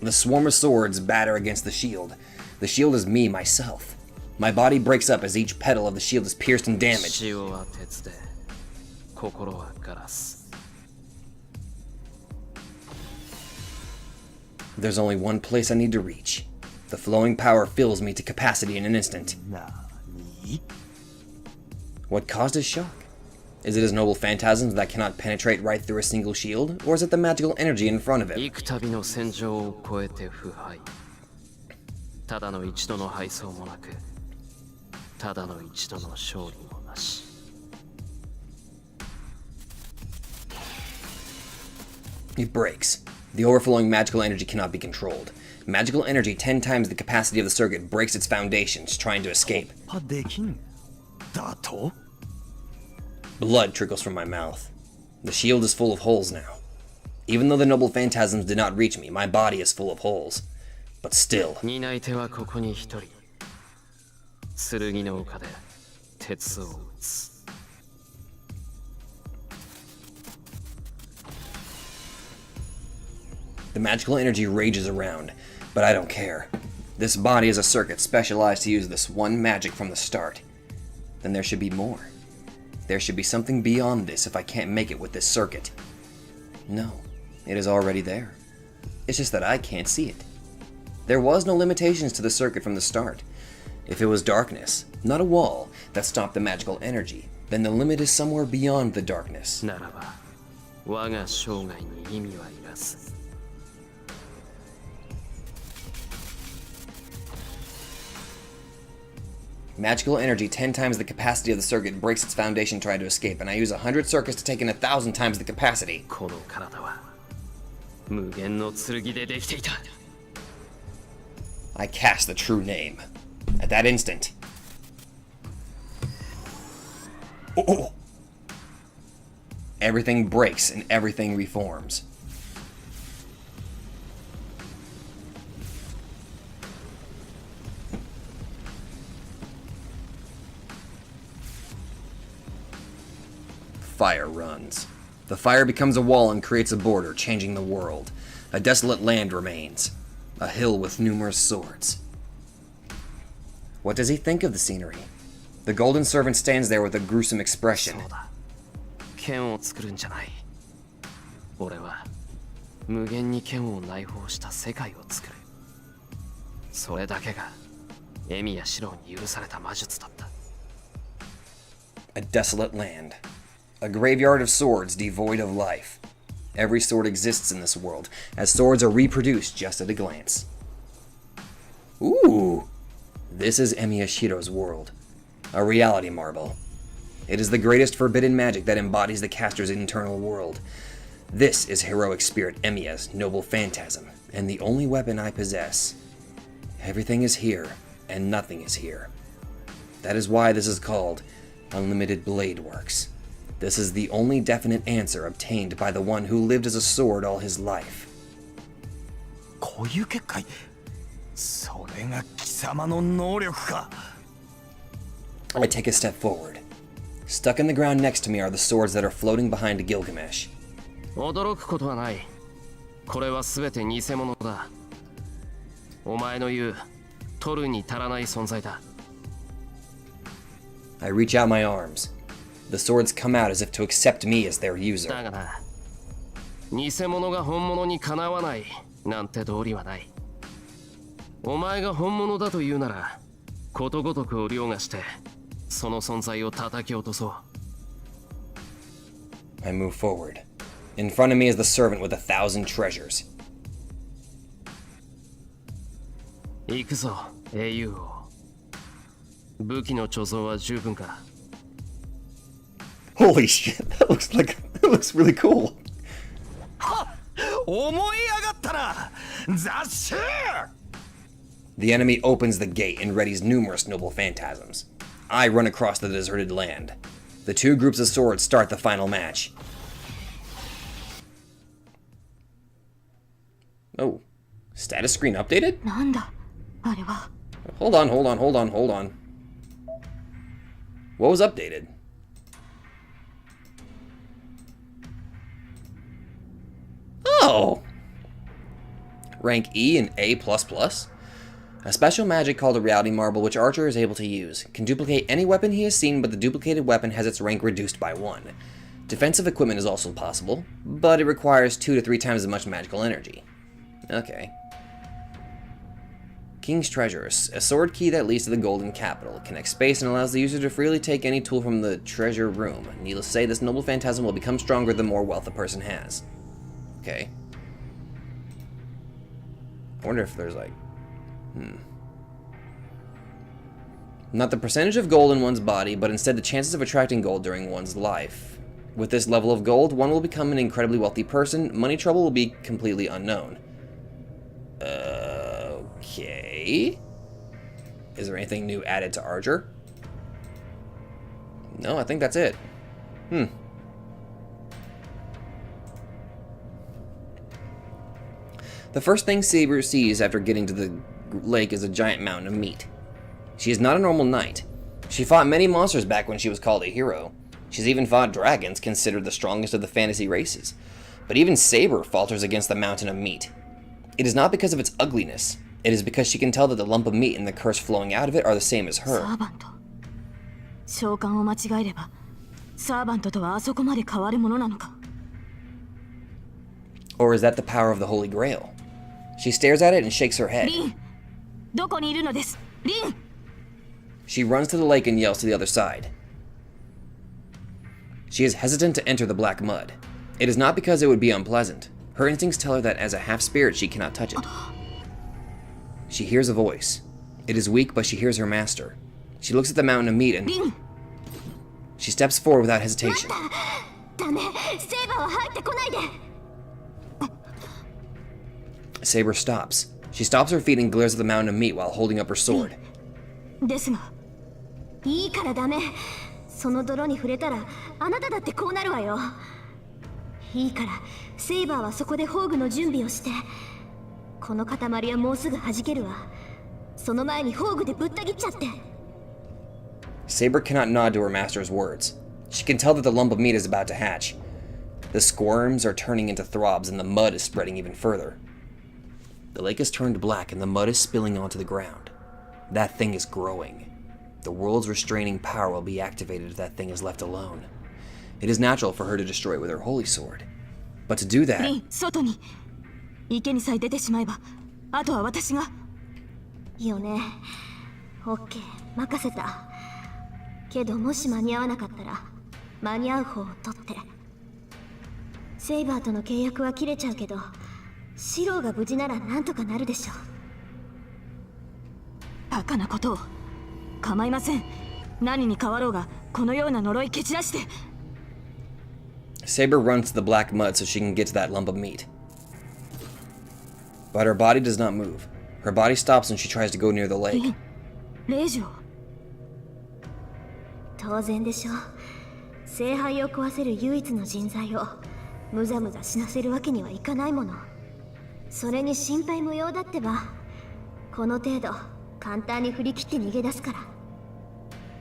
The swarm of swords batter against the shield. The shield is me, myself. My body breaks up as each petal of the shield is pierced and damaged. 塩は鉄で、心はガラス。 There's only one place I need to reach. The flowing power fills me to capacity in an instant. なに？ What caused his shock? Is it his noble phantasms that cannot penetrate right through a single shield, or is it the magical energy in front of him? 幾度の戦場を越えて腐敗。ただの一度の敗走もなく、ただの一度の勝利もなし。 It breaks. The overflowing magical energy cannot be controlled. Magical energy 10 times the capacity of the circuit breaks its foundations, trying to escape. できん。だと？ Blood trickles from my mouth. The shield is full of holes now. Even though the noble phantasms did not reach me, my body is full of holes. But still, 担い手はここに一人。剣の丘で鉄を打つ。The magical energy rages around, but I don't care. This body is a circuit specialized to use this one magic from the start. Then there should be more. There should be something beyond this if I can't make it with this circuit. No, it is already there. It's just that I can't see it. There was no limitations to the circuit from the start. If it was darkness, not a wall, that stopped the magical energy, then the limit is somewhere beyond the darkness. ならば我が生涯に意味はいらず。 Magical energy 10 times the capacity of the circuit breaks its foundation trying to escape, and I use 100 circuits to take in 1,000 times the capacity. この体は無限の剣でできていた。 I cast the true name. At that instant. Oh! Everything breaks and everything reforms. Fire runs. The fire becomes a wall and creates a border, changing the world. A desolate land remains. A hill with numerous swords. What does he think of the scenery? The golden servant stands there with a gruesome expression. そうだ。剣を作るんじゃない。俺は無限に剣を内包した世界を作る。それだけがエミやシロに許された魔術だった。 A desolate land. A graveyard of swords devoid of life. Every sword exists in this world, as swords are reproduced just at a glance. Ooh! This is Emiya Shiro's world. A reality marble. It is the greatest forbidden magic that embodies the caster's internal world. This is heroic spirit Emiya's noble phantasm, and the only weapon I possess. Everything is here, and nothing is here. That is why this is called Unlimited Blade Works. This is the only definite answer obtained by the one who lived as a sword all his life. こういう結界、それが貴様の能力か。 I take a step forward. Stuck in the ground next to me are the swords that are floating behind Gilgamesh. 驚くことはない。これは全て偽物だ。お前の言う取るに足らない存在だ。 I reach out my arms. The swords come out as if to accept me as their user. だがな、偽物が本物にかなわないなんて道理はない。お前が本物だと言うなら、ことごとくを凌駕して、その存在を叩き落とそう。 I move forward. In front of me is the servant with 1,000 treasures. 行くぞ、英雄王。武器の貯蔵は十分か。 Holy shit, that looks really cool. 思い上がったな、雑種。 The enemy opens the gate and readies numerous noble phantasms. I run across the deserted land. The two groups of swords start the final match. Oh, status screen updated? なんだあれは。 Hold on. What was updated? Oh! Rank E and A++? A special magic called a Reality Marble which Archer is able to use. Can duplicate any weapon he has seen, but the duplicated weapon has its rank reduced by 1. Defensive equipment is also possible, but it requires 2 to 3 times as much magical energy. Okay. King's Treasure, a sword key that leads to the Golden Capital. It connects space and allows the user to freely take any tool from the treasure room. Needless to say, this noble phantasm will become stronger the more wealth a person has. Okay. I wonder if there's like... Not the percentage of gold in one's body, but instead the chances of attracting gold during one's life. With this level of gold, one will become an incredibly wealthy person. Money trouble will be completely unknown. Okay. Is there anything new added to Archer? No, I think that's it. The first thing Saber sees after getting to the lake is a giant mountain of meat. She is not a normal knight. She fought many monsters back when she was called a hero. She's even fought dragons, considered the strongest of the fantasy races. But even Saber falters against the mountain of meat. It is not because of its ugliness. It is because she can tell that the lump of meat and the curse flowing out of it are the same as サ her. ーバント召喚を間違えればサーバントとはあそこまで変わるものなのか Or is that the power of the Holy Grail? She stares at it and shakes her head. リンどこにいるのですリン She runs to the lake and yells to the other side. She is hesitant to enter the black mud. It is not because it would be unpleasant. Her instincts tell her that as a half-spirit she cannot touch it. She hears a voice. It is weak, but she hears her master. She looks at the mountain of meat and リン she steps forward without hesitation. ダメセイバーは入ってこないで Saber stops. She stops her feet and glares at the mountain of meat while holding up her sword. ですがいいからダメその泥に触れたらあなただってこうなるわよいいからセイバーはそこで宝具の準備をしてこの塊はもうすぐ弾けるわその前に宝具でぶった切っちゃって Saber cannot nod to her master's words. She can tell that the lump of meat is about to hatch. The squirms are turning into throbs and the mud is spreading even further. The lake is turned black and the mud is spilling onto the ground. That thing is growing. The world's restraining power will be activated if that thing is left alone. It is natural for her to destroy it with her holy sword. But to do リ that, ン外に池にさえ出てしまえばあとは私がよねオッケー任せたけどもし間に合わなかったら間に合う方を取ってセイバーとの契約は切れちゃうけどシローが無事ならなんとかなるでしょバカなことを構いません何に変わろうがこのような呪い蹴散らして Saber runs to the black mud so she can get to that lump of meat. But her body does not move. Her body stops when she tries to go near the リ lake. ン令嬢当然でしょ聖杯を壊せる唯一の人材をむざむざ死なせるわけにはいかないものそれに心配無用だってばこの程度簡単に振り切って逃げ出すから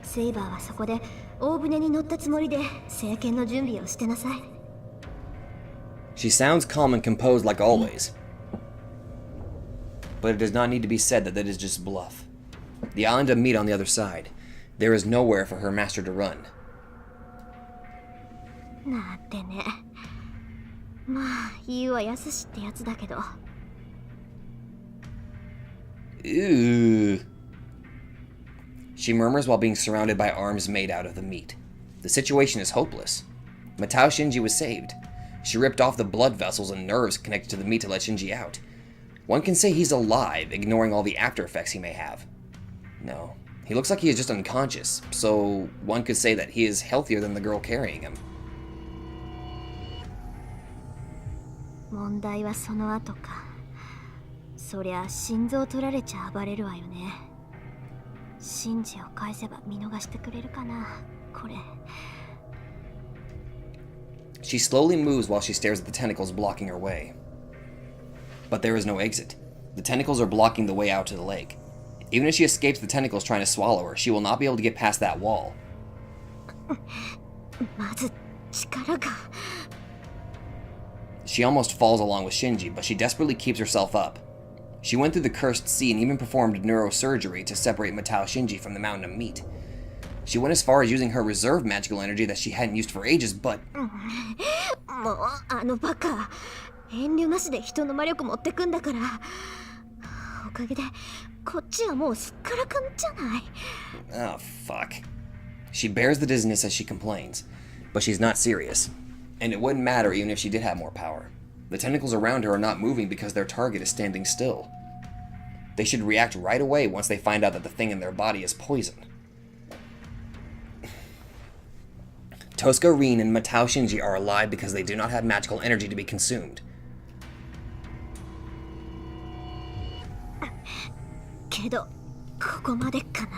セイバーはそこで大船に乗ったつもりで政権の準備をしてなさい She sounds calm and composed like always. But it does not need to be said that that is just bluff. The island of meat on the other side. There is nowhere for her master to run. なんてねまあ言うはやすしってやつだけど Ooh. She murmurs while being surrounded by arms made out of the meat. The situation is hopeless. Matao Shinji was saved. She ripped off the blood vessels and nerves connected to the meat to let Shinji out. One can say he's alive, ignoring all the after effects he may have. No, he looks like he is just unconscious, so one could say that he is healthier than the girl carrying him. 問題はその後かそりゃ心臓取られちゃ暴れるわよねシンジを返せば見逃してくれるかなこれ She slowly moves while she stares at the tentacles blocking her way. But there is no exit. The tentacles are blocking the way out to the lake. Even if she escapes the tentacles trying to swallow her, she will not be able to get past that wall. まず力が She almost falls along with Shinji, but she desperately keeps herself up. She went through the cursed sea and even performed neurosurgery to separate Matao Shinji from the mountain of meat. She went as far as using her reserve magical energy that she hadn't used for ages, but もうあのバカ遠慮なしで人の魔力持ってくんだからおかげでこっちはもうすっからかんじゃない oh fuck. She bears the dizziness as she complains, but she's not serious. And it wouldn't matter even if she did have more power. The tentacles around her are not moving because their target is standing still. They should react right away once they find out that the thing in their body is poison. Tosca Rin and Matao Shinji are alive because they do not have magical energy to be consumed. けどここまでかな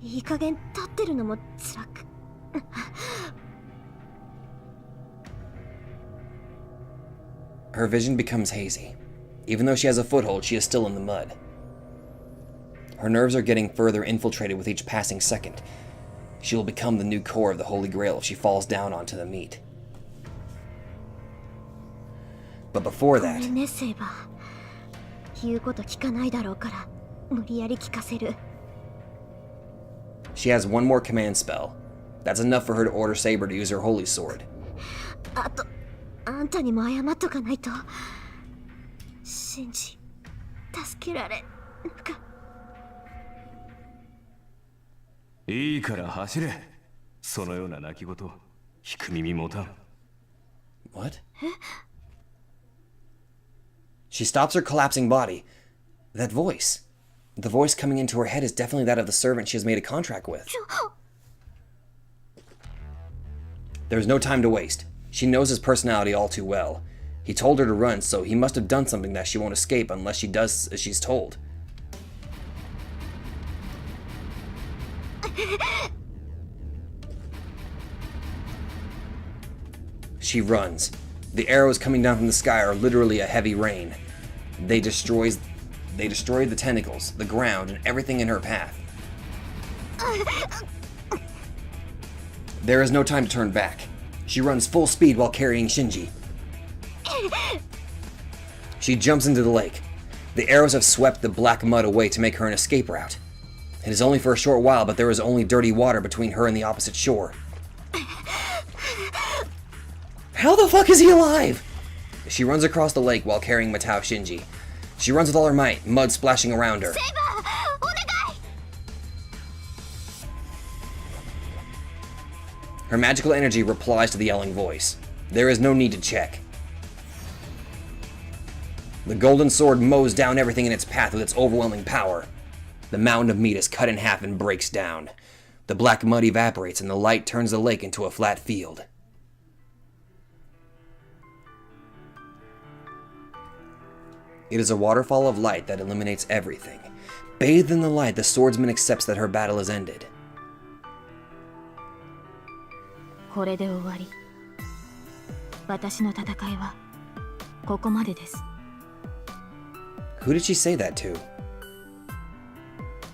いい加減立ってるのも辛く Her vision becomes hazy. Even though she has a foothold, she is still in the mud. Her nerves are getting further infiltrated with each passing second. She will become the new core of the Holy Grail if she falls down onto the meat. But before ごめ that, んねセイバー。言うこと聞かないだろうから無理やり聞かせる。 she has one more command spell. That's enough for her to order Saber to use her holy sword. あとあんたにも謝っとかないと。シンジ助けられなんか。いいから走れ。そのような泣き言、聞く耳持たん。What? She stops her collapsing body. That voice. The voice coming into her head is definitely that of the servant she has made a contract with. There is no time to waste. She knows his personality all too well. He told her to run, so he must have done something that she won't escape unless she does as she's told. She runs. The arrows coming down from the sky are literally a heavy rain. They destroy the tentacles, the ground, and everything in her path. There is no time to turn back. She runs full speed while carrying Shinji. She jumps into the lake. The arrows have swept the black mud away to make her an escape route. It is only for a short while, but there is only dirty water between her and the opposite shore. How the fuck is he alive? She runs across the lake while carrying Matao Shinji. She runs with all her might, mud splashing around her. Her magical energy replies to the yelling voice. There is no need to check. The golden sword mows down everything in its path with its overwhelming power. The mountain of meat is cut in half and breaks down. The black mud evaporates and the light turns the lake into a flat field. It is a waterfall of light that illuminates everything. Bathed in the light, the swordsman accepts that her battle is ended. これで終わり。私の戦いはここまでです。 Who did she say that to?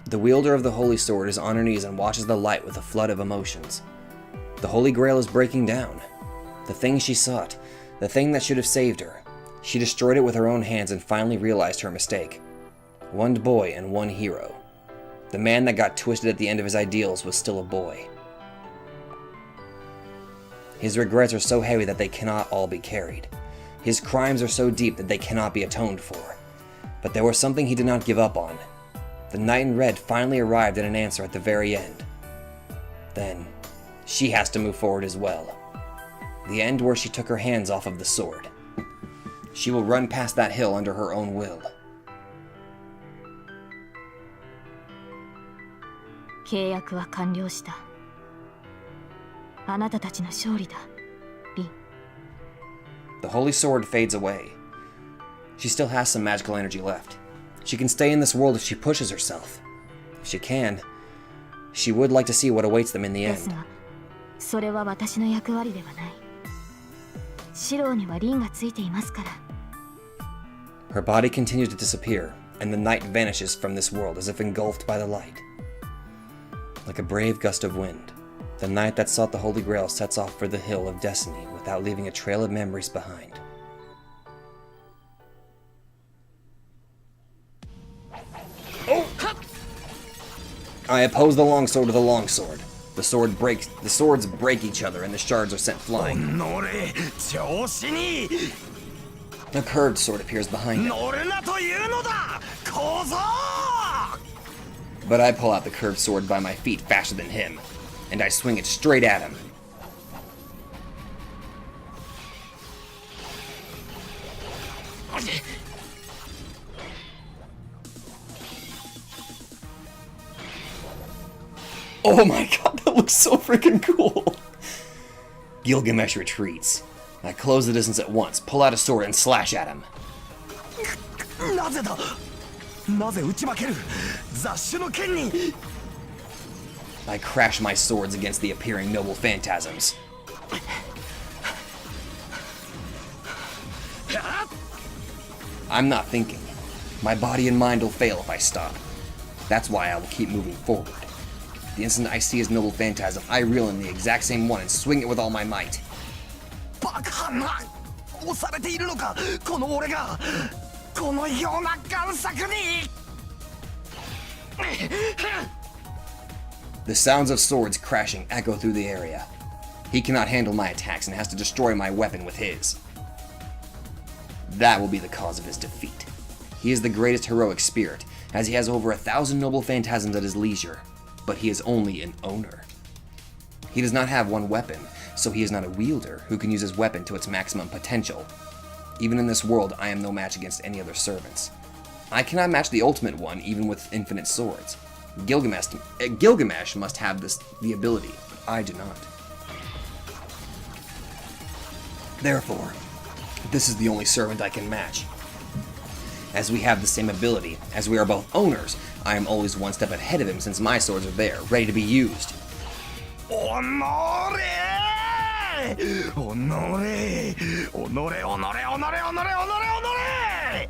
The wielder of the holy sword is on her knees and watches the light with a flood of emotions. The Holy Grail is breaking down. The thing she sought, the thing that should have saved her. She destroyed it with her own hands and finally realized her mistake. One boy and one hero. The man that got twisted at the end of his ideals was still a boy. His regrets are so heavy that they cannot all be carried. His crimes are so deep that they cannot be atoned for. But there was something he did not give up on. The Knight in Red finally arrived at an answer at the very end. Then, she has to move forward as well. The end where she took her hands off of the sword. She will run past that hill under her own will. 契約は完了した。あなたたちの勝利だ、リン。 The holy sword fades away. She still has some magical energy left. She can stay in this world if she pushes herself. If she can, she would like to see what awaits them in the です end. が、それは私の役割ではない。シローにはリンがついていますから。 Her body continues to disappear, and the night vanishes from this world as if engulfed by the light. Like a brave gust of wind, the knight that sought the Holy Grail sets off for the Hill of Destiny without leaving a trail of memories behind. Oh! I oppose the longsword with a longsword. The swords break each other and the shards are sent flying. 乗れ、調子に A curved sword appears behind him, 乗るなというのだ、小僧 but I pull out the curved sword by my feet faster than him, and I swing it straight at him. Oh my god, that looks so freaking cool! Gilgamesh retreats. I close the distance at once, pull out a sword, and slash at him. なぜだ、なぜ打ち負ける、雑種の剣に I crash my swords against the appearing noble phantasms. I'm not thinking. My body and mind will fail if I stop. That's why I will keep moving forward. The instant I see his noble phantasm, I reel in the exact same one and swing it with all my might. バカな押されているのか、この俺がこのような贋作に。 The sounds of swords crashing echo through the area. He cannot handle my attacks and has to destroy my weapon with his. That will be the cause of his defeat. He is the greatest heroic spirit, as he has over 1,000 noble phantasms at his leisure, but he is only an owner. He does not have one weapon, so he is not a wielder who can use his weapon to its maximum potential. Even in this world, I am no match against any other servants. I cannot match the ultimate one, even with infinite swords. Gilgamesh must have the ability, but I do not. Therefore, this is the only servant I can match. As we have the same ability, as we are both owners, I am always one step ahead of him since my swords are there, ready to be used. おのれおのれおのれおのれおのれおのれおのれおのれ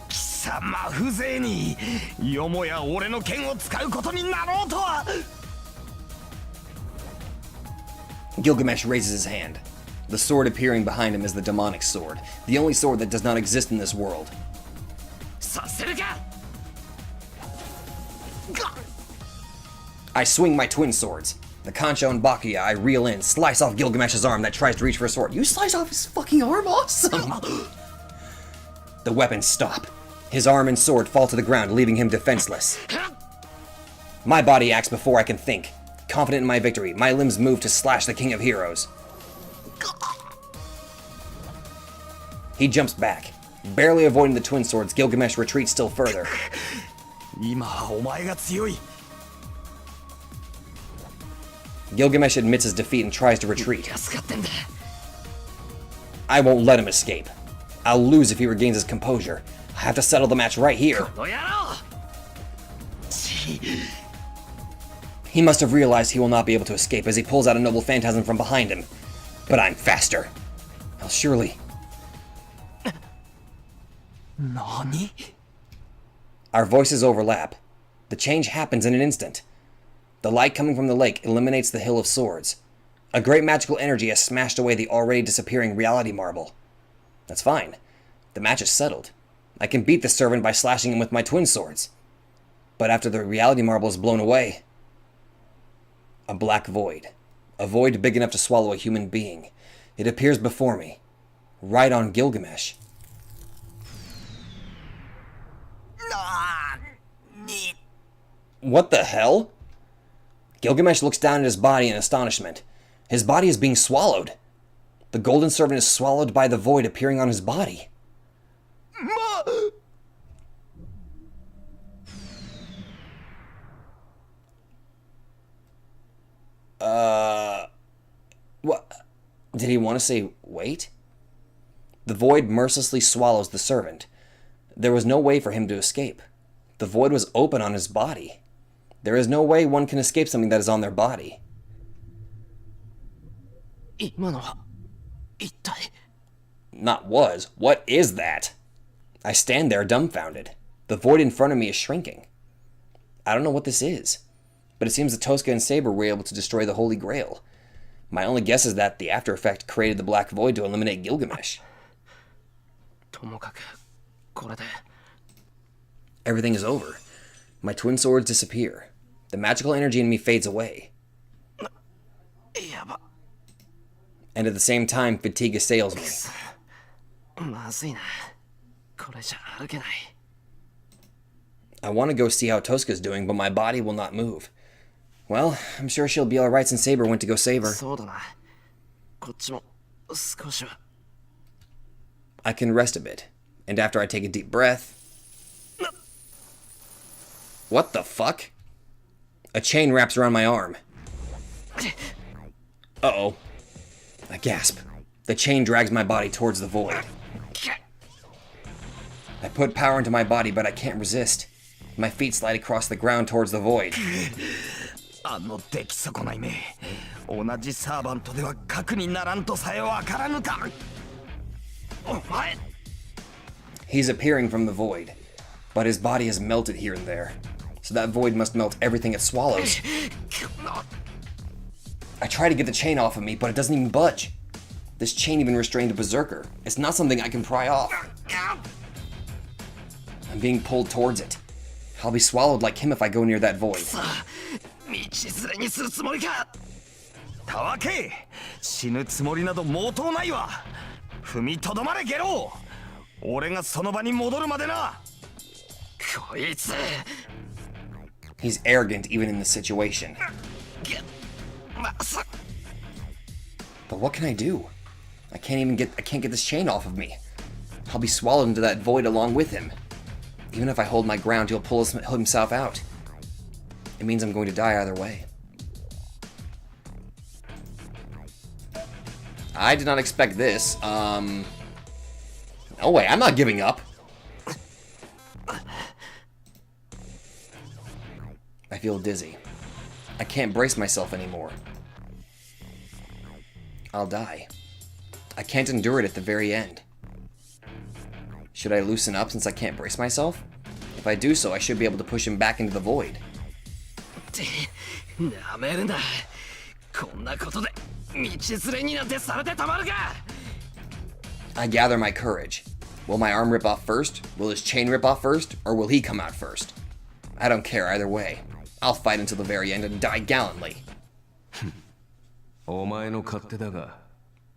貴様風情によもや俺の剣を使うことになろうとは。 Gilgamesh raises his hand. The sword appearing behind him is the demonic sword, the only sword that does not exist in this world. させるか。 I swing my twin swords. The Concho and Bakuya I reel in, slice off Gilgamesh's arm that tries to reach for a sword. You slice off his fucking arm? Awesome! The weapons stop. His arm and sword fall to the ground, leaving him defenseless. My body acts before I can think. Confident in my victory, my limbs move to slash the King of Heroes. He jumps back. Barely avoiding the twin swords, Gilgamesh retreats still further. 今はお前が強い。 Gilgamesh admits his defeat and tries to retreat. 助かってんだ。 I won't let him escape. I'll lose if he regains his composure. I have to settle the match right here. この野郎。ち He must have realized he will not be able to escape as he pulls out a noble phantasm from behind him. But I'm faster. I'll surely... 何？ Our voices overlap. The change happens in an instant. The light coming from the lake eliminates the Hill of Swords. A great magical energy has smashed away the already disappearing reality marble. That's fine. The match is settled. I can beat the servant by slashing him with my twin swords. But after the reality marble is blown away... A black void. A void big enough to swallow a human being. It appears before me. Right on Gilgamesh. What the hell? Gilgamesh looks down at his body in astonishment. His body is being swallowed. The golden servant is swallowed by the void appearing on his body. What? Did he want to say wait? The void mercilessly swallows the servant. There was no way for him to escape. The void was open on his body. There is no way one can escape something that is on their body. 今のは一体。 Not was. What is that? I stand there dumbfounded. The void in front of me is shrinking. I don't know what this is, but it seems that Tosca and Saber were able to destroy the Holy Grail. My only guess is that the after effect created the Black Void to eliminate Gilgamesh. ともかくこれで。 Everything is over. My twin swords disappear. The magical energy in me fades away. やば。 And at the same time, fatigue assails me. まずいな。これじゃ歩けない。 I want to go see how Tosca's doing, but my body will not move. Well, I'm sure she'll be alright since Saber went to go save her. そうだな。こっちも少しは。 I can rest a bit. And after I take a deep breath... What the fuck? A chain wraps around my arm. Uh-oh. I gasp. The chain drags my body towards the void. I put power into my body, but I can't resist. My feet slide across the ground towards the void. あの出来損ないめ。同じサーバントでは核にならんとさえわからぬか。お前。 He's appearing from the void, but his body has melted here and there. So that void must melt everything it swallows. I try to get the chain off of me, but it doesn't even budge. This chain even restrained a berserker. It's not something I can pry off. I'm being pulled towards it. I'll be swallowed like him if I go near that void. 道連れにするつもりか。たわけ、死ぬつもりなど毛頭ないわ。踏みとどまれゲロウ。俺がその場に戻るまでな。こいつ。 He's arrogant even in this situation. But what can I do? I can't get this chain off of me. I'll be swallowed into that void along with him. Even if I hold my ground, he'll pull himself out. It means I'm going to die either way. I did not expect this. No way, I'm not giving up. I feel dizzy. I can't brace myself anymore. I'll die. I can't endure it at the very end. Should I loosen up since I can't brace myself? If I do so, I should be able to push him back into the void. なめるな。こんなことで道連れになんてされてたまるか。 I gather my courage. Will my arm rip off first? Will his chain rip off first? Or will he come out first? I don't care either way. I'll fight until the very end and die gallantly. お前の勝手だが、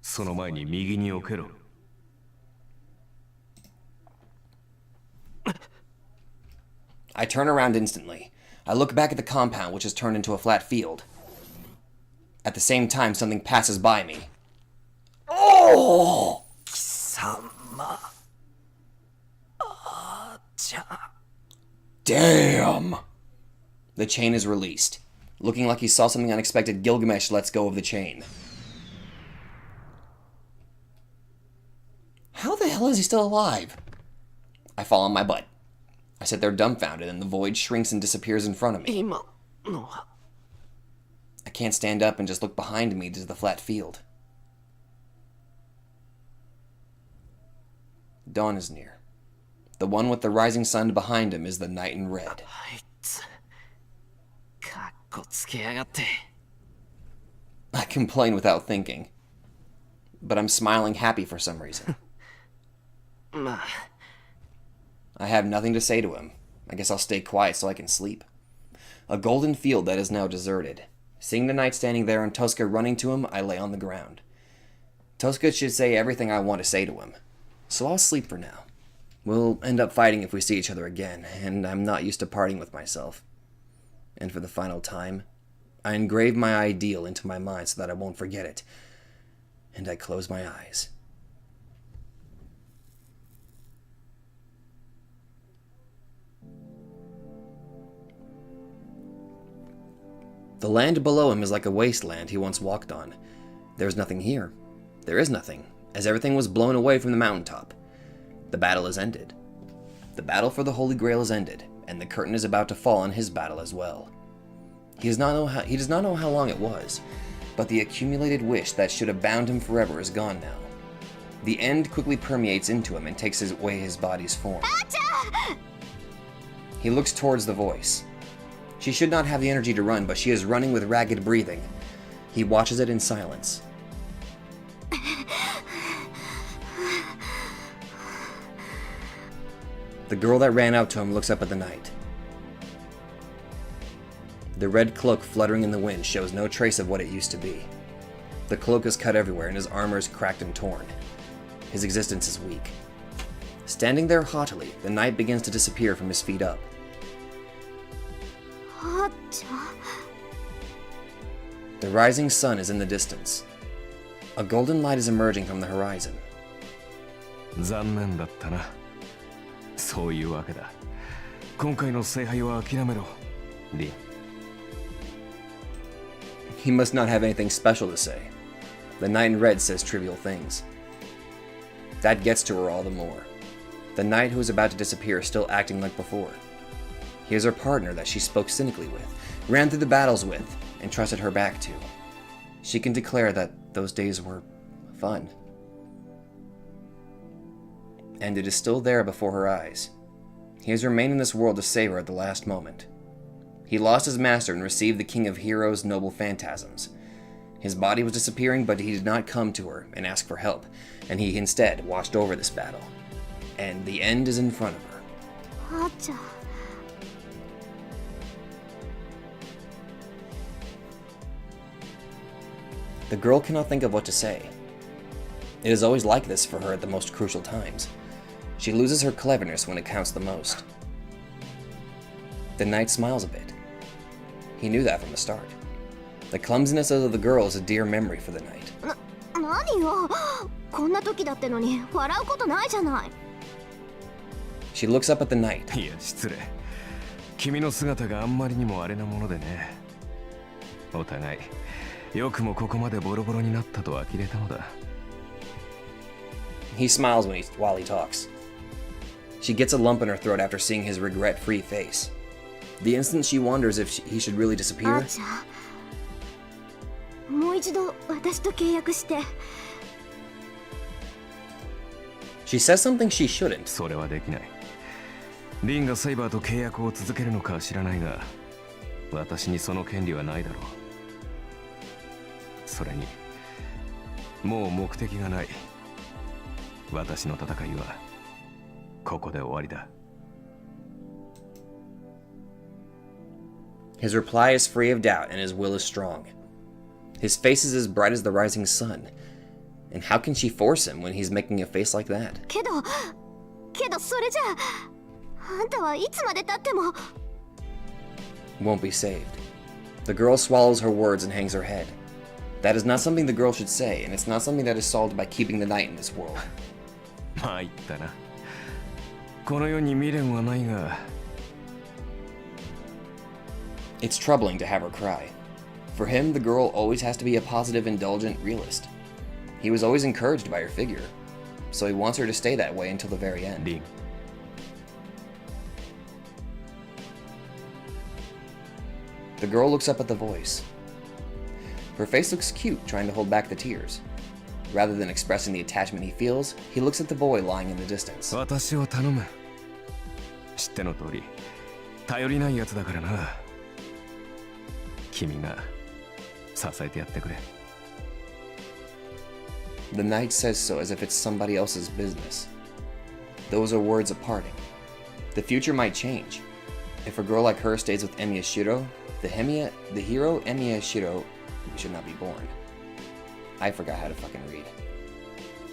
その前に右に置けろ。I turn around instantly. I look back at the compound, which has turned into a flat field. At the same time, something passes by me. Oh! Damn! The chain is released. Looking like he saw something unexpected, Gilgamesh lets go of the chain. How the hell is he still alive? I fall on my butt. I sit there dumbfounded, and the void shrinks and disappears in front of me. 今のは I can't stand up and just look behind me to the flat field. Dawn is near. The one with the rising sun behind him is the knight in red. あいつかっこつけやがって。 I complain without thinking. But I'm smiling happy for some reason. まあ I have nothing to say to him. I guess I'll stay quiet so I can sleep. A golden field that is now deserted. Seeing the knight standing there and Tosca running to him, I lay on the ground. Tosca should say everything I want to say to him. So I'll sleep for now. We'll end up fighting if we see each other again, and I'm not used to parting with myself. And for the final time, I engrave my ideal into my mind so that I won't forget it. And I close my eyes. The land below him is like a wasteland he once walked on. There's nothing here. There is nothing, as everything was blown away from the mountaintop. The battle is ended. The battle for the Holy Grail is ended, and the curtain is about to fall on his battle as well. He does not know how long it was, but the accumulated wish that should have bound him forever is gone now. The end quickly permeates into him and takes away his body's form. He looks towards the voice. She should not have the energy to run, but she is running with ragged breathing. He watches it in silence. The girl that ran out to him looks up at the knight. The red cloak fluttering in the wind shows no trace of what it used to be. The cloak is cut everywhere and his armor is cracked and torn. His existence is weak. Standing there haughtily, the knight begins to disappear from his feet up. The rising sun is in the distance. A golden light is emerging from the horizon. 残念だったな。そういうわけだ。今回の聖杯は諦めろ、リン。He must not have anything special to say. The knight in red says trivial things. That gets to her all the more. The knight who is about to disappear is still acting like before. He is her partner that she spoke cynically with, ran through the battles with, and trusted her back to. She can declare that those days were fun. And it is still there before her eyes. He has remained in this world to save her at the last moment. He lost his master and received the King of Heroes' noble phantasms. His body was disappearing, but he did not come to her and ask for help, and he instead watched over this battle. And the end is in front of her. あーちゃん The girl cannot think of what to say. It is always like this for her at the most crucial times. She loses her cleverness when it counts the most. The knight smiles a bit. He knew that from the start. The clumsiness of the girl is a dear memory for the knight. 何よこんな時だってのに笑うことないじゃない She looks up at the knight. いや失礼。君の姿があんまりにもあれなものでね。お互いよくもここまでボロボロになったと呆れたのだ。He smiles while he talks. She gets a lump in her throat after seeing his regret-free face. The instant she wonders if he should really あ disappear, ーちゃんもう一度私と契約して she says something she shouldn't. それはできない。リンがセイバーと契約を続けるのかは知らないが、私にその権利はないだろう。それに、もう目的がない。私の戦いはここで終わりだ。His reply is free of doubt and his will is strong. His face is as bright as the rising sun. And how can she force him when he's making a face like that? けどそれじゃあんたはいつまでたっても Won't be saved. The girl swallows her words and hangs her head. That is not something the girl should say, and it's not something that is solved by keeping the knight in this world. まあ言ったな。この世に未練はないが、 It's troubling to have her cry. For him, the girl always has to be a positive, indulgent realist. He was always encouraged by her figure, so he wants her to stay that way until the very end. リン。The girl looks up at the voice. Her face looks cute, trying to hold back the tears. Rather than expressing the attachment he feels, he looks at the boy lying in the distance. 私を頼む。知っての通り、頼りないやつだからな。君が支えてやってくれ。The knight says so as if it's somebody else's business. Those are words of parting. The future might change. If a girl like her stays with Emiya Shiro, the hero Emiya Shiro should not be born. I forgot how to fucking read.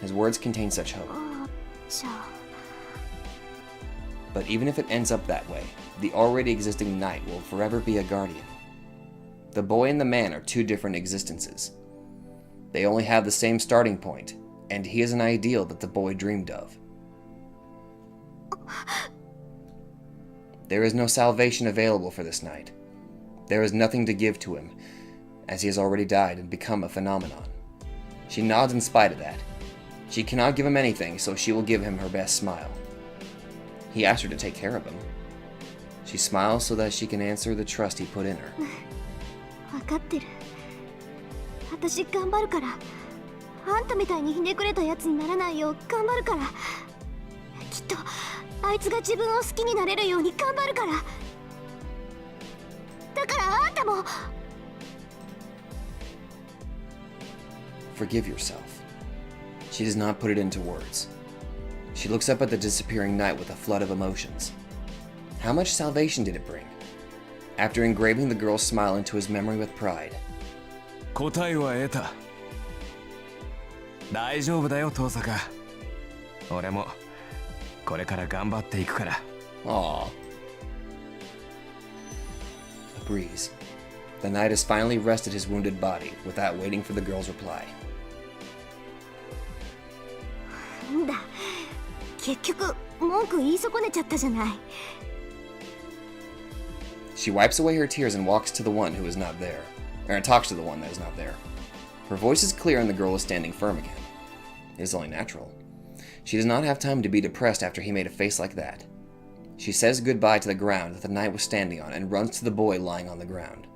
His words contain such hope. あーじゃあ But even if it ends up that way, the already existing knight will forever be a guardian. The boy and the man are two different existences. They only have the same starting point, and he is an ideal that the boy dreamed of. There is no salvation available for this knight. There is nothing to give to him, as he has already died and become a phenomenon. She nods in spite of that. She cannot give him anything, so she will give him her best smile. He asked her to take care of him. She smiles so that she can answer the trust he put in her. 分かってる私頑張るからあんたみたいにひねくれたやつにならないよう頑張るからきっとあいつが自分を好きになれるように頑張るからだからあんたも Forgive yourself. She does not put it into words. She looks up at the disappearing knight with a flood of emotions. How much salvation did it bring? After engraving the girl's smile into his memory with pride, 答えは得た。大丈夫だよ、遠坂。俺もこれから頑張っていくから。Aww. A breeze. The knight has finally rested his wounded body without waiting for the girl's reply. なんだ結局文句言い損ねちゃったじゃない She wipes away her tears and walks to the one who is not there, or talks to the one that is not there. Her voice is clear and the girl is standing firm again. It is only natural. She does not have time to be depressed after he made a face like that. She says goodbye to the ground that the knight was standing on and runs to the boy lying on the ground.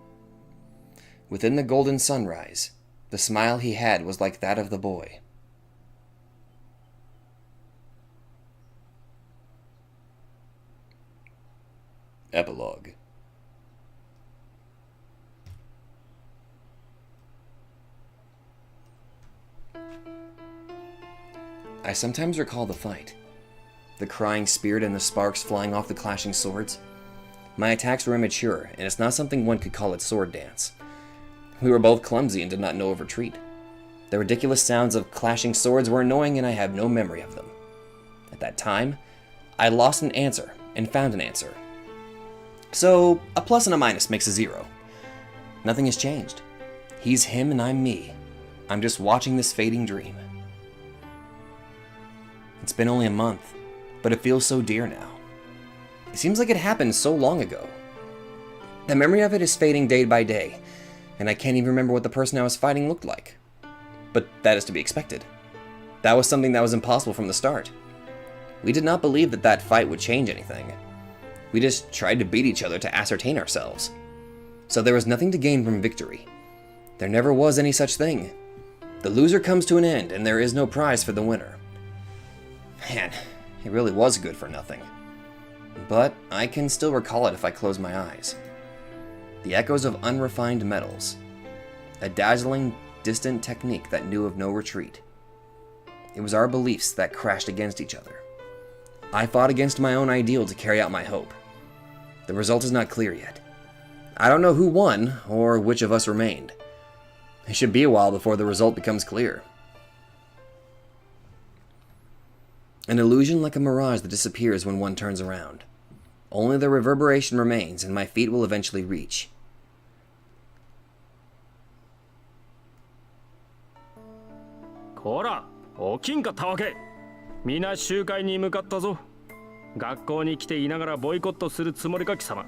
Within the golden sunrise, the smile he had was like that of the boy. Epilogue. I sometimes recall the fight. The crying spirit and the sparks flying off the clashing swords. My attacks were immature, and it's not something one could call it sword dance. We were both clumsy and did not know of retreat. The ridiculous sounds of clashing swords were annoying, and I have no memory of them. At that time, I lost an answer and found an answer. So, a plus and a minus makes a 0. Nothing has changed. He's him and I'm me. I'm just watching this fading dream. It's been only a month, but it feels so dear now. It seems like it happened so long ago. The memory of it is fading day by day, and I can't even remember what the person I was fighting looked like. But that is to be expected. That was something that was impossible from the start. We did not believe that that fight would change anything. We just tried to beat each other to ascertain ourselves. So there was nothing to gain from victory. There never was any such thing. The loser comes to an end, and there is no prize for the winner. Man, it really was good for nothing. But I can still recall it if I close my eyes. The echoes of unrefined metals. A dazzling, distant technique that knew of no retreat. It was our beliefs that crashed against each other. I fought against my own ideal to carry out my hope. The result is not clear yet. I don't know who won, or which of us remained. It should be a while before the result becomes clear. An illusion like a mirage that disappears when one turns around. Only the reverberation remains, and my feet will eventually reach. Kora, 起きんかったわけ。みんな集会に向かったぞ。学校に来ていながらボイコットするつもりか貴様。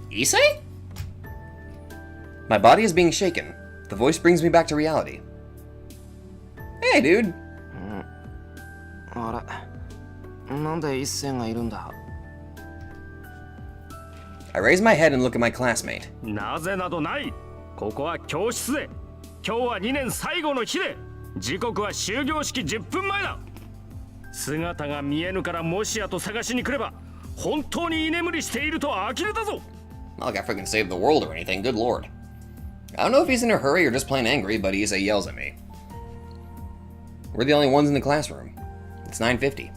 Issei? My body is being shaken. The voice brings me back to reality. Hey, dude. あれ、なんで一星がいるんだ？ I raise my head and look at my classmate. なぜなどない。ここは教室で。今日は2年最後の日で。時刻は終業式10分前だ。姿が見えぬからもしやと探しに来れば、本当に居眠りしていると呆れたぞ。Not like I freaking saved the world or anything, good lord. I don't know if he's in a hurry or just plain angry, but Issei yells at me. We're the only ones in the classroom. It's 9:50.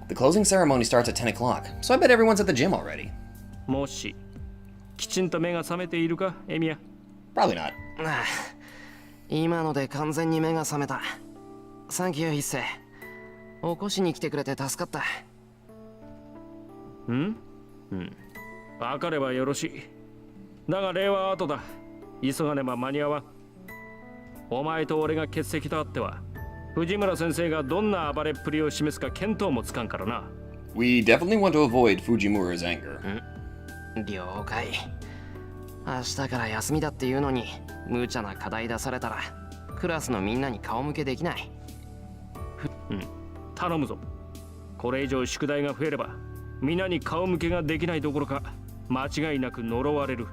The closing ceremony starts at 10 o'clock, so I bet everyone's at the gym already. もし、きちんと目が覚めているか、エミヤ。Probably not. ああ、今ので完全に目が覚めた。サンキュー一星。起こしに来てくれて助かった。うん？うん。分かればよろしい。だが礼は後だ。急がねば間に合わん。お前と俺が欠席とあっては、藤村先生がどんな暴れっぷりを示すか見当もつかんからな。We definitely want to avoid Fujimura's anger. 了解。明日から休みだっていうのに無茶な課題出されたらクラスのみんなに顔向けできない。頼むぞ。これ以上宿題が増えれば皆に顔向けができないどころか間違いなく呪われる。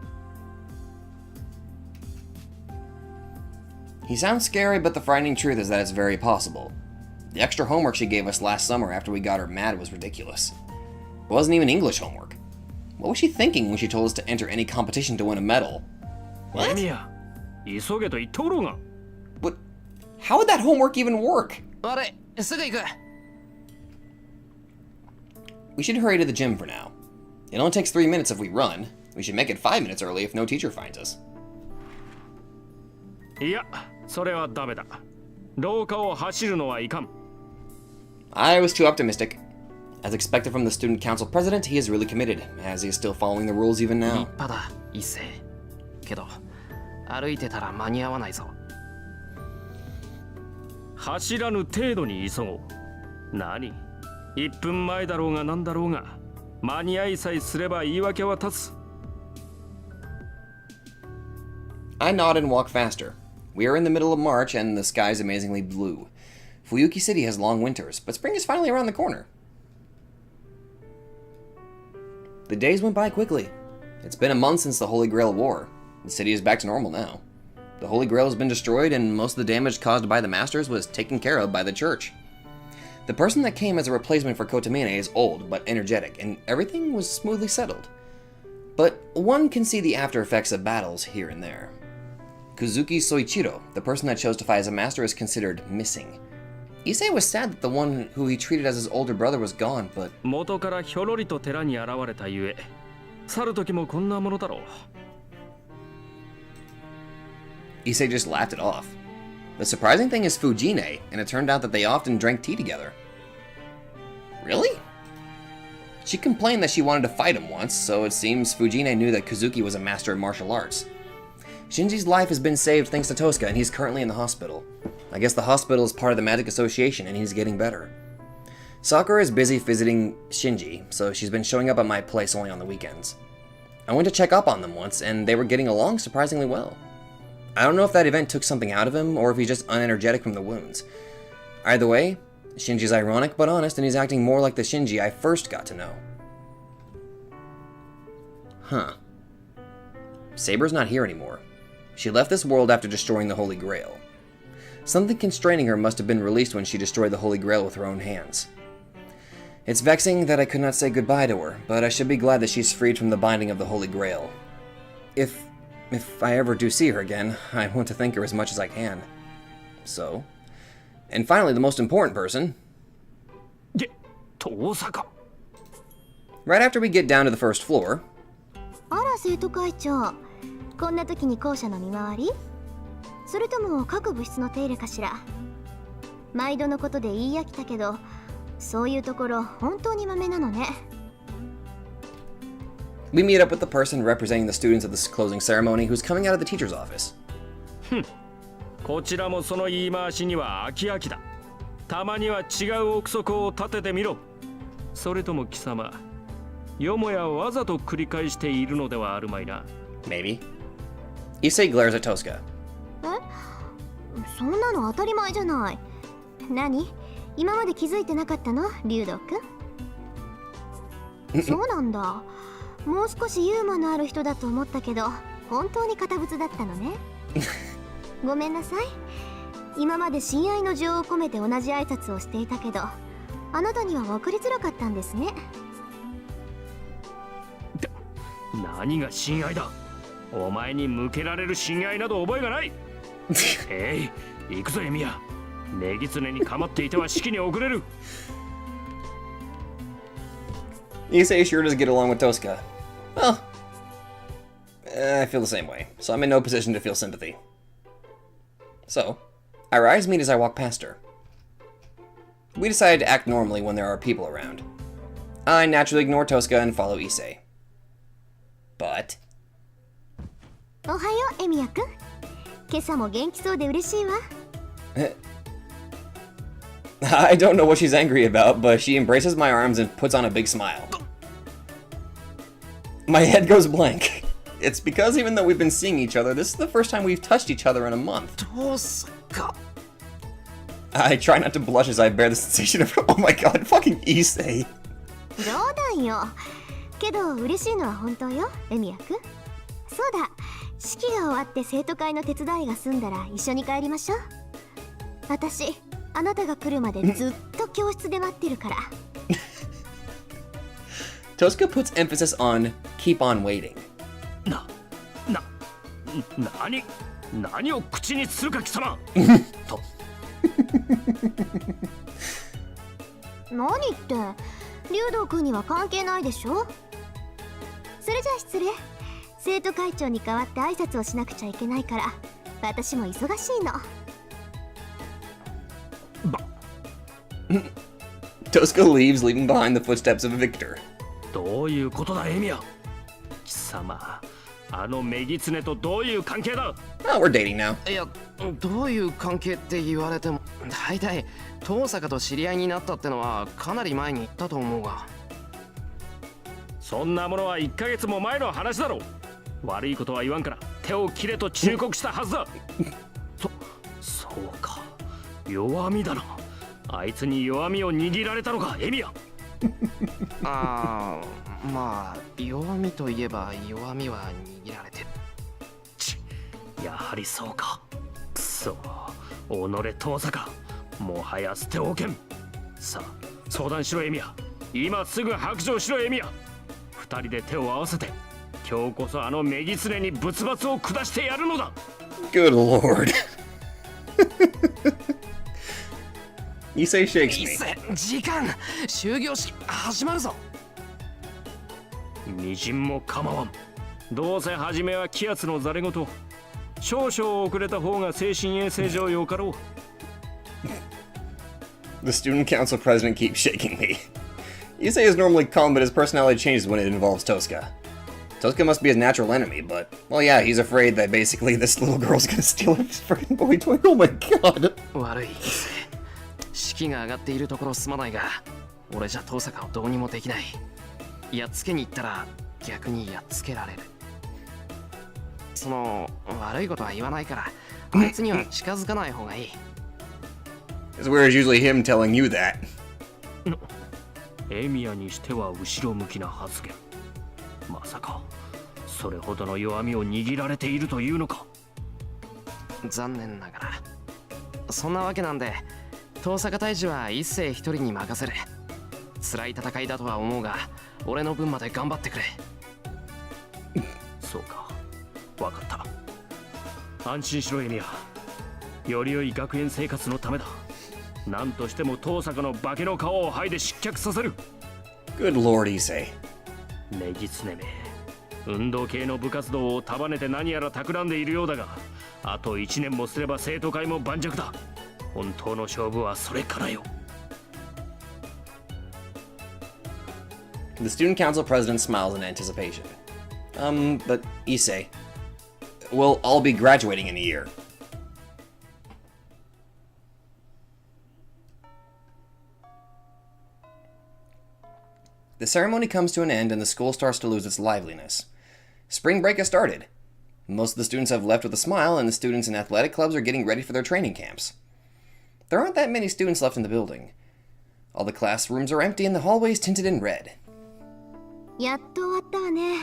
He sounds scary, but the frightening truth is that it's very possible. The extra homework she gave us last summer after we got her mad was ridiculous. It wasn't even English homework. What was she thinking when she told us to enter any competition to win a medal? What? エミヤ、急げと言っておろうが。But how would that homework even work? あれ、すぐ行く。We should hurry to the gym for now. It only takes 3 minutes if we run. We should make it 5 minutes early if no teacher finds us. いや、それはダメだ。廊下を走るのはいかん。I was too optimistic. As expected from the student council president, he is really committed, as he is still following the rules even 立 now. 派だ、一星。けど、歩いてたら間に合わないぞ。走らぬ程度に急ごう。何？ 1分前だろうがなんだろうが、間に合いさえすれば言い訳は立つ。I nod and walk faster. We are in the middle of March and the sky is amazingly blue. Fuyuki City has long winters, but spring is finally around the corner. The days went by quickly. It's been a month since the Holy Grail War. The city is back to normal now. The Holy Grail has been destroyed and most of the damage caused by the Masters was taken care of by the church. The person that came as a replacement for Kotomine is old but energetic, and everything was smoothly settled. But one can see the after effects of battles here and there. Kuzuki Soichiro, the person that chose to fight as a master, is considered missing. Issei was sad that the one who he treated as his older brother was gone, but 元からひょろりと寺に現れたゆえ、去る時もこんなものだろう。Issei just laughed it off. The surprising thing is Fujine, and it turned out that they often drank tea together. Really? She complained that she wanted to fight him once, so it seems Fujine knew that Kazuki was a master of martial arts. Shinji's life has been saved thanks to Tosca, and he's currently in the hospital. I guess the hospital is part of the Magic Association, and he's getting better. Sakura is busy visiting Shinji, so she's been showing up at my place only on the weekends. I went to check up on them once, and they were getting along surprisingly well. I don't know if that event took something out of him, or if he's just unenergetic from the wounds. Either way, Shinji's ironic but honest, and he's acting more like the Shinji I first got to know. Huh. Saber's not here anymore. She left this world after destroying the Holy Grail. Something constraining her must have been released when she destroyed the Holy Grail with her own hands. It's vexing that I could not say goodbye to her, but I should be glad that she's freed from the binding of the Holy Grail. If I ever do see her again, I want to thank her as much as I can. So... And finally, the most important person. で、遠坂。Right after we get down to the first floor. あら生徒会長、こんな時に校舎の見回り？それとも各部室の手入れかしら？毎度のことで言い飽きたけど、そういうところ本当にマメなのね。We meet up with the person representing the students at this closing ceremony who's coming out of the teacher's office. こちらもその言い回しには飽き飽きだ。たまには違う憶測を立ててみろ。それとも貴様、よもやわざと繰り返しているのではあるまいな。Maybe. Issei glares at Tosca. そんなの当たり前じゃない。何？今まで気づいてなかったの？竜斗くん。そうなんだ。もう少しユーモアのある人だと思ったけど、本当に堅物だったのね。ごめんなさい。今まで親愛の情を込めて同じ挨拶をしていたけど、あなたには分かりづらかったんですね。何が親愛だ。お前に向けられる親愛など覚えがない。行くぞエミヤ。ネギツネに構っていては式に遅れる。Issei sure does get along with Tosca. Well, I feel the same way, so I'm in no position to feel sympathy. So, I rise meet as I walk past her. We decide to act normally when there are people around. I naturally ignore Tosca and follow Issei. But... おはようエミヤくん。今朝も元気そうで嬉しいわ。I don't know what she's angry about, but she embraces my arms and puts on a big smile. My head goes blank. It's because even though we've been seeing each other, this is the first time we've touched each other in a month. 遠坂。冗 I try not to blush as I bear the sensation of, oh my god, fucking Issei. 談よ。けど嬉しいのは本当よ、エミヤくん。そうだ、式が終わって生徒会の手伝いが済んだら一緒に帰りましょう。私、あなたが来るまでずっと教室で待ってるから。Tosca puts emphasis on keep on waiting. 何を口にするか貴様。と。何って竜斗君には関係ないでしょ。それじゃあ失礼。生徒会長に代わって挨拶をしなくちゃいけないから私も忙しいの。Tosca leaves, leaving behind the footsteps of Victor. どういうことだエミヤ。貴様、あのメギツネとどういう関係だ。 Oh, we're dating now. いや、どういう関係って言われても、大体遠坂と知り合いになったってのはかなり前に言ったと思うが。そんなものは1ヶ月も前の話だろう。悪いことは言わんから手を切れと忠告したはずだ。そうか、弱みだな。あいつに弱みを握られたのかエミヤ。ああ、まあ弱みといえば弱みは握られてる。やはりそうか。くそ、己遠坂、もはや捨ておけん。さあ相談しろエミヤ。今すぐ白状しろエミヤ。二人で手を合わせて今日こそあのメギツネに仏罰を下してやるのだ。 Good lord. Issei shakes いっ me. せ時間終業式始まるぞ。みじんも構わん。どうせ初めは気圧のざれ言。少々遅れた方が精神衛生上よかろう。 The student council president keeps shaking me. Issei is normally calm, but his personality changes when it involves Tosca. Tosca must be his natural enemy, but, well, yeah, he's afraid that basically this little girl's gonna steal his freaking boy toy. Oh my god. 悪い一世。士気が上がっているところすまないが、俺じゃ遠坂をどうにもできない。やっつけに行ったら逆にやっつけられる。その悪いことは言わないから、あいつには近づかない方がいい。 It's weird, it's usually him telling you that. エミヤにしては後ろ向きな発言。まさかそれほどの弱みを握られているというのか。残念ながら。そんなわけなんで、遠坂大治は一世一人に任せる。辛い戦いだとは思うが、俺の分まで頑張ってくれ。そうか、わかった。安心しろエミヤ。より良い学園生活のためだ。何としても遠坂の化けの皮を剥いで失脚させる。 Good lord, Issei. ネギツネめ、運動系の部活動を束ねて何やら企んでいるようだが、あと1年もすれば生徒会も盤石だ。本当の勝負はそれからよ。 The student council president smiles in anticipation. But Issei, we'll all be graduating in a year. The ceremony comes to an end and the school starts to lose its liveliness. Spring break has started. Most of the students have left with a smile, and the students in athletic clubs are getting ready for their training camps. There aren't that many students left in the building. All the classrooms are empty and the hallways tinted in red. やっと終わったわね。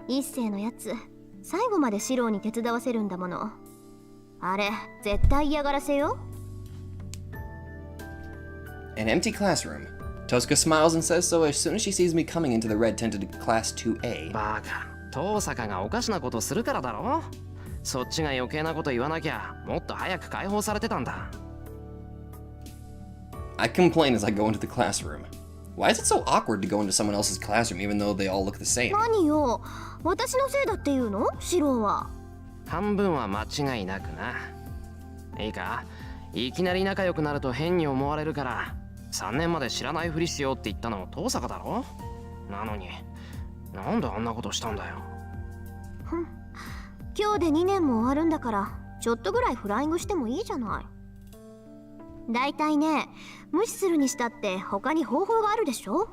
一世のやつ、最後まで四郎に手伝わせるんだもの。あれ、絶対嫌がらせよ。An empty classroom. Tosca smiles and says so as soon as she sees me coming into the red-tinted Class 2A. バカ、遠坂がおかしなことするからだろ。そっちが余計なこと言わなきゃ、もっと早く解放されてたんだ。I complain as I go into the classroom. Why is it so awkward to go into someone else's classroom even though they all look the same? 何よ、私のせいだっていうの、四郎は。半分は間違いなくな。いいか、いきなり仲良くなると変に思われるから、3年まで知らないふりしようって言ったの遠坂だろ。なのに、なんであんなことしたんだよ。今日で2年も終わるんだから、ちょっとぐらいフライングしてもいいじゃない。だいたいね、無視するにしたって他に方法があるでしょ。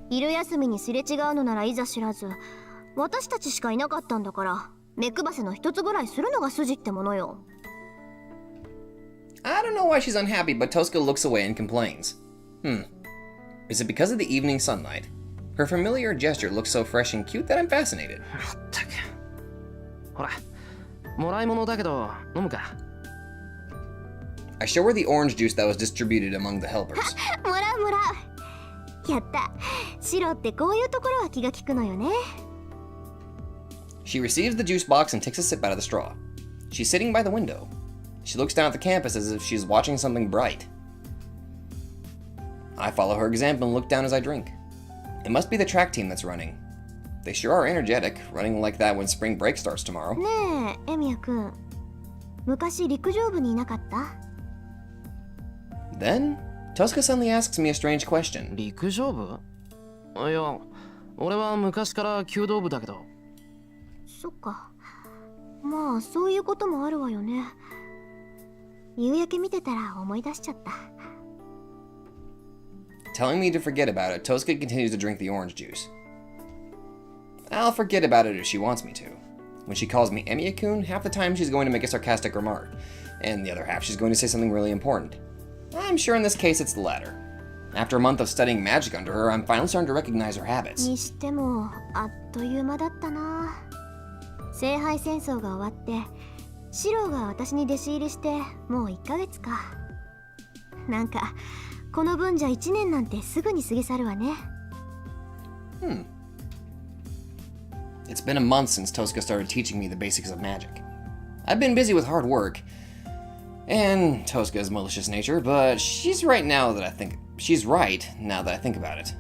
昼休みにすれ違うのならいざ知らず、私たちしかいなかったんだから、目配せの一つぐらいするのが筋ってものよ。I don't know why she's unhappy, but Tosca looks away and complains. Is it because of the evening sunlight? Her familiar gesture looks so fresh and cute that I'm fascinated. まったく。ほら、もらい物だけど飲むか。I show her the orange juice that was distributed among the helpers. もらうもらう。やった。シロってこういうところは気が利くのよね。She receives the juice box and takes a sip out of the straw. She's sitting by the window. She looks down at the campus as if she's watching something bright. I follow her example and look down as I drink. It must be the track team that's running. They sure are energetic, running like that when spring break starts tomorrow. ねえ、エミヤくん。昔陸上部にいなかった？ Then, Tosca suddenly asks me a strange question. 陸上部？いや、俺は昔から弓道部だけど。そっか。まあ、そういうこともあるわよね。夕焼け見てたら思い出しちゃった。Telling me to forget about it, Tosca continues to drink the orange juice. I'll forget about it if she wants me to. When she calls me Emiya-kun, half the time she's going to make a sarcastic remark, and the other half she's going to say something really important. I'm sure in this case it's the latter. After a month of studying magic under her, I'm finally starting to recognize her habits. にしても、あっという間だったな。聖杯戦争が終わって、シロが私に弟子入りしてもう1ヶ月か。なんか、この分じゃ1年なんてすぐに過ぎ去るわね。It's been a month since Tosca started teaching me the basics of magic. I've been busy with hard work, and Tosca's malicious nature, but she's right now that I think about it.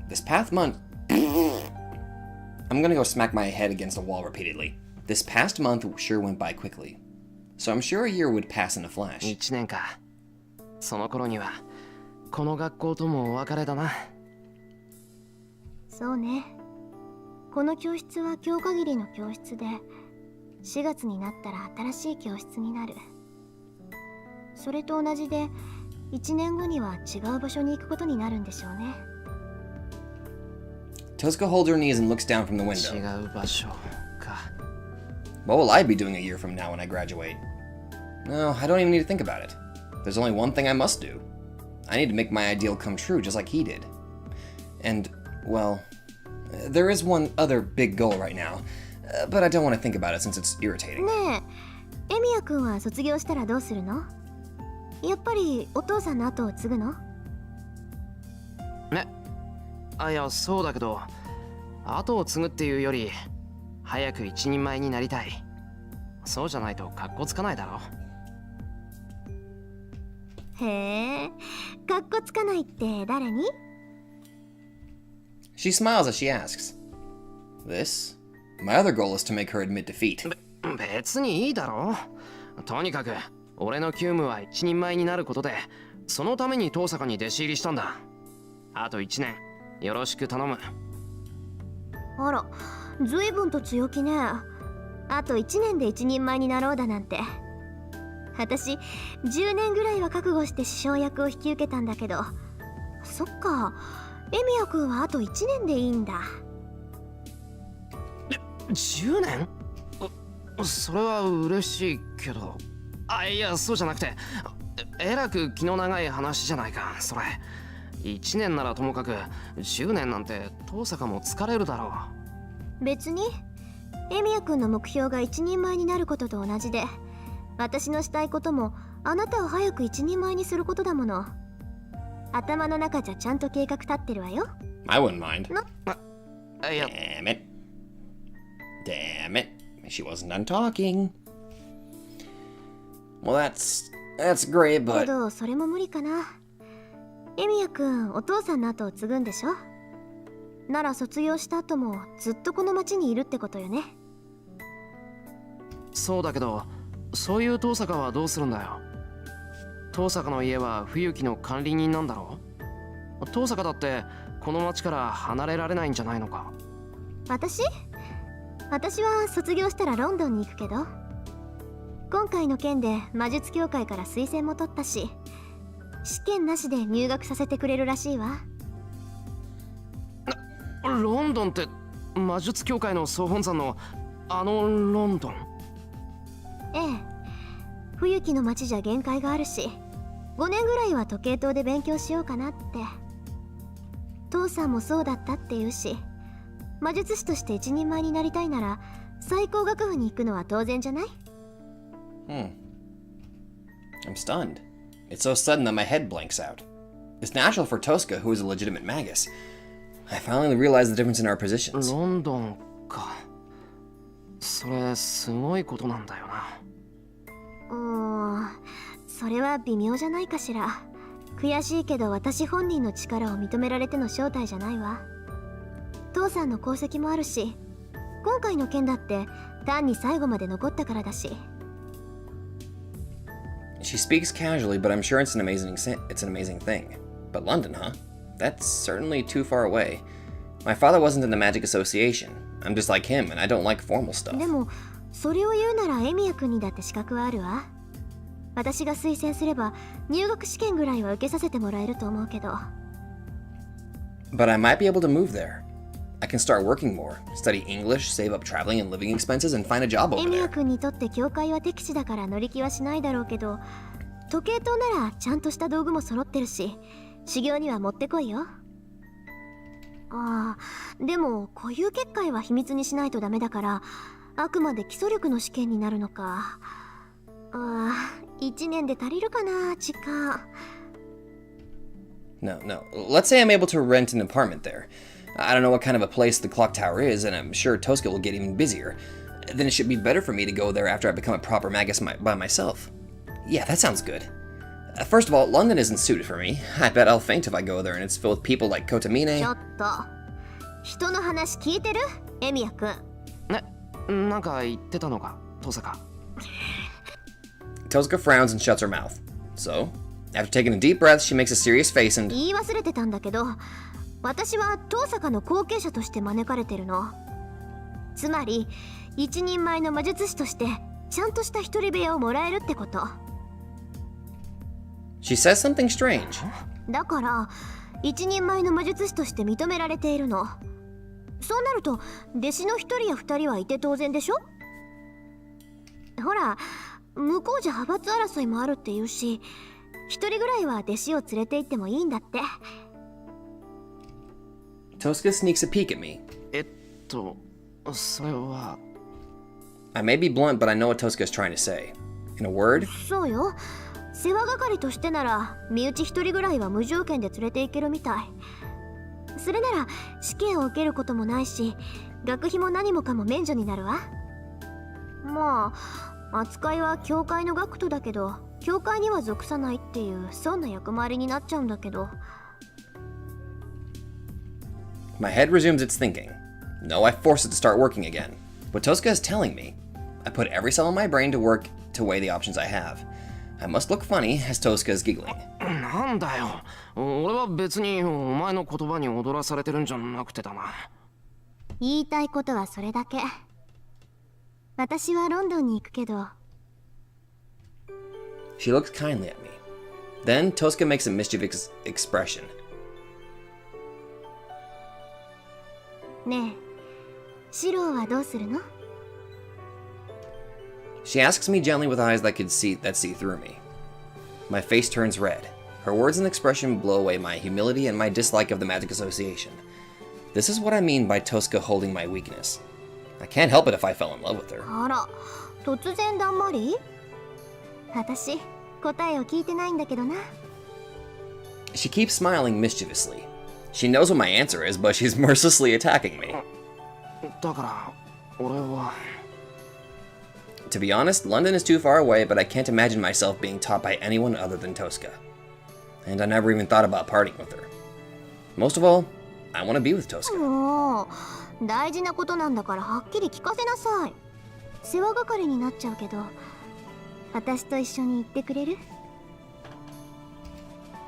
This past month, I'm gonna go smack my head against a wall repeatedly. This past month sure went by quickly, so I'm sure a year would pass in a flash. 1年か。その頃にはこの学校ともお別れだな。そうね。この教室は今日限りの教室で、4月になったら新しい教室になる。それと同じで、1年後には違う場所に行くことになるんでしょうね。Tosca holds her knees and looks down from the 違 window. う場所か。 What will I be doing a year from now when I graduate? No, I don't even need to think about it. There's only one thing I must do. I need to make my ideal come true just like he did. And, well, there is one other big goal right now, but I don't want to think about it since it's irritating. ねえ、エミヤ君は卒業したらどうするの？やっぱりお父さんの後を継ぐの？いや、そうだけど、後を継ぐっていうより、早く一人前になりたい。そうじゃないと格好つかないだろ。へえ、かっこつかないって誰に？ She smiles as she asks. This? My other goal is to make her admit defeat. 別にいいだろ。とにかく、俺の急務は一人前になることで、そのために東坂に弟子入りしたんだ。あと1年、よろしく頼む。あら、ずいぶんと強気ね。あと1年で一人前になろうだなんて。私、10年ぐらいは覚悟して師匠役を引き受けたんだけど。そっか、エミヤ君はあと1年でいいんだ。10年？それは嬉しいけど。いや、そうじゃなくて、えらく気の長い話じゃないか、それ。1年ならともかく、10年なんて東坂も疲れるだろう。別に、エミヤ君の目標が一人前になることと同じで、私のしたいこともあなたを早く一人前にすることだもの。頭の中じゃちゃんと計画立ってるわよ。I wouldn't mind. いや、Damn it. Damn it. She wasn't done talking. Well, that's great, け but ど、それも無理かな。エミヤ君、お父さんの後を継ぐんでしょ？なら卒業した後もずっとこの町にいるってことよね。そうだけど、そういう東坂はどうするんだよ。東坂の家は冬木の管理人なんだろう。東坂だってこの町から離れられないんじゃないのか。私は卒業したらロンドンに行くけど、今回の件で魔術協会から推薦も取ったし、試験なしで入学させてくれるらしいわ。ロンドンって魔術協会の総本山のあのロンドン？ええ、冬木の町じゃ限界があるし、5年ぐらいは時計塔で勉強しようかなって。父さんもそうだったって言うし、魔術師として一人前になりたいなら最高学府に行くのは当然じゃない？ I'm stunned. It's so sudden that my head blanks out. It's natural for Tosca, who is a legitimate magus. I finally realized the difference in our positions. ロンドンか。それすごいことなんだよな。それは微妙じゃないかしら。悔しいけど私本人の力を認められての正体じゃないわ。父さんの功績もあるし、今回の件だって単に最後まで残ったからだし。She speaks casually, but I'm sure it's an amazing thing. But London, huh? That's certainly too far away. My father wasn't in the Magic Association. I'm just like him, and I don't like formal stuff. でも、それを言うならエミヤ君にだって資格はあるわ。私が推薦すれば入学試験ぐらいは受けさせてもらえると思うけど。But I might be able to move there. I can start working more, study English, save up traveling and living expenses, and find a job エ over ミヤ there. 君にとって教会は敵地だから乗り気はしないだろうけど、時計塔ならちゃんとした道具も揃ってるし、修行にはもってこいよ。でも固有結界は秘密にしないとダメだから、あくまで基礎力の試験になるのか。1年で足りるかな、時間。No. Let's say I'm able to rent an apartment there. I don't know what kind of a place the clock tower is, and I'm sure Tosca will get even busier. Then it should be better for me to go there after I become a proper magus by myself. Yeah, that sounds good. First of all, London isn't suited for me. I bet I'll faint if I go there and it's filled with people like ちょ Kotamine. っと人の話聞いてるエミヤくん。なんか言ってたのか、トサカ。Tosuka frowns and shuts her mouth. So, after taking a deep breath, she makes a serious face and... 言い忘れてたんだけど、私は遠坂の後継者として招かれてるの。つまり一人前の魔術師としてちゃんとした一人部屋をもらえるってこと。 She says something strange. だから一人前の魔術師として認められているの。そうなると弟子の一人や二人はいて当然でしょ。ほら向こうじゃ派閥争いもあるっていうし、一人ぐらいは弟子を連れて行ってもいいんだって。 Tosuka sneaks a peek at me. それは。 I may be blunt, but I know what Tosuka is trying to say. In a word, そうよ。世話係としてなら身内一人ぐらいは無条件で連れて行けるみたい。それなら試験を受けることもないし、学費も何もかも免除になるわ。まあ扱いは教会の学徒だけど、教会には属さないっていう損な役回りになっちゃうんだけど。 my head resumes its thinking. No, I force it to start working again. What Tosuka is telling me, I put every cell in my brain to work to weigh the options I have. I must look funny as Tosuka is giggling. なんだよ。俺は別にお前の言葉に踊らされてるんじゃなくてだな。言いたいことはそれだけ。私はロンドンに行くけど。 She looks kindly at me. Then Tosuka makes a mischievous expression. ねえ、シローはどうするの？ She asks me gently with eyes that see through me. My face turns red. Her words and expression blow away my humility and my dislike of the Magic Association. This is what I mean by Tosuka holding my weakness. I can't help it if I fell in love with her. あら、突然だんまり？私、答えを聞いてないんだけどな。 She keeps smiling mischievously. She knows what my answer is, but she's mercilessly attacking me. だから俺は。 To be honest, London is too far away, but I can't imagine myself being taught by anyone other than Tosuka. And I never even thought about parting with her. Most of all, I want to be with Tosuka. もう大事なことなんだからはっきり聞かせなさい。世話係になっちゃうけど、私と一緒に行ってくれる？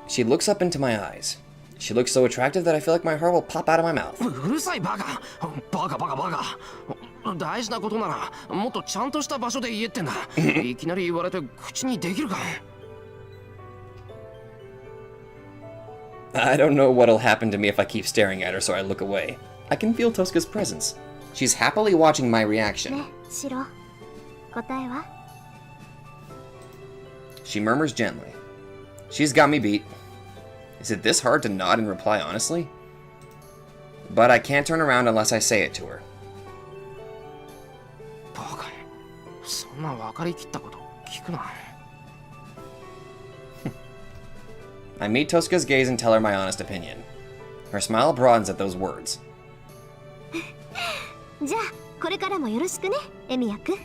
She looks up into my eyes. She looks so attractive that I feel like my heart will pop out of my mouth. うるさいバカ。バカ。大事なことならもっとちゃんとした場所で言えってんだ。いきなり言われて口にできるか。 I don't know what'll happen to me if I keep staring at her, so I look away. I can feel Tosuka's presence. She's happily watching my reaction. ね、シロ、答えは？ She murmurs gently. She's got me beat. Is it this hard to nod and reply honestly? But I can't turn around unless I say it to her. バカ。そんな分かりきったこと聞くな。 I meet Tosuka's gaze and tell her my honest opinion. Her smile broadens at those words. じゃあこれからもよろしくね、エミヤくん。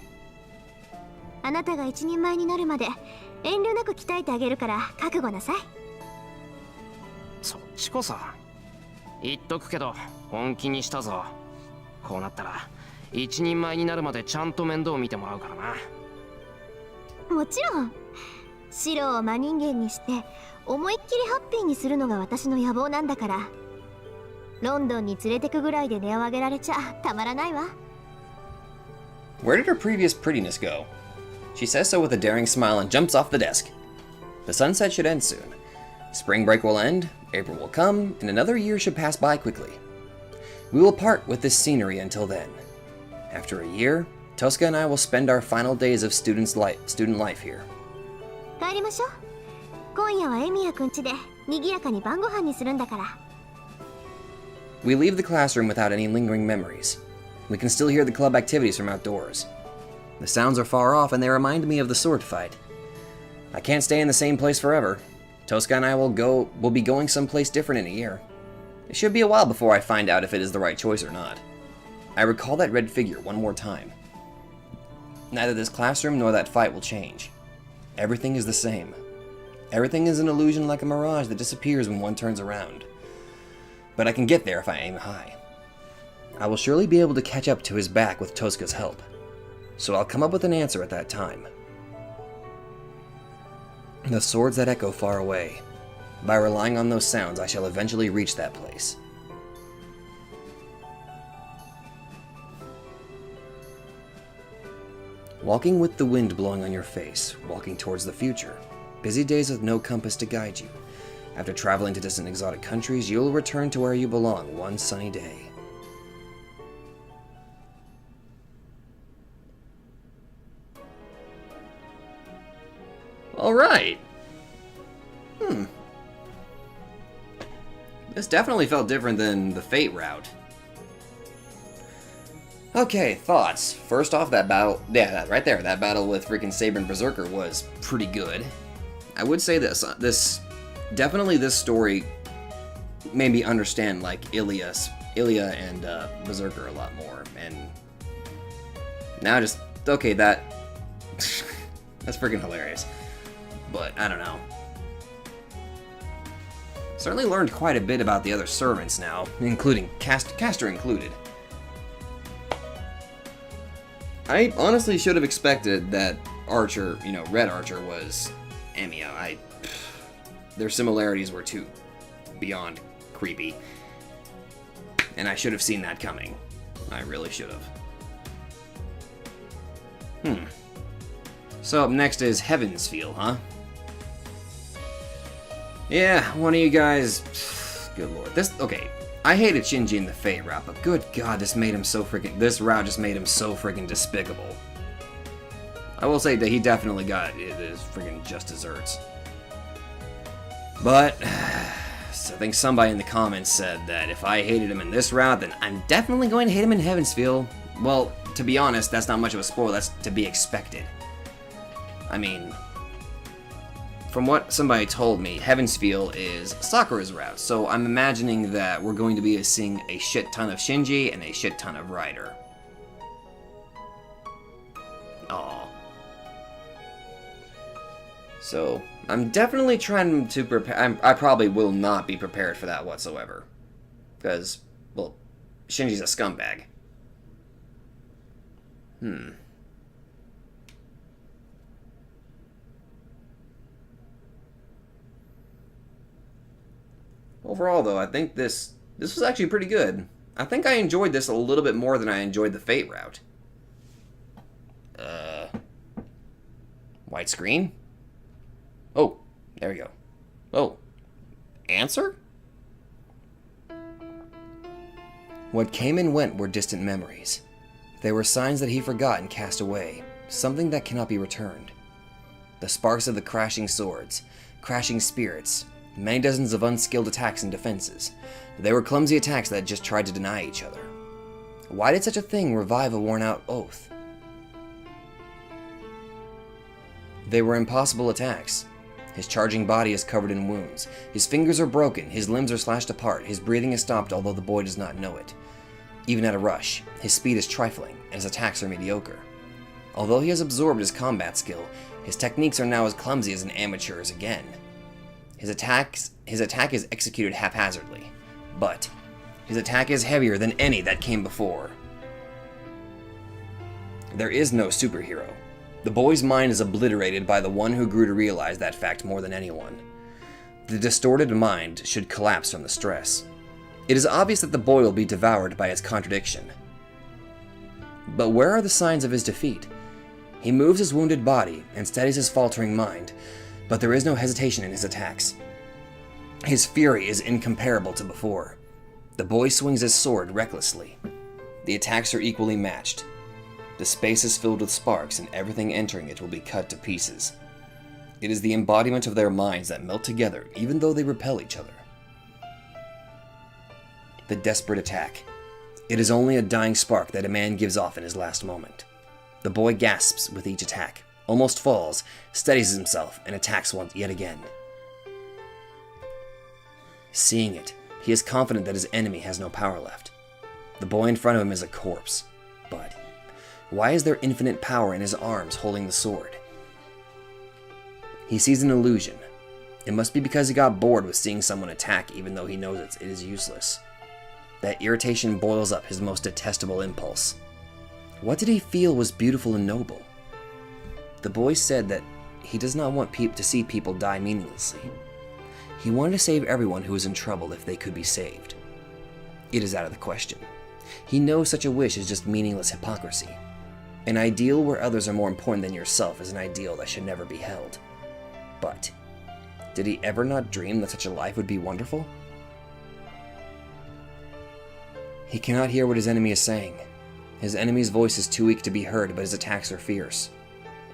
あなたが一人前になるまで遠慮なく鍛えてあげるから覚悟なさい。そっちこそ。言っとくけど本気にしたぞ。こうなったら一人前になるまでちゃんと面倒見てもらうからな。もちろん。シロを真人間にして思いっきりハッピーにするのが私の野望なんだから。ロンドンに連れてくぐらいで値を上げられちゃたまらないわ。 Where did her previous prettiness go? She says so with a daring smile and jumps off the desk. The sunset should end soon. Spring break will end, April will come, and another year should pass by quickly. We will part with this scenery until then. After a year, Tosuka and I will spend our final days of student life here. 帰りましょう。今夜はエミヤくん家で賑やかに晩ご飯にするんだから。 We leave the classroom without any lingering memories. We can still hear the club activities from outdoors. The sounds are far off and they remind me of the sword fight. I can't stay in the same place forever. Tosuka and I will be going someplace different in a year. It should be a while before I find out if it is the right choice or not. I recall that red figure one more time. Neither this classroom nor that fight will change. Everything is the same. Everything is an illusion like a mirage that disappears when one turns around. But I can get there if I aim high. I will surely be able to catch up to his back with Tosca's help. So I'll come up with an answer at that time. The swords that echo far away. By relying on those sounds, I shall eventually reach that place. Walking with the wind blowing on your face, walking towards the future. Busy days with no compass to guide you. After traveling to distant exotic countries, you'll return to where you belong one sunny day. Alright. This definitely felt different than the Fate route. Okay, thoughts. First off, that battle, yeah, right there, that battle with freaking Saber and Berserker was pretty good. I would say this story made me understand like Ilya and Berserker a lot more, and now just okay, that's freaking hilarious. But I don't know. Certainly learned quite a bit about the other servants now, including Castor included. I honestly should have expected that Archer, Red Archer was Amiya. Their similarities were too beyond creepy. And I should have seen that coming. I really should have. So up next is Heavensfield, huh? Yeah, one of you guys... Good lord. Okay, I hated Shinji in the Fate route, but good god, this route just made him so freaking despicable. I will say that he definitely got his freaking just desserts. But, I think somebody in the comments said that if I hated him in this route, then I'm definitely going to hate him in Heavensfield. Well, to be honest, that's not much of a spoiler, that's to be expected. I mean, from what somebody told me, Heavensfield is Sakura's route, so I'm imagining that we're going to be seeing a shit ton of Shinji and a shit ton of Ryder. Aww. So, I'm definitely trying to prepare. I probably will not be prepared for that whatsoever. Because, well, Shinji's a scumbag. Overall, though, I think this was actually pretty good. I think I enjoyed this a little bit more than I enjoyed the Fate route. White screen? Oh, there we go. Oh, answer? What came and went were distant memories. They were signs that he forgot and cast away, something that cannot be returned. The sparks of the crashing swords, crashing spirits, many dozens of unskilled attacks and defenses. They were clumsy attacks that just tried to deny each other. Why did such a thing revive a worn-out oath? They were impossible attacks. His charging body is covered in wounds. His fingers are broken, his limbs are slashed apart, his breathing is stopped although the boy does not know it. Even at a rush, his speed is trifling, and his attacks are mediocre. Although he has absorbed his combat skill, his techniques are now as clumsy as an amateur's again. His attack is executed haphazardly, but his attack is heavier than any that came before. There is no superhero. The boy's mind is obliterated by the one who grew to realize that fact more than anyone. The distorted mind should collapse from the stress. It is obvious that the boy will be devoured by its contradiction. But where are the signs of his defeat? He moves his wounded body and steadies his faltering mind, but there is no hesitation in his attacks. His fury is incomparable to before. The boy swings his sword recklessly. The attacks are equally matched. The space is filled with sparks, and everything entering it will be cut to pieces. It is the embodiment of their minds that melt together, even though they repel each other. The desperate attack. It is only a dying spark that a man gives off in his last moment. The boy gasps with each attack, almost falls, steadies himself, and attacks yet again. Seeing it, he is confident that his enemy has no power left. The boy in front of him is a corpse, but why is there infinite power in his arms holding the sword? He sees an illusion. It must be because he got bored with seeing someone attack even though he knows it is useless. That irritation boils up his most detestable impulse. What did he feel was beautiful and noble? The boy said that he does not want to see people die meaninglessly. He wanted to save everyone who was in trouble if they could be saved. It is out of the question. He knows such a wish is just meaningless hypocrisy. An ideal where others are more important than yourself is an ideal that should never be held. But did he ever not dream that such a life would be wonderful? He cannot hear what his enemy is saying. His enemy's voice is too weak to be heard, but his attacks are fierce.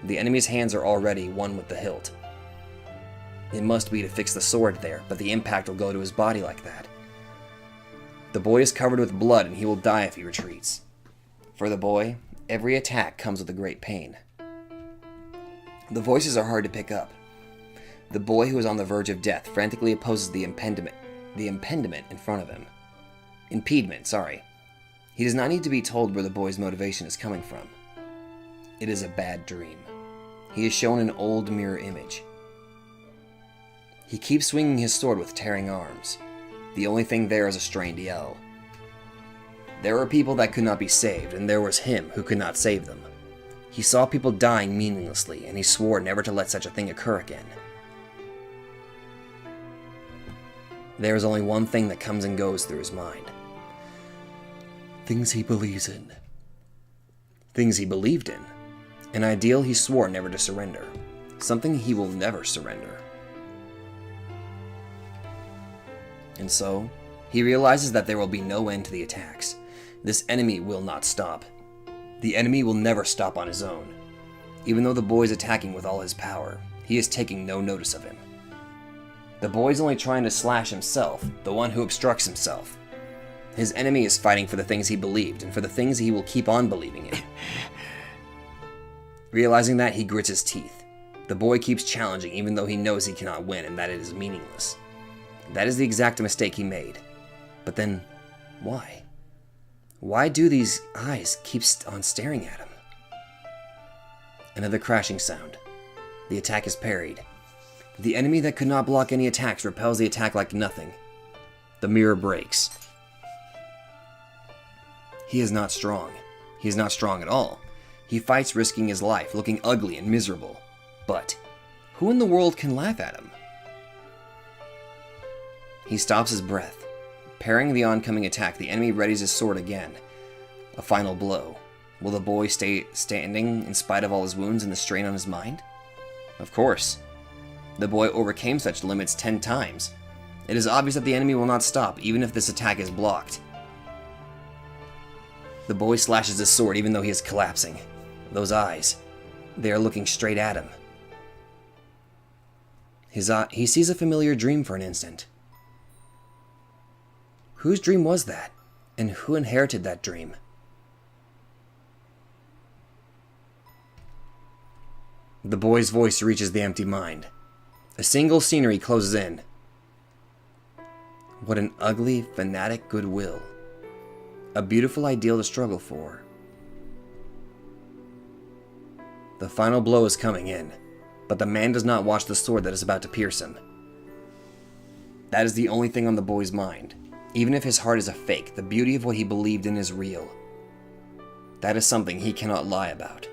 The enemy's hands are already one with the hilt. It must be to fix the sword there, but the impact will go to his body like that. The boy is covered with blood, and he will die if he retreats. For the boy, every attack comes with a great pain. The voices are hard to pick up. The boy who is on the verge of death frantically opposes the impediment in front of him. Impediment, sorry. He does not need to be told where the boy's motivation is coming from. It is a bad dream. He is shown an old mirror image. He keeps swinging his sword with tearing arms. The only thing there is a strained yell. There were people that could not be saved, and there was him who could not save them. He saw people dying meaninglessly, and he swore never to let such a thing occur again. There is only one thing that comes and goes through his mind. Things he believes in. Things he believed in. An ideal he swore never to surrender. Something he will never surrender. And so, he realizes that there will be no end to the attacks. This enemy will not stop. The enemy will never stop on his own. Even though the boy is attacking with all his power, he is taking no notice of him. The boy is only trying to slash himself, the one who obstructs himself. His enemy is fighting for the things he believed and for the things he will keep on believing in. Realizing that, he grits his teeth. The boy keeps challenging even though he knows he cannot win and that it is meaningless. That is the exact mistake he made. But then, why? Why do these eyes keep on staring at him? Another crashing sound. The attack is parried. The enemy that could not block any attacks repels the attack like nothing. The mirror breaks. He is not strong. He is not strong at all. He fights risking his life, looking ugly and miserable. But who in the world can laugh at him? He stops his breath. Parrying the oncoming attack, the enemy readies his sword again. A final blow. Will the boy stay standing in spite of all his wounds and the strain on his mind? Of course. The boy overcame such limits 10 times. It is obvious that the enemy will not stop, even if this attack is blocked. The boy slashes his sword even though he is collapsing. Those eyes, they are looking straight at him. He sees a familiar dream for an instant. Whose dream was that? And who inherited that dream? The boy's voice reaches the empty mind. A single scenery closes in. What an ugly, fanatic goodwill. A beautiful ideal to struggle for. The final blow is coming in, but the man does not watch the sword that is about to pierce him. That is the only thing on the boy's mind. Even if his heart is a fake, the beauty of what he believed in is real. That is something he cannot lie about.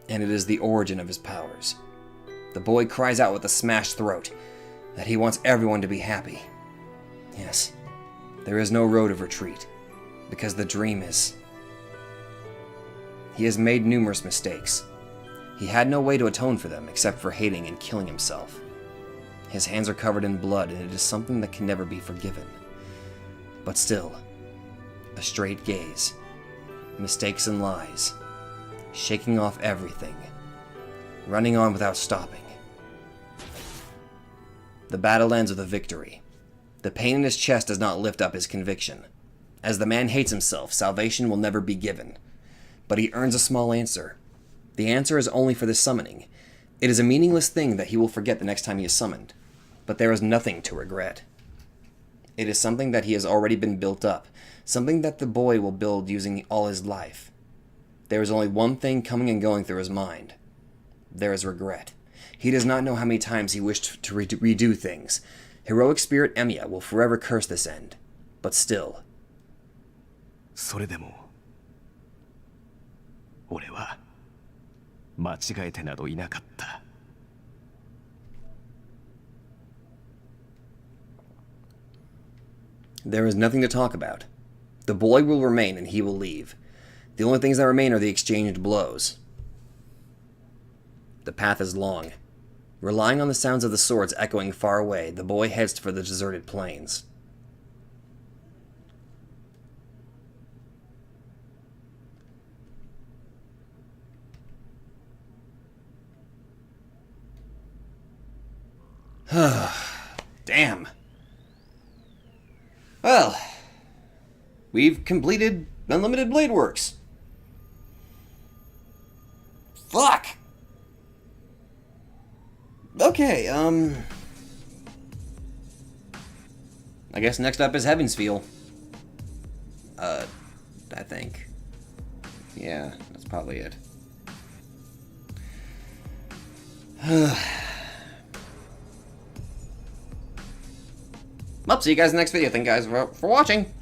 And it is the origin of his powers. The boy cries out with a smashed throat that he wants everyone to be happy. Yes, there is no road of retreat, because the dream is... He has made numerous mistakes. He had no way to atone for them except for hating and killing himself. His hands are covered in blood, and it is something that can never be forgiven. But still, a straight gaze, mistakes and lies, shaking off everything, running on without stopping. The battle ends with a victory. The pain in his chest does not lift up his conviction. As the man hates himself, salvation will never be given. But he earns a small answer. The answer is only for this summoning. It is a meaningless thing that he will forget the next time he is summoned. But there is nothing to regret. It is something that he has already been built up, something that the boy will build using all his life. There is only one thing coming and going through his mind. There is regret. He does not know how many times he wished to redo things. Heroic spirit Emiya will forever curse this end. But still. それでも俺は間違えてなどいなかった。 There is nothing to talk about. The boy will remain and he will leave. The only things that remain are the exchanged blows. The path is long. Relying on the sounds of the swords echoing far away, the boy heads for the deserted plains. Damn. Well, we've completed Unlimited Blade Works. Fuck! Okay, I guess next up is Heavensfeel. I think. Yeah, that's probably it. Well, see you guys in the next video. Thank you guys for watching.